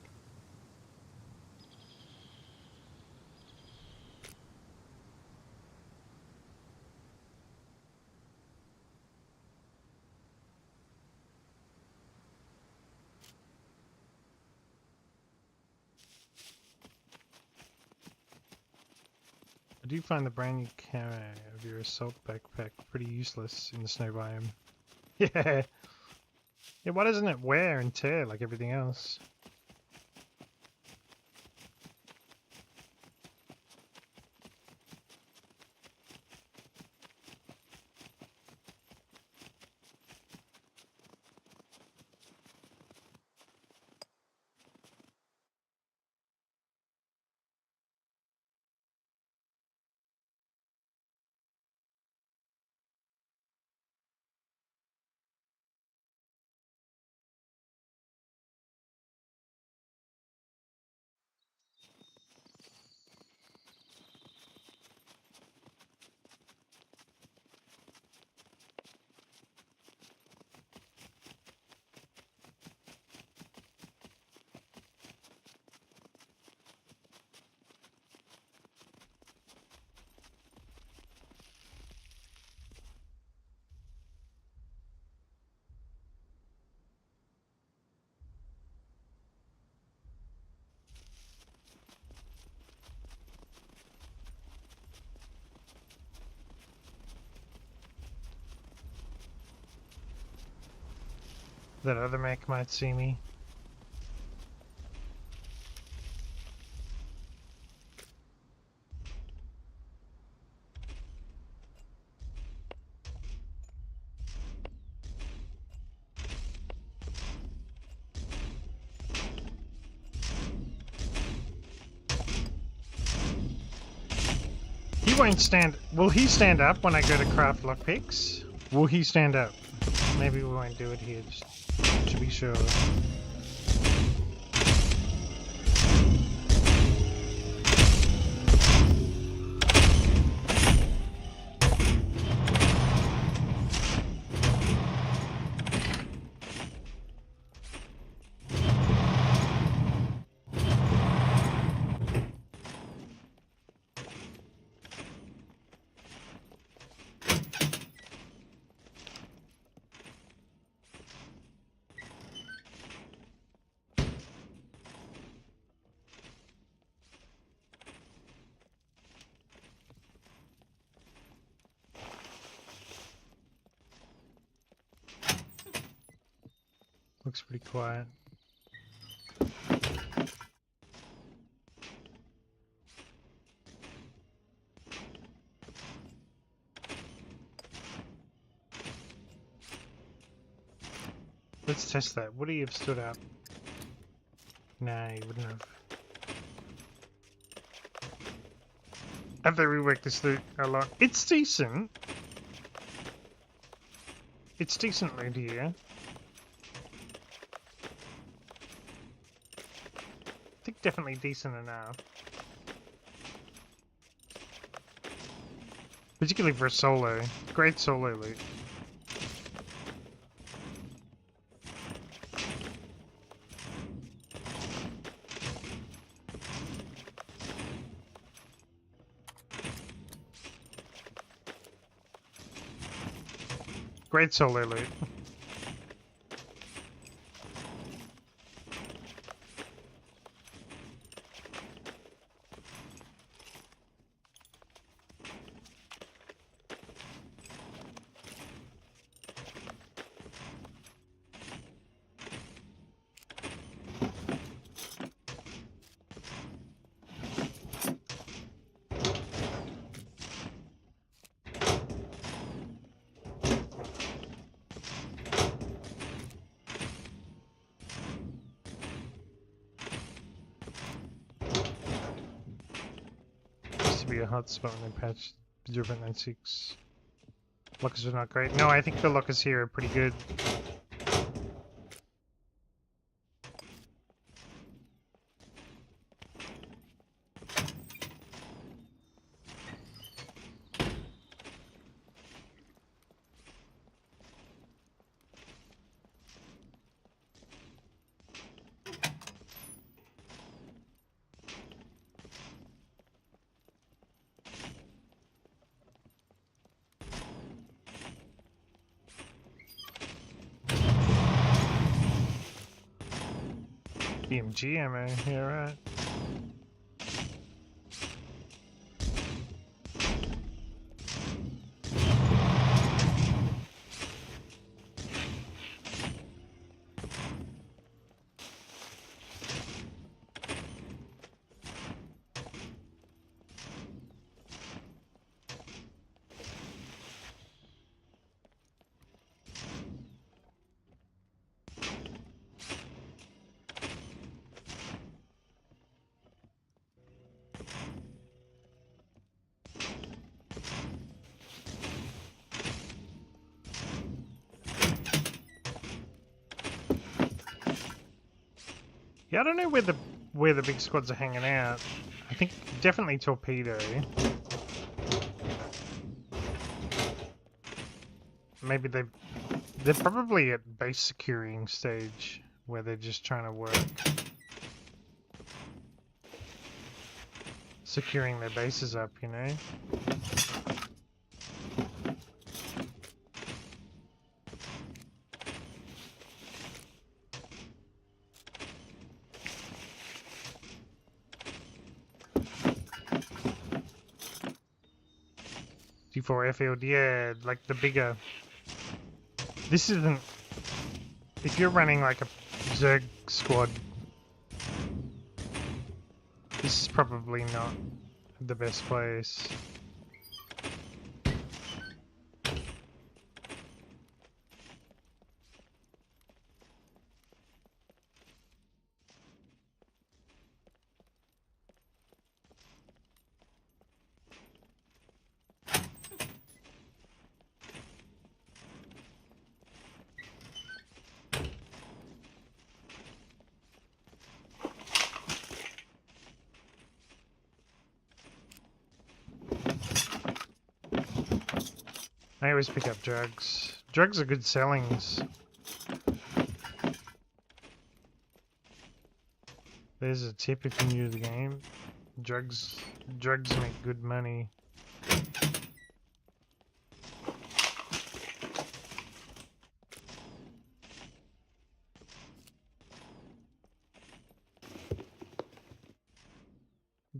I do find the brand new camo of your assault backpack pretty useless in the snow biome. Yeah. Yeah, why doesn't it wear and tear like everything else? That other mech might see me. He won't stand. Will he stand up when I go to craft lockpicks? Will he stand up? Maybe we won't do it here, just to be sure. Looks pretty quiet. Let's test that. Would he have stood up? Nah, he wouldn't have. Have they reworked this loot a lot? It's decent. It's decent loot here. I think definitely decent enough. Particularly for a solo. Great solo loot. Great solo loot. Be a hotspot when they patched 0.96. Lockers are not great. No, I think the lockers here are pretty good. BMG ammo, yeah, right. Yeah, I don't know where the big squads are hanging out. I think definitely torpedo. Maybe they're probably at base securing stage where they're just trying to work securing their bases up, you know. D4 airfield, yeah, like the bigger. This isn't. if you're running like a Zerg squad, this is probably not the best place. I always pick up drugs. Drugs are good sellings. There's a tip if you're new to the game. Drugs make good money.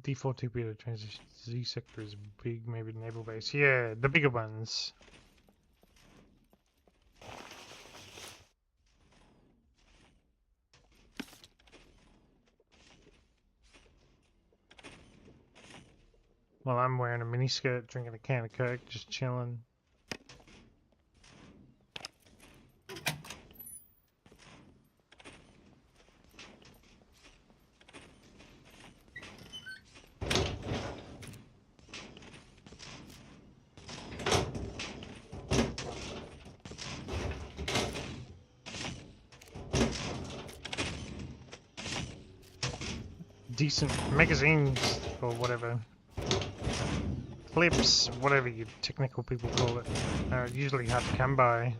Default TP to transition Z sector is big, maybe naval base. Yeah, the bigger ones. Well, I'm wearing a miniskirt, drinking a can of Coke, just chilling. Decent magazines or whatever. Clips, whatever you technical people call it, are usually hard to come by.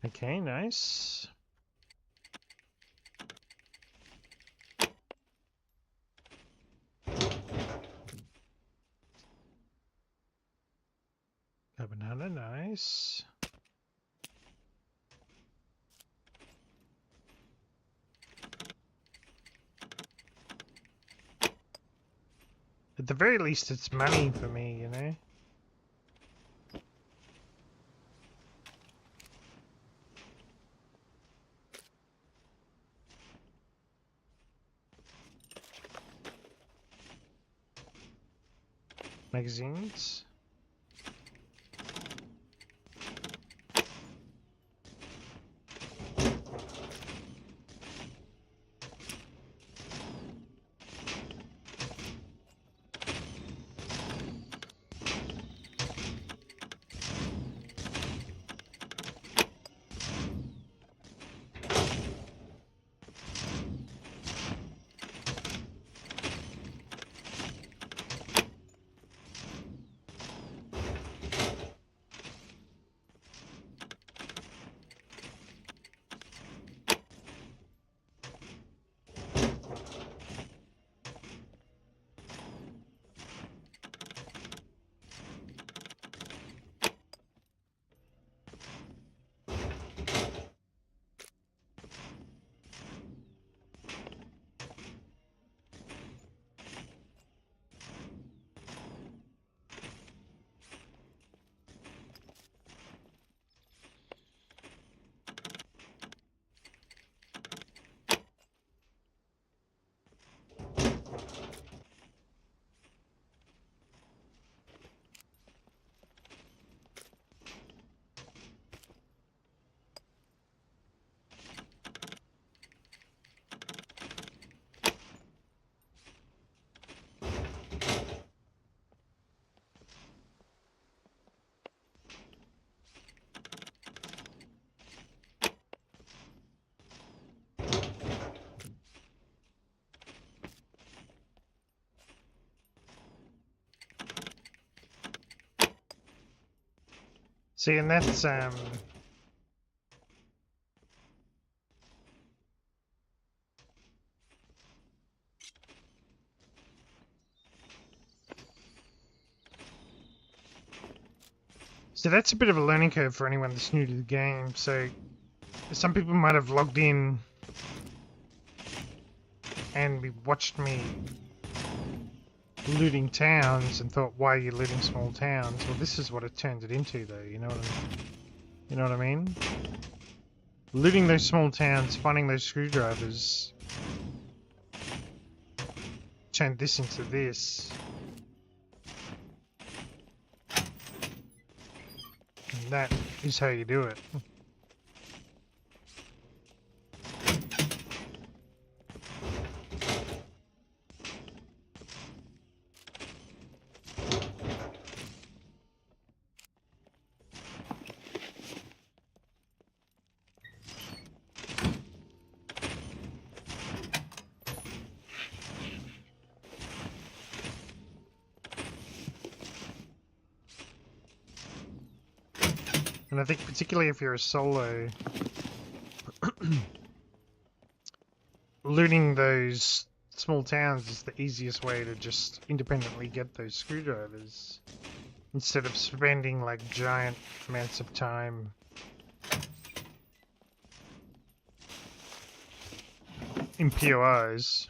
Okay, nice. A banana, nice. At the very least, it's money for me, you know? Magazines. See, and that's so that's a bit of a learning curve for anyone that's new to the game. So some people might have logged in and watched me looting towns and thought, why are you looting small towns? Well, this is what it turned it into, though. You know what I mean? Looting those small towns, finding those screwdrivers, turned this into this. And that is how you do it. And I think particularly if you're a solo, looting those small towns is the easiest way to just independently get those screwdrivers. Instead of spending like giant amounts of time in POIs.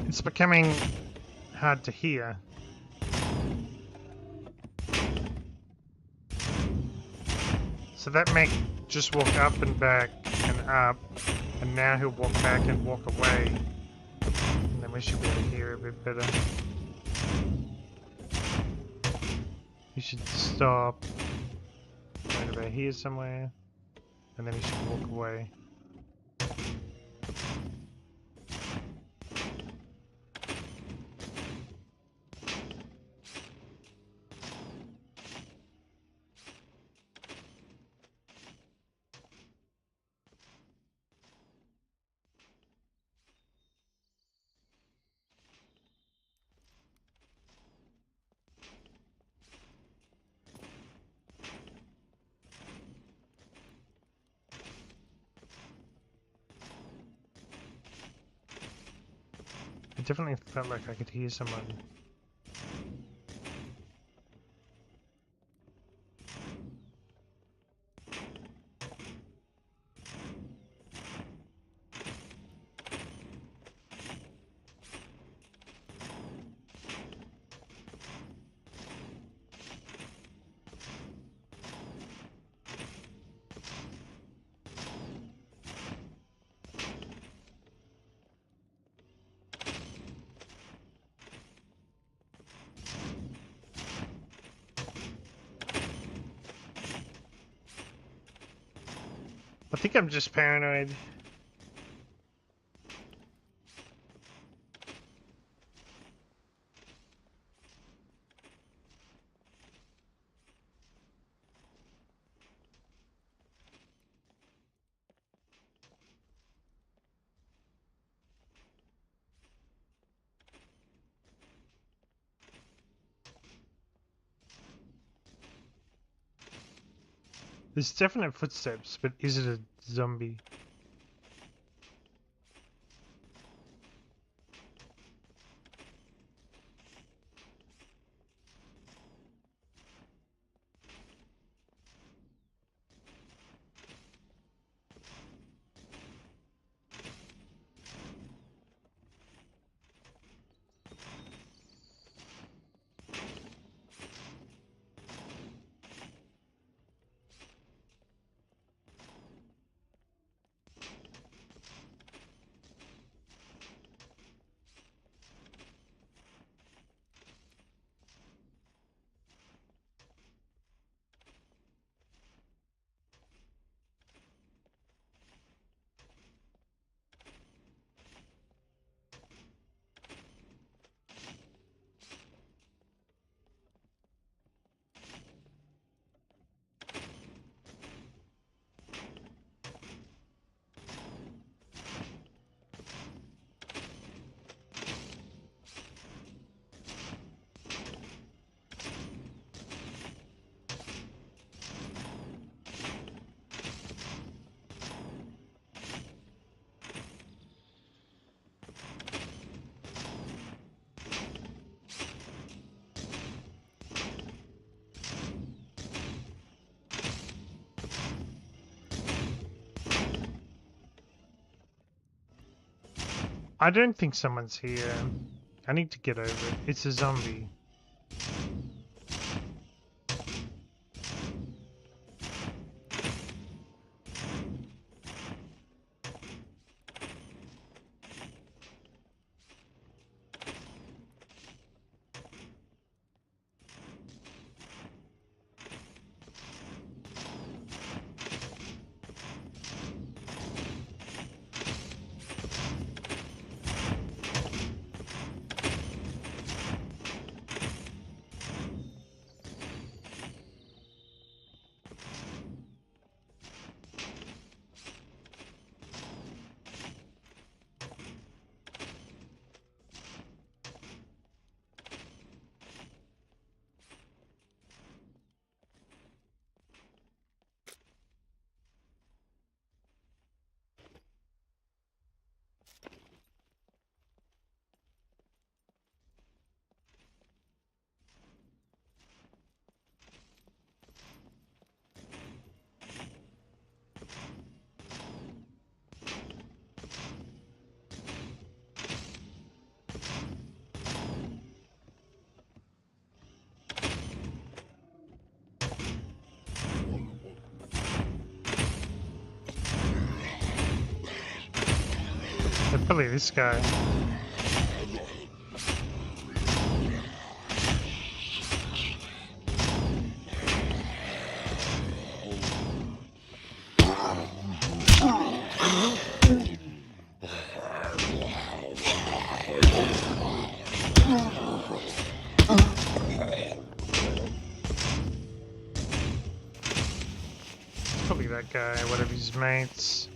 It's becoming hard to hear. So that mech just walk up and back and up, and now he'll walk back and walk away. And then we should be able to hear a bit better. He should stop right about here somewhere, and then he should walk away. It definitely felt like I could hear someone. I think I'm just paranoid. There's definite footsteps, but is it a zombie? I don't think someone's here. I need to get over it. It's a zombie. It's probably this guy. It's probably that guy, one of his mates.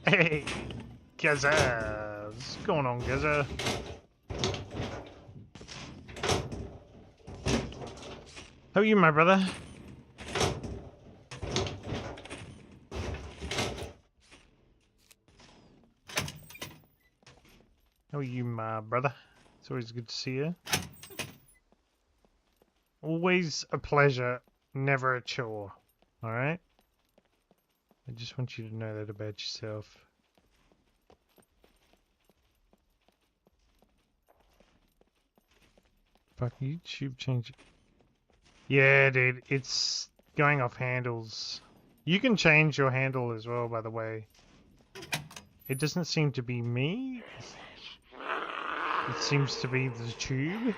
Hey, Gaza! What's going on, Gaza? How are you, my brother? How are you, my brother? It's always good to see you. Always a pleasure, never a chore. Alright? I just want you to know that about yourself. Fuck, YouTube changed. Yeah, dude, it's going off handles. You can change your handle as well, by the way. It doesn't seem to be me. It seems to be the tube.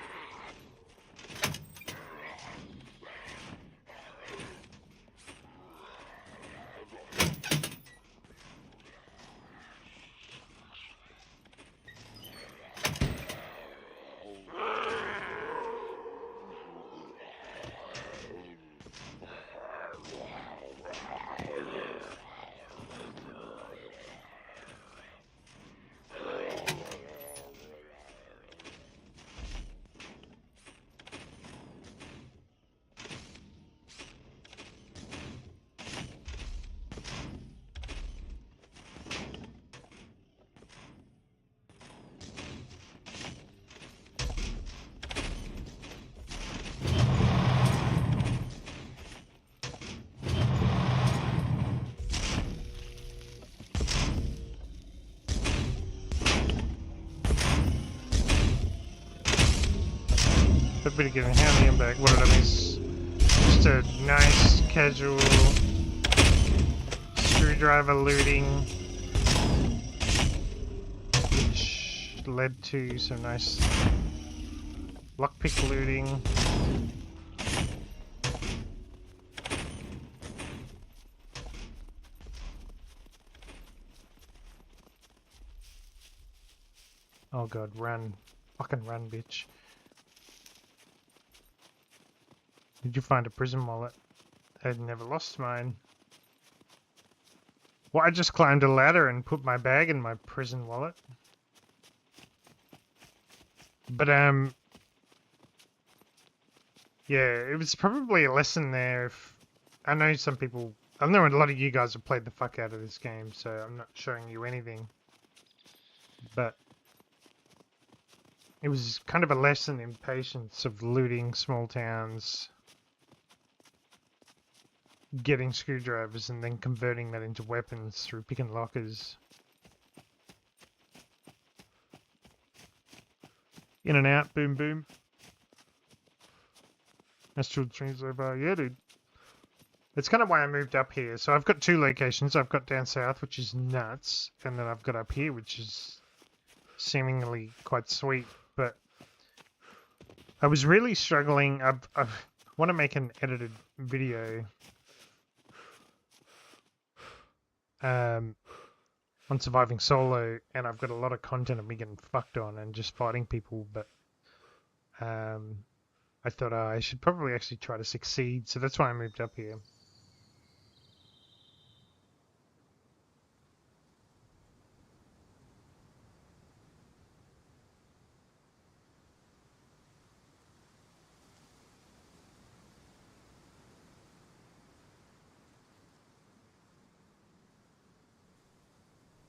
But better get a hand back. What did I miss? Just a nice casual screwdriver looting, which led to some nice lockpick looting. Oh god, run. Fucking run, bitch. Did you find a prison wallet? I'd never lost mine. Well, I just climbed a ladder and put my bag in my prison wallet. But, yeah, it was probably a lesson there. If I know some people, I know a lot of you guys have played the fuck out of this game, so I'm not showing you anything. But it was kind of a lesson in patience of looting small towns, getting screwdrivers, and then converting that into weapons through picking lockers. In and out, boom, boom. Astral dreams so far. Yeah, dude. That's kind of why I moved up here. So I've got two locations. I've got down south, which is nuts, and then I've got up here, which is seemingly quite sweet. But I was really struggling. I want to make an edited video on surviving solo, and I've got a lot of content of me getting fucked on and just fighting people, but I thought I should probably actually try to succeed, so that's why I moved up here.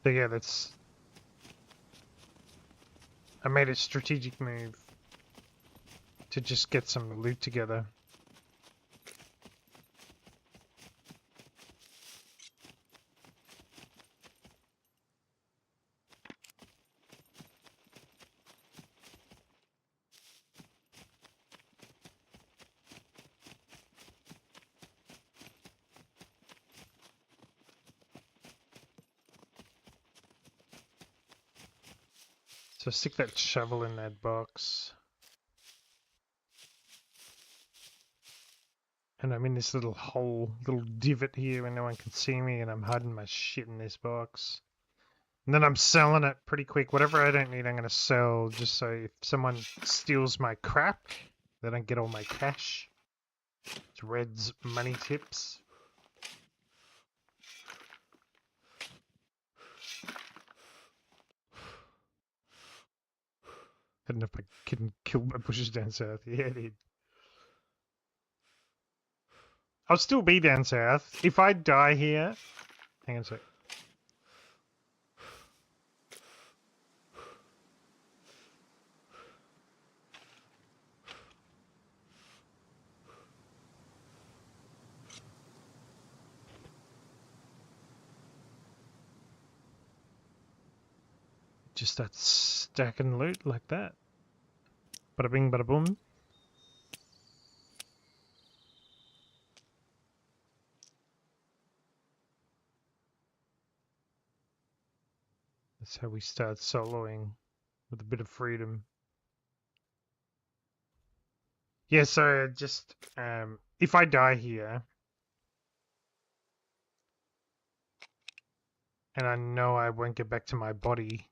So yeah, I made a strategic move to just get some loot together. So stick that shovel in that box. And I'm in this little hole, little divot here where no one can see me, and I'm hiding my shit in this box. And then I'm selling it pretty quick. Whatever I don't need, I'm going to sell, just so if someone steals my crap, they don't get all my cash. It's Red's money tips. I don't know if I can kill my bushes down south. Yeah, dude. I'll still be down south. If I die here... Hang on a sec. Just that stacking loot like that. Bada bing, bada boom. That's how we start soloing, with a bit of freedom. Yeah, so just, if I die here, and I know I won't get back to my body,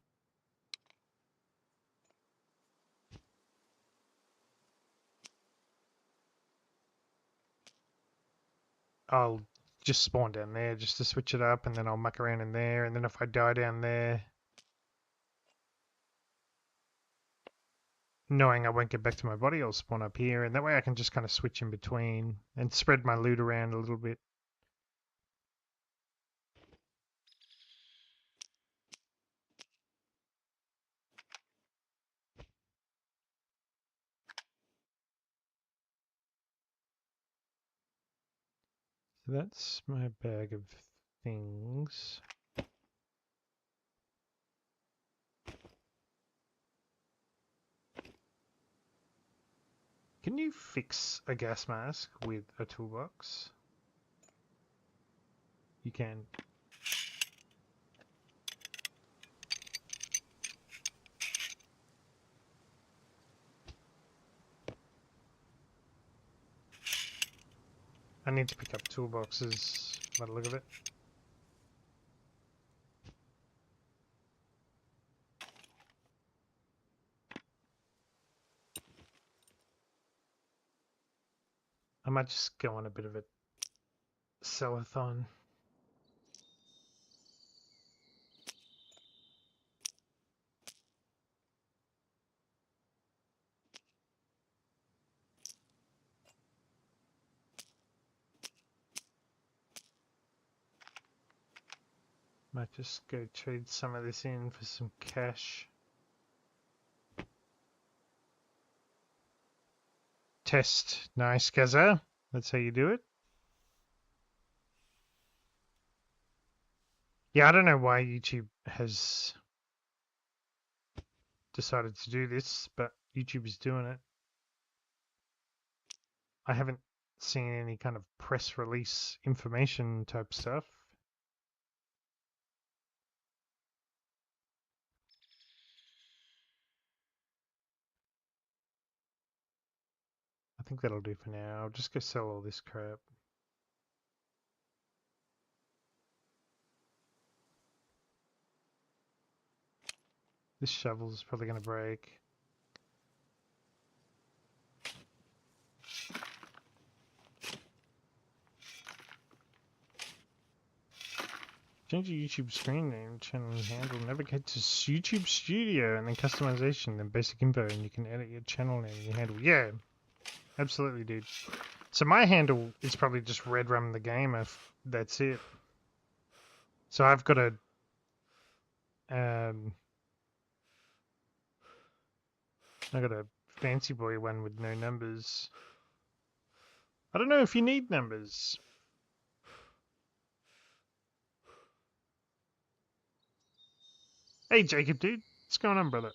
I'll just spawn down there just to switch it up, and then I'll muck around in there, and then if I die down there, knowing I won't get back to my body, I'll spawn up here, and that way I can just kind of switch in between and spread my loot around a little bit. So that's my bag of things. Can you fix a gas mask with a toolbox? You can. I need to pick up toolboxes by the look of it. I might just go on a bit of a sellathon. Might just go trade some of this in for some cash. Test. Nice, Gaza. That's how you do it. Yeah, I don't know why YouTube has decided to do this, but YouTube is doing it. I haven't seen any kind of press release information type stuff. I think that'll do for now. I'll just go sell all this crap. This shovel's probably going to break. Change your YouTube screen name, channel handle, navigate to YouTube Studio, and then customization, then basic info, and you can edit your channel name and your handle. Yeah, absolutely, dude. So my handle is probably just Redrum the Gamer. That's it. So I've got a I got a fancy boy one with no numbers. I don't know if you need numbers. Hey Jacob, dude, what's going on, brother?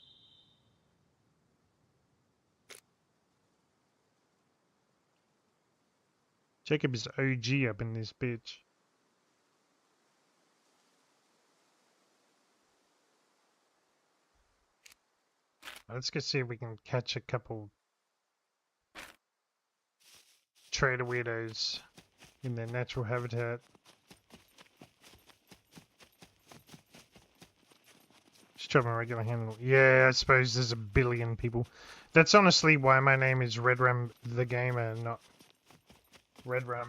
Jacob is OG up in this bitch. Let's go see if we can catch a couple trader weirdos in their natural habitat. Just try my regular handle. Yeah, I suppose there's a billion people. That's honestly why my name is Redrum the Gamer, not Redrum.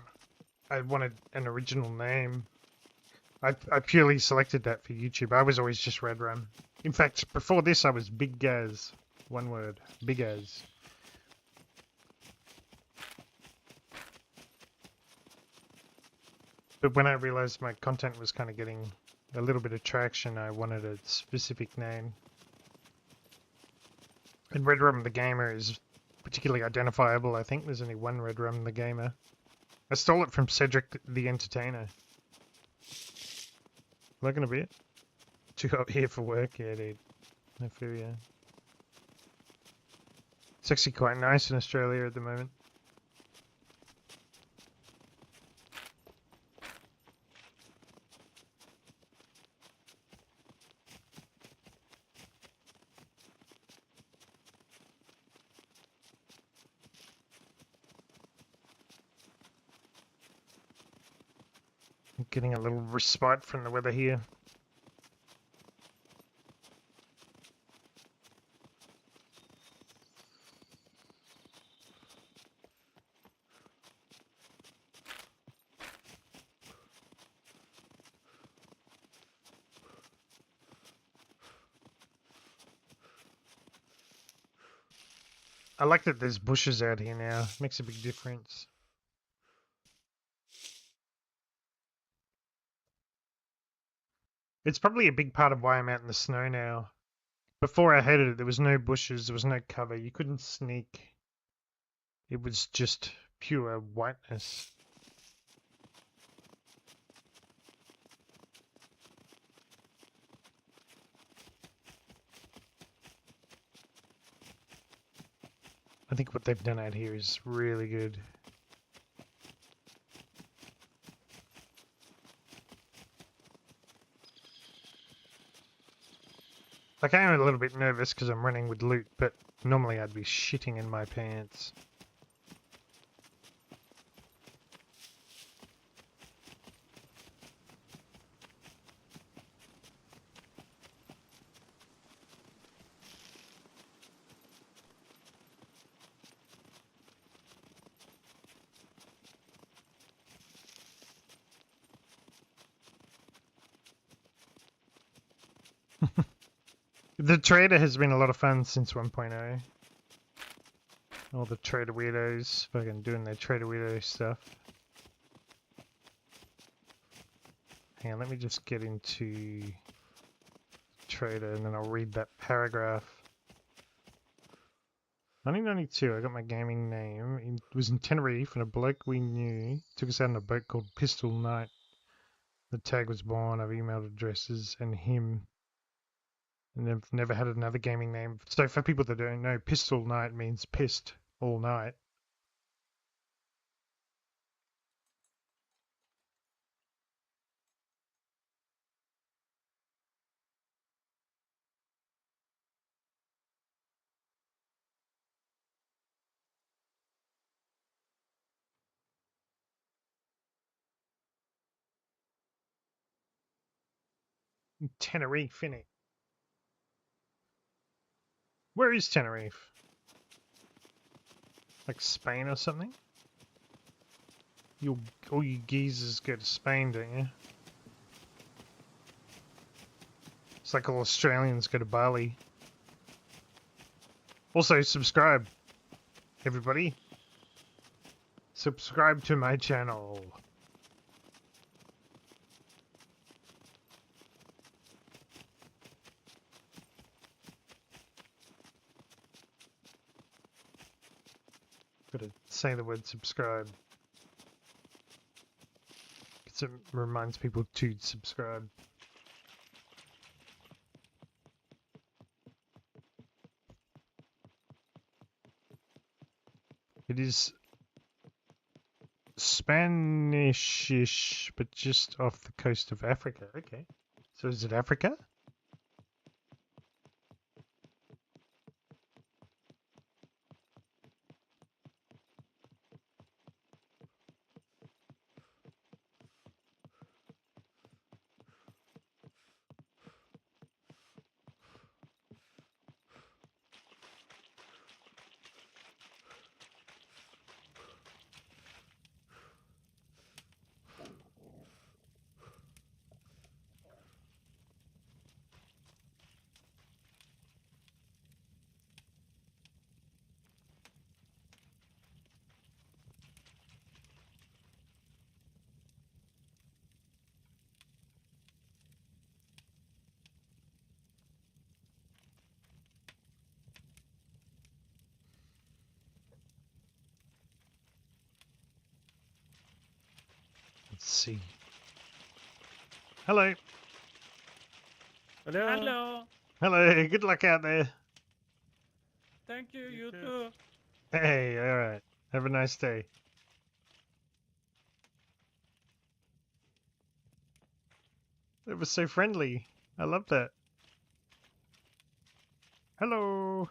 I wanted an original name. I purely selected that for YouTube. I was always just Redrum. In fact, before this I was Big Gaz. One word. Big Az. But when I realized my content was kind of getting a little bit of traction, I wanted a specific name. And Redrum the Gamer is particularly identifiable. I think there's only one Redrum the Gamer. I stole it from Cedric the Entertainer. Am I gonna be it? Too hot here for work, yeah, dude. I feel ya. It's actually quite nice in Australia at the moment. I'm getting a little respite from the weather here. I like that there's bushes out here now. Makes a big difference. It's probably a big part of why I'm out in the snow now. Before I hated it, there was no bushes, there was no cover. You couldn't sneak. It was just pure whiteness. I think what they've done out here is really good. Like, I am a little bit nervous because I'm running with loot, but normally I'd be shitting in my pants. The trader has been a lot of fun since 1.0. All the trader weirdos fucking doing their trader weirdo stuff. Hang on, let me just get into trader and then I'll read that paragraph. 1992, I got my gaming name. It was in Tenerife and a bloke we knew took us out on a boat called Pistol Knight. The tag was born, I've emailed addresses and him. And they've never had another gaming name. So for people that don't know, Pistol Knight means pissed all night. Tenerife, innit? Where is Tenerife? Like Spain or something? All you geezers go to Spain, don't you? It's like all Australians go to Bali. Also, subscribe, everybody. Subscribe to my channel. Gotta say the word subscribe. It reminds people to subscribe. It is Spanishish, but just off the coast of Africa. Okay. So is it Africa? Let's see. Hello. Hello. Hello. Hello. Good luck out there. Thank you. You too. Hey, alright. Have a nice day. It was so friendly. I love that. Hello.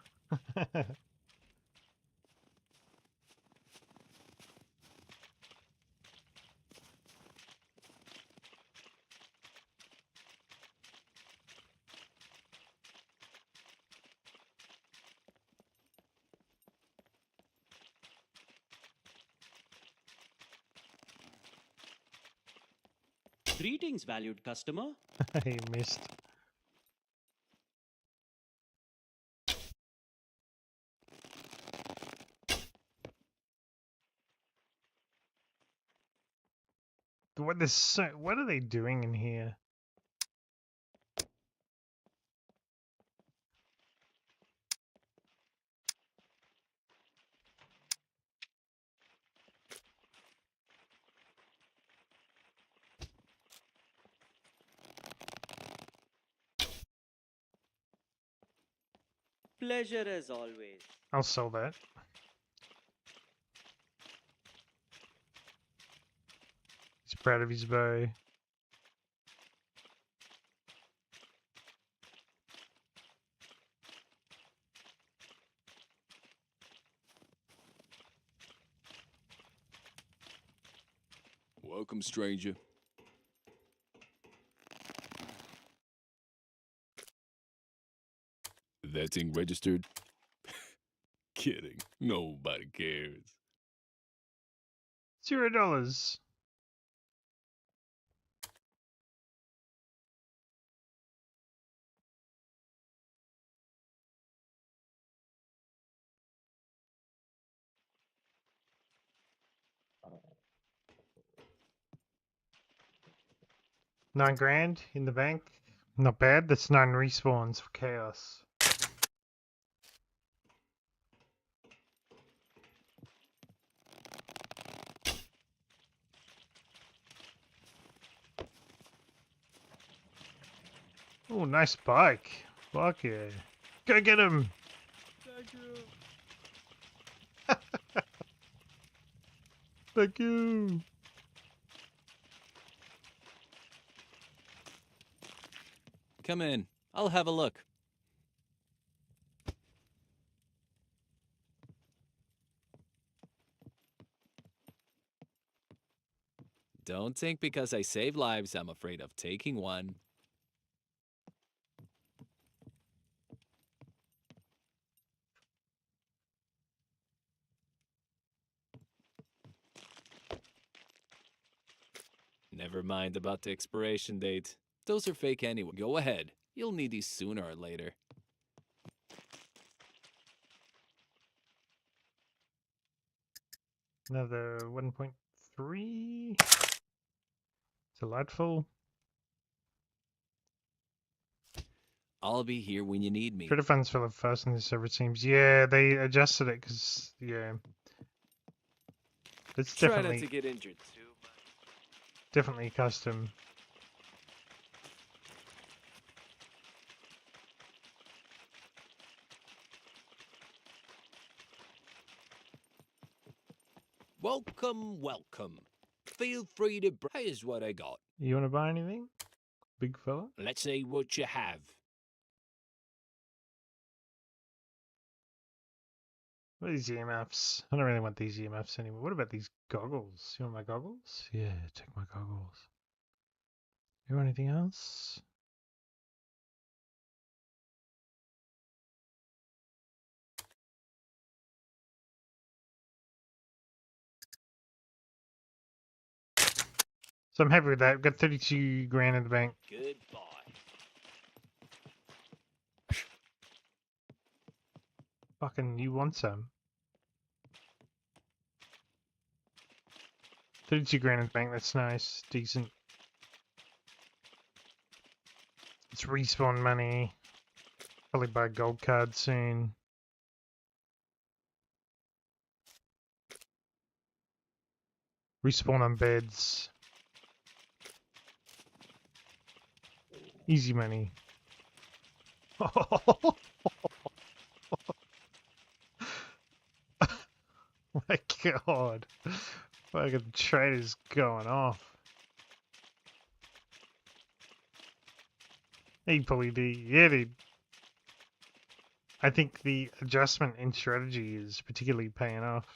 Greetings, valued customer. He missed. What are they doing in here? Pleasure as always. I'll sell that. Proud of his bow. Welcome, stranger. That thing registered? Kidding. Nobody cares. $0. $9 grand in the bank. Not bad. That's 9 respawns for chaos. Oh, nice bike. Fuck yeah. Go get him. Thank you. Thank you. Come in. I'll have a look. Don't think because I save lives I'm afraid of taking one. Never mind about the expiration date. Those are fake anyway. Go ahead. You'll need these sooner or later. Another 1.3. Delightful. I'll be here when you need me. Twitter funds for the first in the server seems. Yeah, they adjusted it because, yeah. It's Try not definitely to get injured too much. definitely custom. Welcome, welcome. Feel free to here's what I got. You want to buy anything? Big fella? Let's see what you have. What are these EMFs? I don't really want these EMFs anymore. What about these goggles? You want my goggles? Yeah, take my goggles. You want anything else? So I'm happy with that. I've got 32 grand in the bank. Goodbye. Fucking, you want some? 32 grand in the bank. That's nice. Decent. It's respawn money. Probably buy a gold card soon. Respawn on beds. Easy money. My god. Fucking trader's going off. He probably did. Yeah, dude. I think the adjustment in strategy is particularly paying off.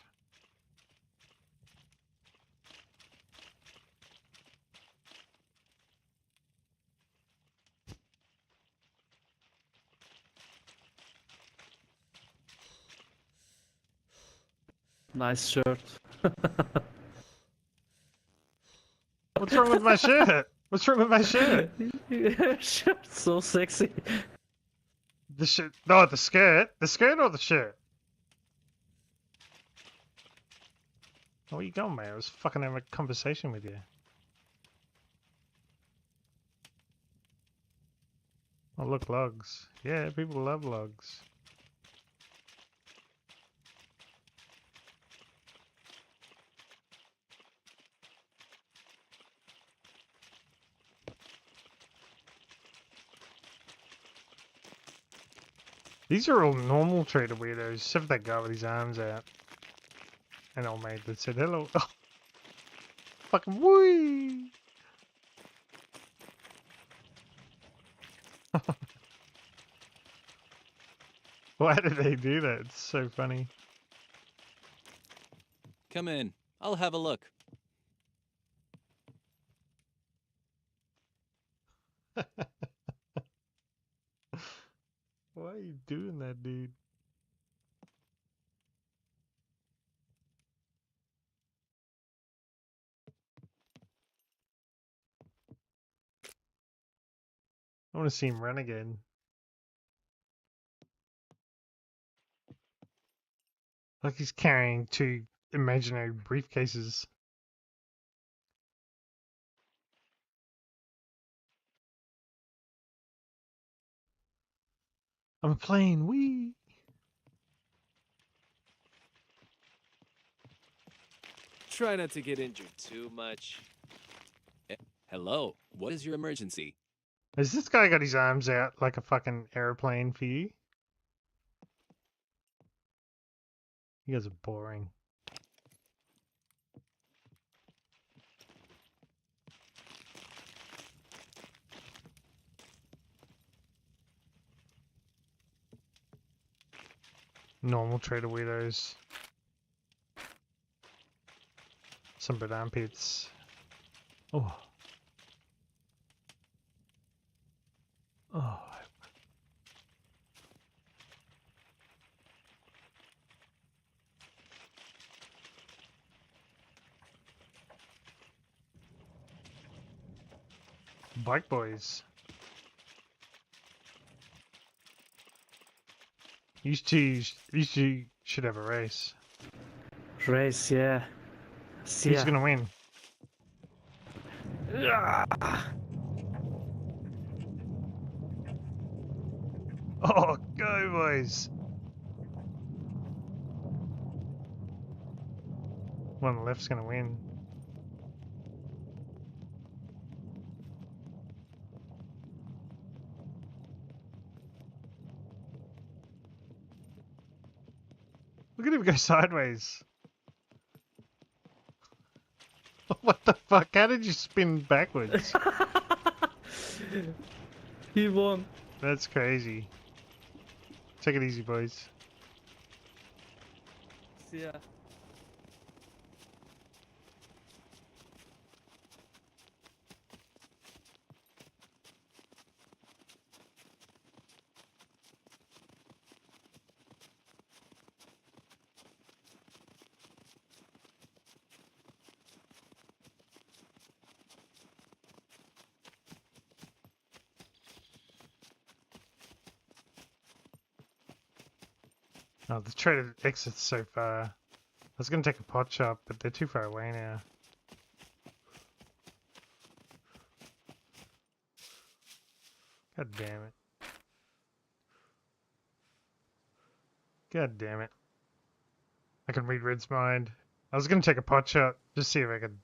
Nice shirt. What's wrong with my shirt? What's wrong with my shirt? Your shirt's so sexy. The shirt? No, the skirt. The skirt or the shirt? Oh, where you going, man? I was fucking having a conversation with you. Oh, look, logs. Yeah, people love logs. These are all normal trader weirdos, except for that guy with his arms out. An old mate that said hello. Fucking woo! Why did they do that? It's so funny. Come in. I'll have a look. Why are you doing that, dude? I want to see him run again. Like he's carrying two imaginary briefcases. I'm playing Wii. Try not to get injured too much. Hello, what is your emergency? Has this guy got his arms out like a fucking airplane for you? You guys are boring. Normal trader weirdos. Some bad armpits. Oh. Oh. Bike boys. These two should have a race. Race, yeah. See Who's ya. gonna win? Oh, go boys! One on the left's gonna win. Look at him go sideways. What the fuck? How did you spin backwards? He won. That's crazy. Take it easy, boys. See ya. Oh, the trader exit's so far. I was gonna take a pot shop, but they're too far away now. God damn it. God damn it. I can read Red's mind. I was gonna take a pot shot, just see if I could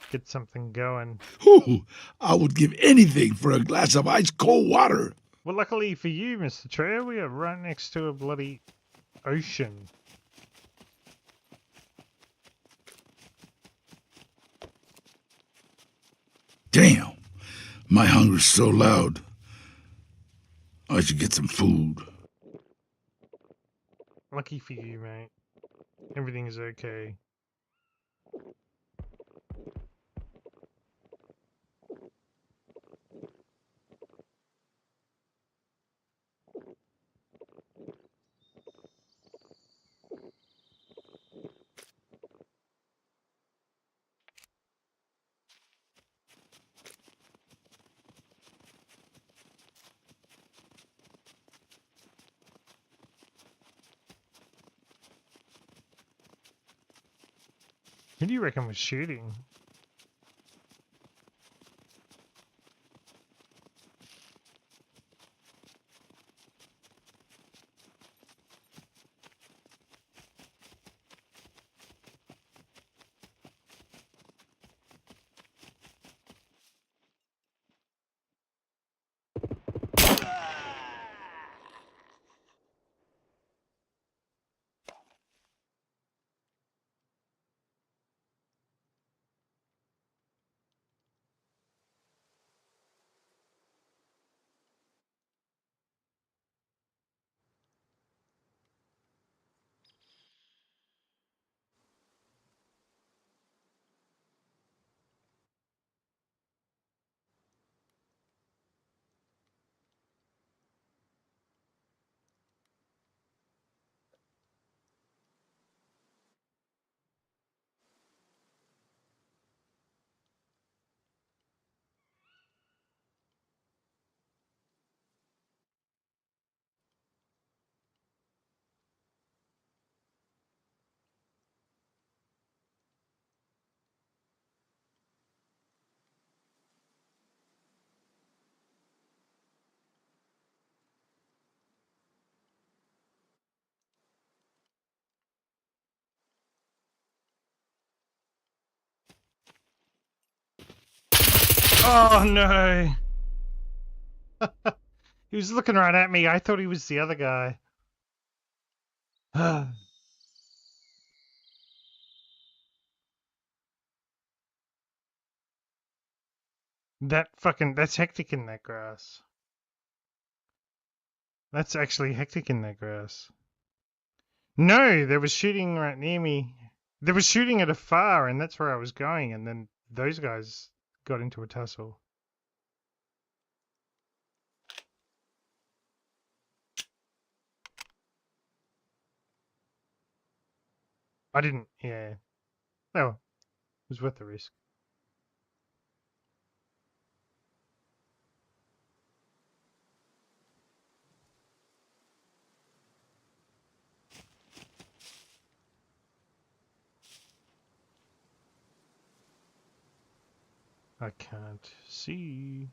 get something going. Ooh, I would give anything for a glass of ice cold water. Well, luckily for you, Mr. Trader, we are right next to a bloody ocean. Damn, my hunger's so loud. I should get some food. Lucky for you, mate. Everything is okay. Who do you reckon was shooting? Oh no! He was looking right at me. I thought he was the other guy. That's hectic in that grass. That's actually hectic in that grass. No, there was shooting right near me. There was shooting at afar, and that's where I was going, and then those guys got into a tussle. I didn't, yeah. Oh, it was worth the risk. I can't see.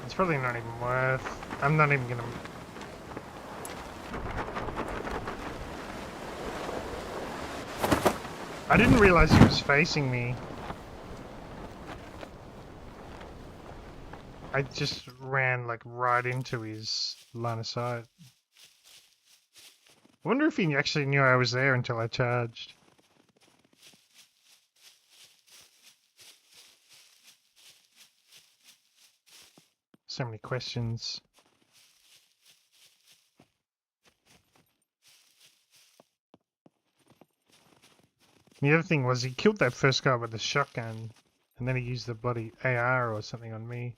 It's probably not even worth. I'm not even gonna. I didn't realize he was facing me. I just ran like right into his line of sight. I wonder if he actually knew I was there until I charged. So many questions. The other thing was he killed that first guy with the shotgun, and then he used the bloody AR or something on me.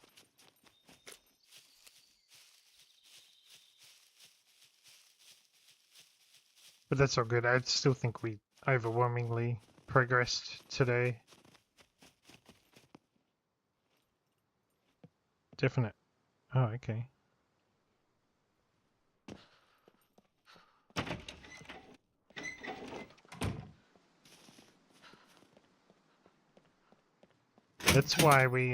But that's all good. I still think we overwhelmingly progressed today. Definite. Oh, okay. That's why we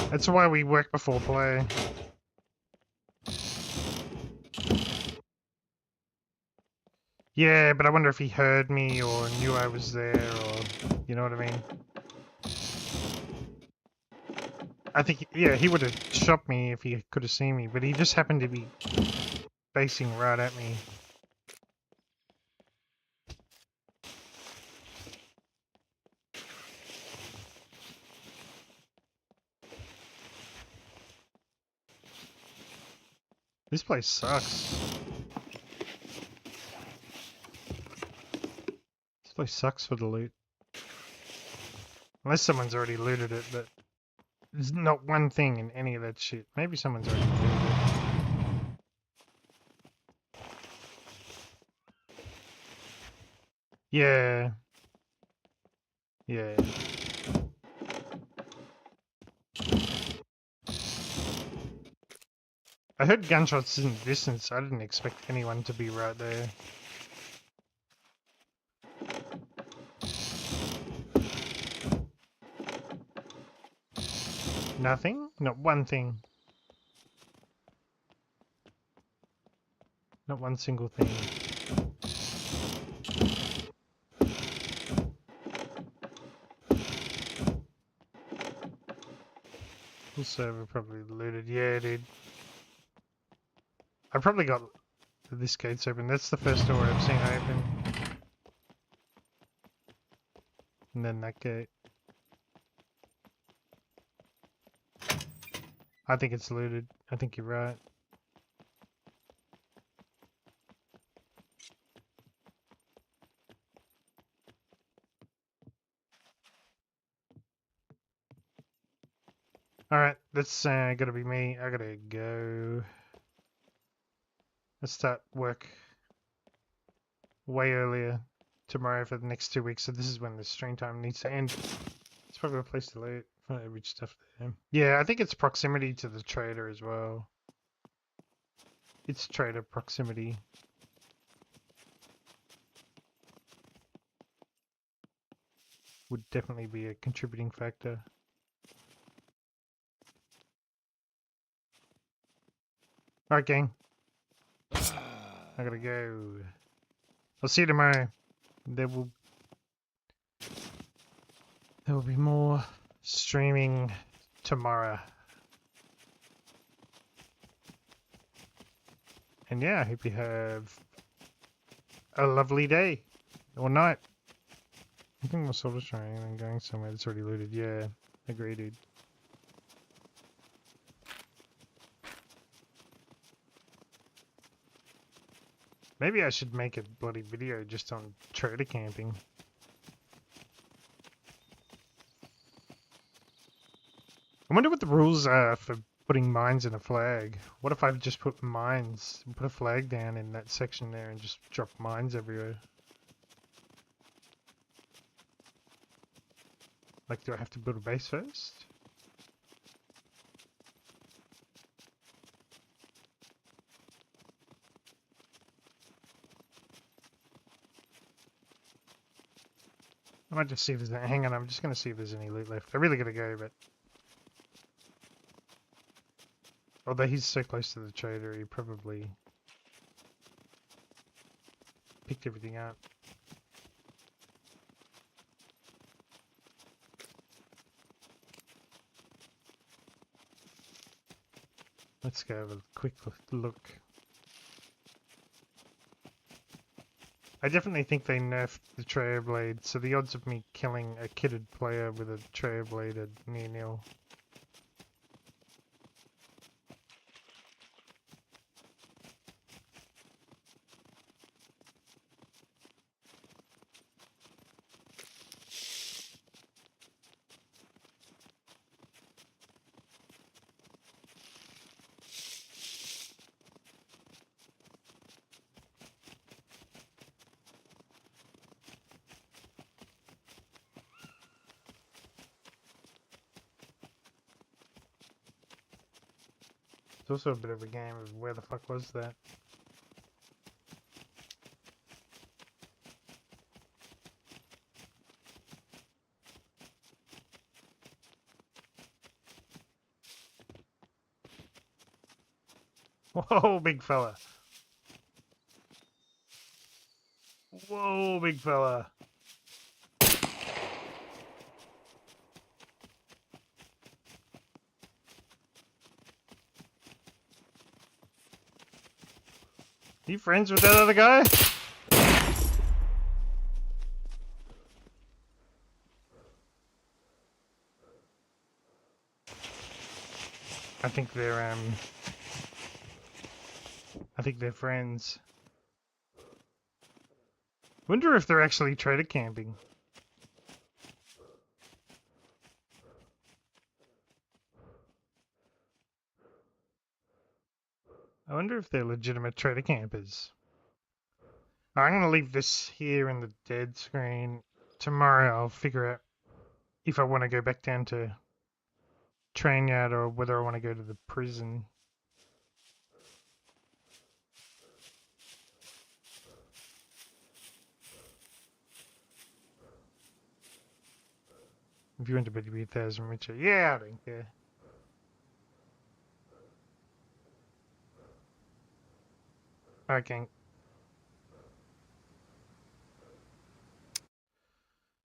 that's why we work before play. Yeah, but I wonder if he heard me or knew I was there, or you know what I mean? I think, yeah, he would have shot me if he could have seen me, but he just happened to be facing right at me. This place sucks. This place sucks for the loot. Unless someone's already looted it, but there's not one thing in any of that shit. Maybe someone's already looted it. Yeah. Yeah. I heard gunshots in the distance. I didn't expect anyone to be right there. Nothing? Not one thing. Not one single thing. Full server probably looted. Yeah, dude. I probably got this gate's open. That's the first door I've seen open. And then that gate. I think it's looted. I think you're right. Alright, that's gotta be me. I gotta go. Let's start work way earlier tomorrow for the next 2 weeks. So this is when the stream time needs to end. It's probably a place to loot. Find rich stuff there. Yeah, I think it's proximity to the trader as well. It's trader proximity. Would definitely be a contributing factor. Alright, gang. I gotta go. I'll see you tomorrow. There will be more streaming tomorrow. And yeah, I hope you have a lovely day or night. I think we're sort of trying and going somewhere that's already looted. Yeah, agree, dude. Maybe I should make a bloody video just on trader camping. I wonder what the rules are for putting mines in a flag. What if I just put mines, put a flag down in that section there and just drop mines everywhere? Like, do I have to build a base first? I might just see if there's any, hang on, I'm just going to see if there's any loot left. I really got to go, but... Although he's so close to the trader, he probably picked everything up. Let's go have a quick look. I definitely think they nerfed the Trayer Blade, so the odds of me killing a kitted player with a Trayer Blade are near nil. It's also a bit of a game of where the fuck was that? Whoa, big fella. Whoa, big fella. You friends with that other guy? I think they're friends. Wonder if they're actually trader camping. I wonder if they're legitimate trader campers. I'm going to leave this here in the dead screen. Tomorrow I'll figure out if I want to go back down to train yard or whether I want to go to the prison. If you want to be 1,000 richer. Yeah, I don't care. Alright, gang.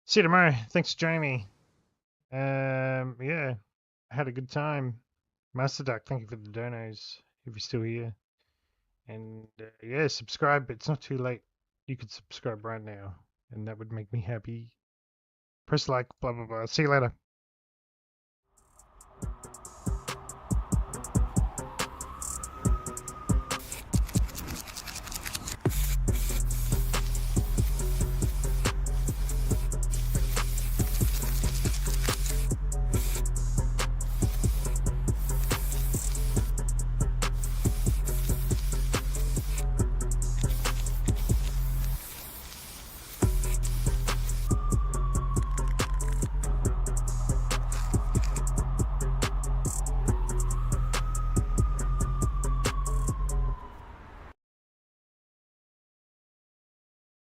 See you tomorrow. Thanks for joining me. Yeah, I had a good time. Master Duck, thank you for the donos, if you're still here. And yeah, subscribe. It's not too late. You could subscribe right now, and that would make me happy. Press like, blah, blah, blah. See you later.